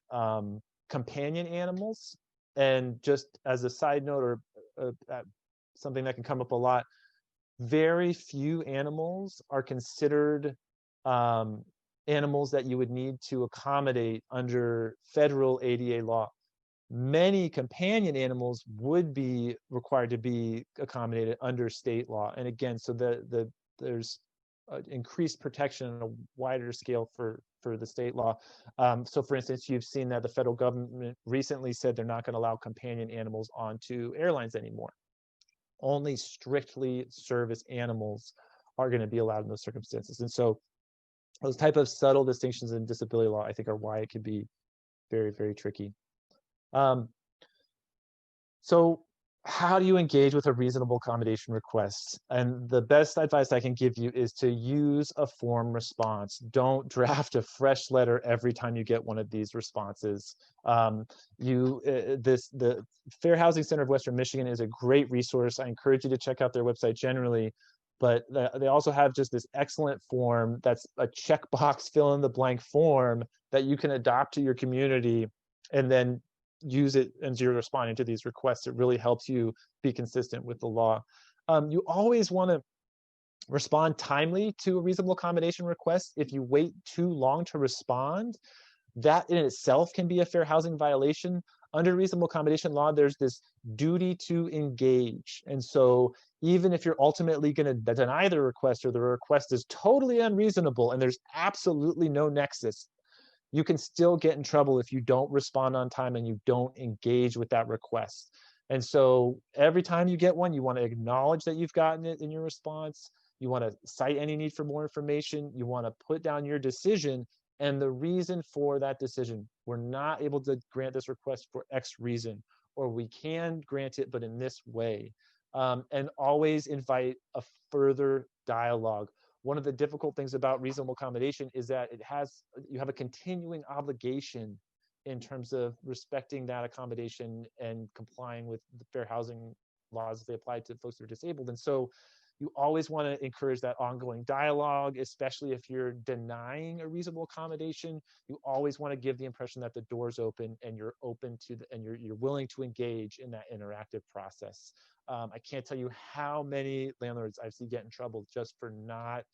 companion animals. And just as a side note, or something that can come up a lot, very few animals are considered animals that you would need to accommodate under federal ADA law. Many companion animals would be required to be accommodated under state law. And again, so there's increased protection on a wider scale for the state law. So for instance, you've seen that the federal government recently said they're not going to allow companion animals onto airlines anymore. Only strictly service animals are going to be allowed in those circumstances. And so those type of subtle distinctions in disability law, I think, are why it can be very, very tricky. So how do you engage with a reasonable accommodation request? And the best advice I can give you is to use a form response. Don't draft a fresh letter every time you get one of these responses. The Fair Housing Center of Western Michigan is a great resource. I encourage you to check out their website generally, but they also have just this excellent form that's a checkbox fill in the blank form that you can adopt to your community and then use it as you're responding to these requests. It really helps you be consistent with the law. You always want to respond timely to a reasonable accommodation request. If you wait too long to respond, that in itself can be a fair housing violation. Under reasonable accommodation law, there's this duty to engage. And so even if you're ultimately going to deny the request, or the request is totally unreasonable and there's absolutely no nexus, you can still get in trouble if you don't respond on time and you don't engage with that request. And so every time you get one, you want to acknowledge that you've gotten it in your response. You want to cite any need for more information. You want to put down your decision and the reason for that decision. We're not able to grant this request for X reason, or we can grant it, but in this way. And always invite a further dialogue. One of the difficult things about reasonable accommodation is that you have a continuing obligation in terms of respecting that accommodation and complying with the fair housing laws as they apply to folks that are disabled. And so you always want to encourage that ongoing dialogue, especially if you're denying a reasonable accommodation. You always want to give the impression that the door's open and you're open to and you're willing to engage in that interactive process. I can't tell you how many landlords I've seen get in trouble just for not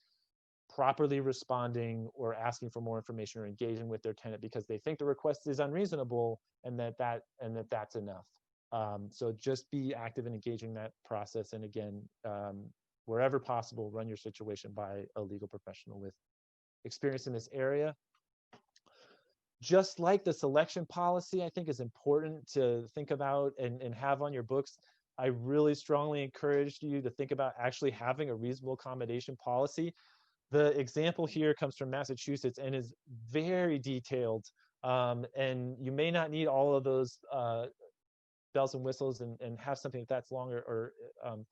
properly responding or asking for more information or engaging with their tenant because they think the request is unreasonable and that's enough. So just be active in engaging that process. And again, wherever possible, run your situation by a legal professional with experience in this area. Just like the selection policy, I think is important to think about and have on your books. I really strongly encourage you to think about actually having a reasonable accommodation policy. The example here comes from Massachusetts and is very detailed. And you may not need all of those bells and whistles and have something that's longer or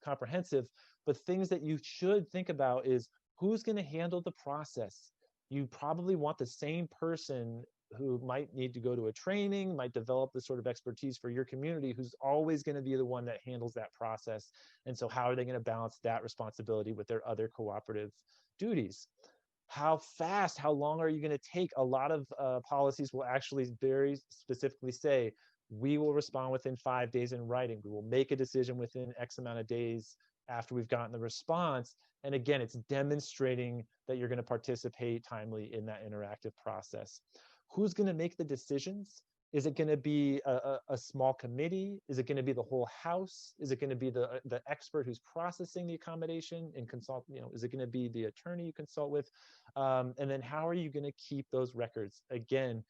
comprehensive, but things that you should think about is who's going to handle the process. You probably want the same person who might need to go to a training, might develop the sort of expertise for your community, who's always going to be the one that handles that process. And so how are they going to balance that responsibility with their other cooperative duties? How fast, how long are you going to take? A lot of policies will actually very specifically say, we will respond within 5 days in writing. We will make a decision within X amount of days after we've gotten the response. And again, it's demonstrating that you're going to participate timely in that interactive process. Who's going to make the decisions? Is it going to be a small committee? Is it going to be the whole house? Is it going to be the expert who's processing the accommodation and consult? Is it going to be the attorney you consult with? And then how are you going to keep those records? Again,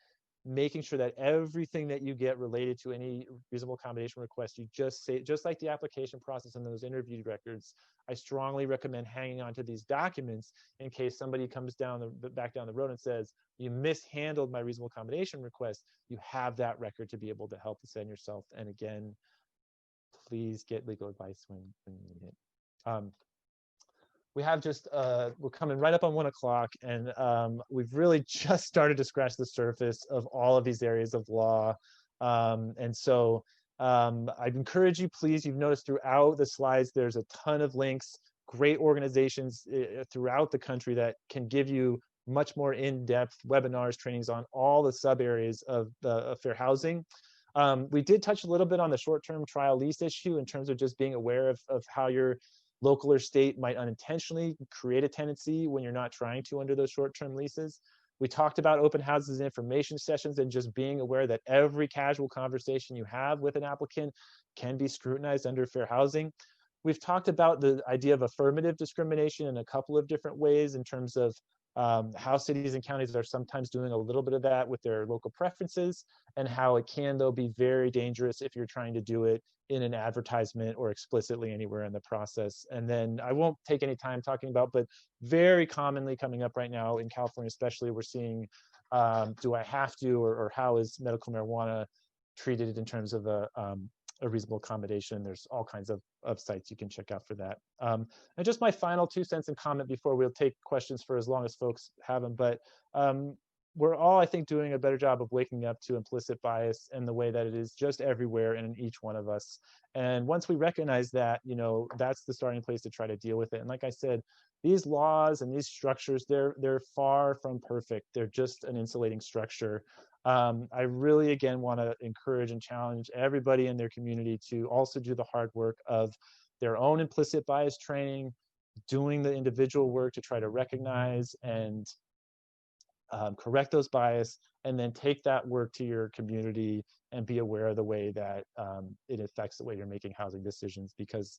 making sure that everything that you get related to any reasonable accommodation request, you just say, just like the application process and those interview records, I strongly recommend hanging on to these documents in case somebody comes back down the road and says, you mishandled my reasonable accommodation request. You have that record to be able to help defend yourself. And again, please get legal advice when you need it. We have just, we're coming right up on 1 o'clock, and we've really just started to scratch the surface of all of these areas of law. And so I'd encourage you, please, you've noticed throughout the slides, there's a ton of links, great organizations throughout the country that can give you much more in-depth webinars, trainings on all the sub areas of fair housing. We did touch a little bit on the short-term trial lease issue in terms of just being aware of how your local or state might unintentionally create a tenancy when you're not trying to under those short-term leases. We talked about open houses and information sessions and just being aware that every casual conversation you have with an applicant can be scrutinized under fair housing. We've talked about the idea of affirmative discrimination in a couple of different ways in terms of how cities and counties are sometimes doing a little bit of that with their local preferences, and how it can, though, be very dangerous if you're trying to do it in an advertisement or explicitly anywhere in the process. And then I won't take any time talking about, but very commonly coming up right now in California especially, we're seeing, do I have to, or how is medical marijuana treated in terms of a reasonable accommodation? There's all kinds of sites you can check out for that. And just my final 2 cents and comment before we'll take questions for as long as folks have them. But we're all, I think, doing a better job of waking up to implicit bias in the way that it is just everywhere and in each one of us. And once we recognize that, you know, that's the starting place to try to deal with it. And like I said, these laws and these structures, they're far from perfect. They're just an insulating structure. I really, again, want to encourage and challenge everybody in their community to also do the hard work of their own implicit bias training, doing the individual work to try to recognize and correct those bias, and then take that work to your community and be aware of the way that it affects the way you're making housing decisions, because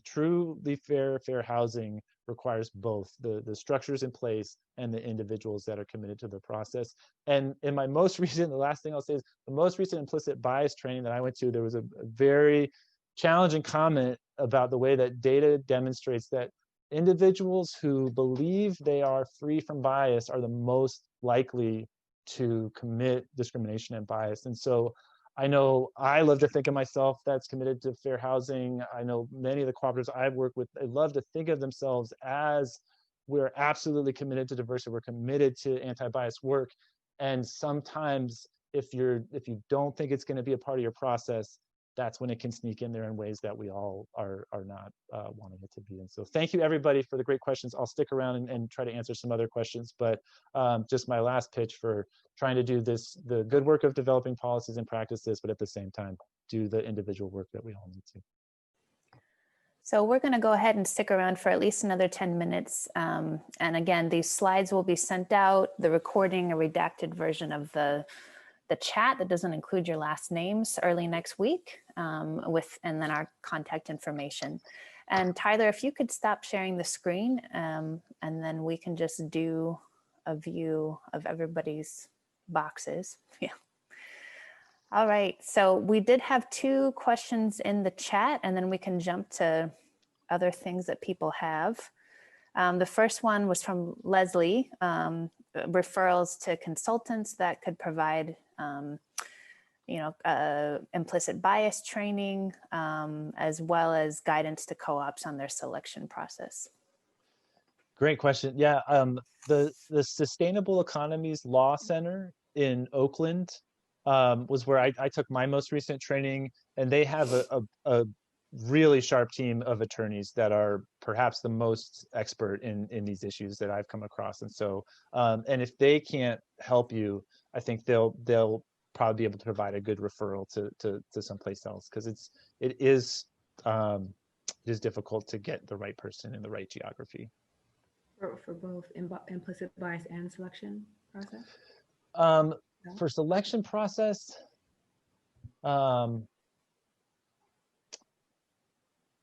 truly fair housing requires both the structures in place and the individuals that are committed to the process. And in my most recent, the last thing I'll say is the most recent implicit bias training that I went to, there was a very challenging comment about the way that data demonstrates that individuals who believe they are free from bias are the most likely to commit discrimination and bias. And so I know I love to think of myself that's committed to fair housing. I know many of the cooperatives I've worked with, they love to think of themselves as, we're absolutely committed to diversity, we're committed to anti-bias work. And sometimes if you don't think it's going to be a part of your process, that's when it can sneak in there in ways that we all are not wanting it to be. And so thank you, everybody, for the great questions. I'll stick around and try to answer some other questions, but just my last pitch for trying to do this, the good work of developing policies and practices, but at the same time, do the individual work that we all need to. So we're going to go ahead and stick around for at least another 10 minutes. And again, these slides will be sent out, the recording, a redacted version of the chat that doesn't include your last names early next week, and then our contact information. And Tyler, if you could stop sharing the screen, and then we can just do a view of everybody's boxes. Yeah. All right, so we did have 2 questions in the chat, and then we can jump to other things that people have. The first one was from Leslie, referrals to consultants that could provide implicit bias training, as well as guidance to co-ops on their selection process. Great question. Yeah, the Sustainable Economies Law Center in Oakland was where I took my most recent training, and they have a really sharp team of attorneys that are perhaps the most expert in these issues that I've come across. And so, and if they can't help you, I think they'll probably be able to provide a good referral to someplace else, because it is difficult to get the right person in the right geography. For both implicit bias and selection process? For selection process,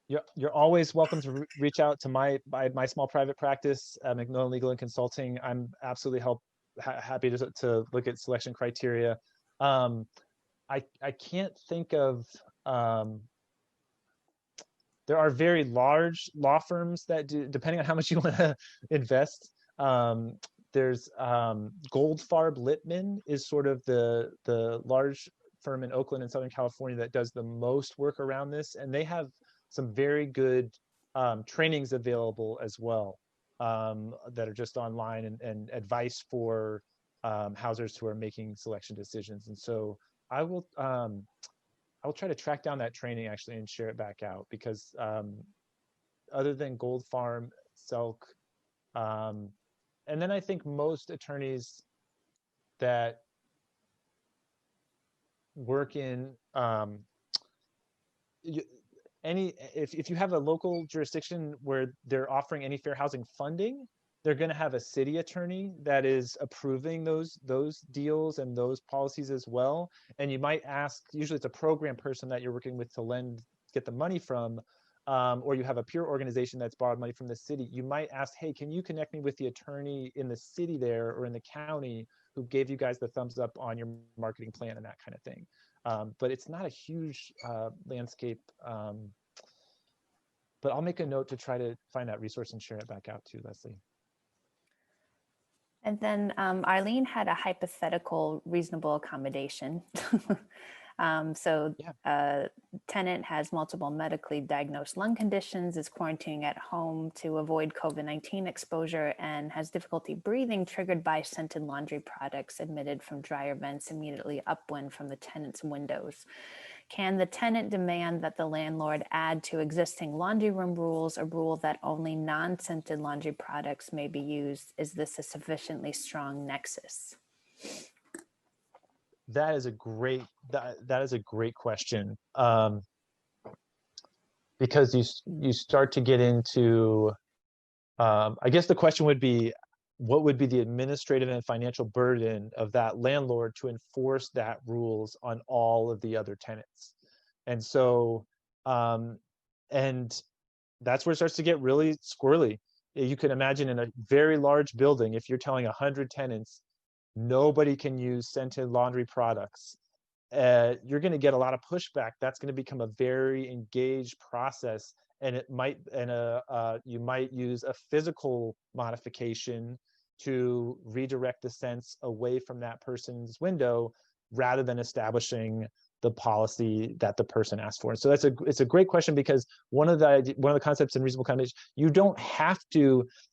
you're always welcome to reach out to my small private practice, Macmillan Legal and Consulting. I'm absolutely happy to look at selection criteria. I can't think of, there are very large law firms that do, depending on how much you want to invest. There's Goldfarb Littman is sort of the large firm in Oakland and Southern California that does the most work around this, and they have some very good trainings available as well, that are just online, and advice for housers who are making selection decisions. And so I will try to track down that training actually and share it back out, because other than Gold Farm, Selk, and then I think most attorneys that work in if you have a local jurisdiction where they're offering any fair housing funding, they're going to have a city attorney that is approving those deals and those policies as well. And you might ask, usually it's a program person that you're working with to get the money from, or you have a peer organization that's borrowed money from the city. You might ask, hey, can you connect me with the attorney in the city there or in the county who gave you guys the thumbs up on your marketing plan and that kind of thing. But it's not a huge landscape. But I'll make a note to try to find that resource and share it back out to Leslie. And then Arlene had a hypothetical reasonable accommodation. Tenant has multiple medically diagnosed lung conditions, is quarantining at home to avoid COVID-19 exposure, and has difficulty breathing triggered by scented laundry products emitted from dryer vents immediately upwind from the tenant's windows. Can the tenant demand that the landlord add to existing laundry room rules a rule that only non-scented laundry products may be used? Is this a sufficiently strong nexus? That is a great question, because you start to get into, I guess the question would be, what would be the administrative and financial burden of that landlord to enforce that rules on all of the other tenants? And so, and that's where it starts to get really squirrely. You can imagine in a very large building, if you're telling 100 tenants, nobody can use scented laundry products, you're going to get a lot of pushback. That's going to become a very engaged process, and you might use a physical modification to redirect the scents away from that person's window, rather than establishing the policy that the person asked for. And so it's a great question, because one of the concepts in reasonable accommodation,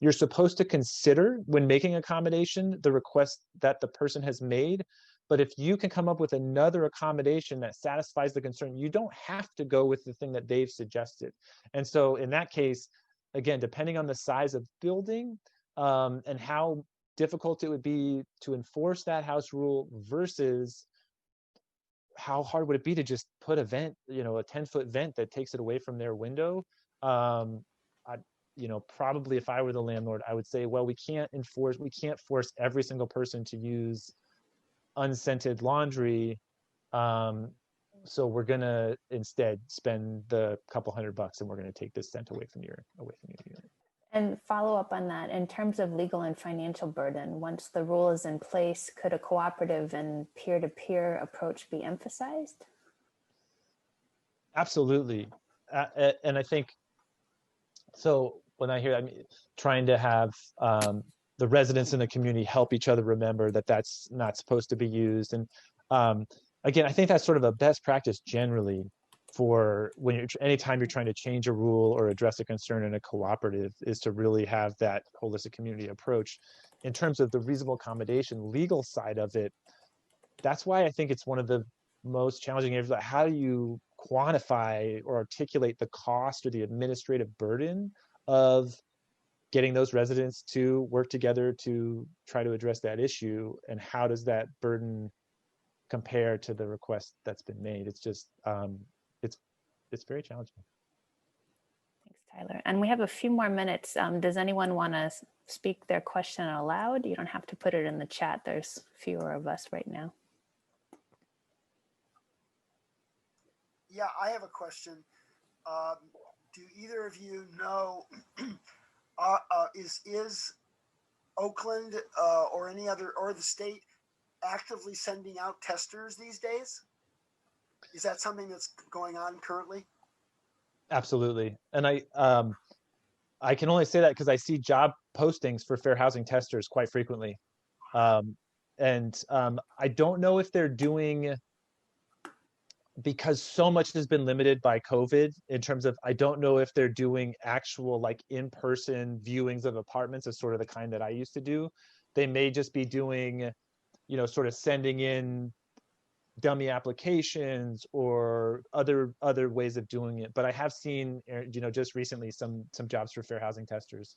you're supposed to consider, when making accommodation, the request that the person has made. But if you can come up with another accommodation that satisfies the concern, you don't have to go with the thing that they've suggested. And so in that case, again, depending on the size of building, and how difficult it would be to enforce that house rule versus how hard would it be to just put a vent, a 10-foot vent that takes it away from their window. Probably if I were the landlord, I would say, well, we can't force every single person to use unscented laundry. So we're gonna instead spend the couple $100 and we're gonna take this scent away from your unit. And follow up on that, in terms of legal and financial burden, once the rule is in place, could a cooperative and peer-to-peer approach be emphasized? Absolutely. And I think, so when I hear, trying to have the residents in the community help each other remember that that's not supposed to be used. And again, I think that's sort of a best practice generally for anytime you're trying to change a rule or address a concern in a cooperative, is to really have that holistic community approach. In terms of the reasonable accommodation legal side of it, that's why I think it's one of the most challenging areas. How do you quantify or articulate the cost or the administrative burden of getting those residents to work together to try to address that issue? And how does that burden compare to the request that's been made? It's just, it's very challenging. Thanks, Tyler. And we have a few more minutes. Does anyone want to speak their question aloud? You don't have to put it in the chat. There's fewer of us right now. Yeah, I have a question. Do either of you know, is Oakland or any other, or the state, actively sending out testers these days? Is that something that's going on currently? Absolutely. And I can only say that because I see job postings for fair housing testers quite frequently. I don't know if they're doing, because so much has been limited by COVID in terms of, I don't know if they're doing actual like in-person viewings of apartments as sort of the kind that I used to do. They may just be doing, sort of sending in dummy applications or other ways of doing it. But I have seen, just recently some jobs for fair housing testers.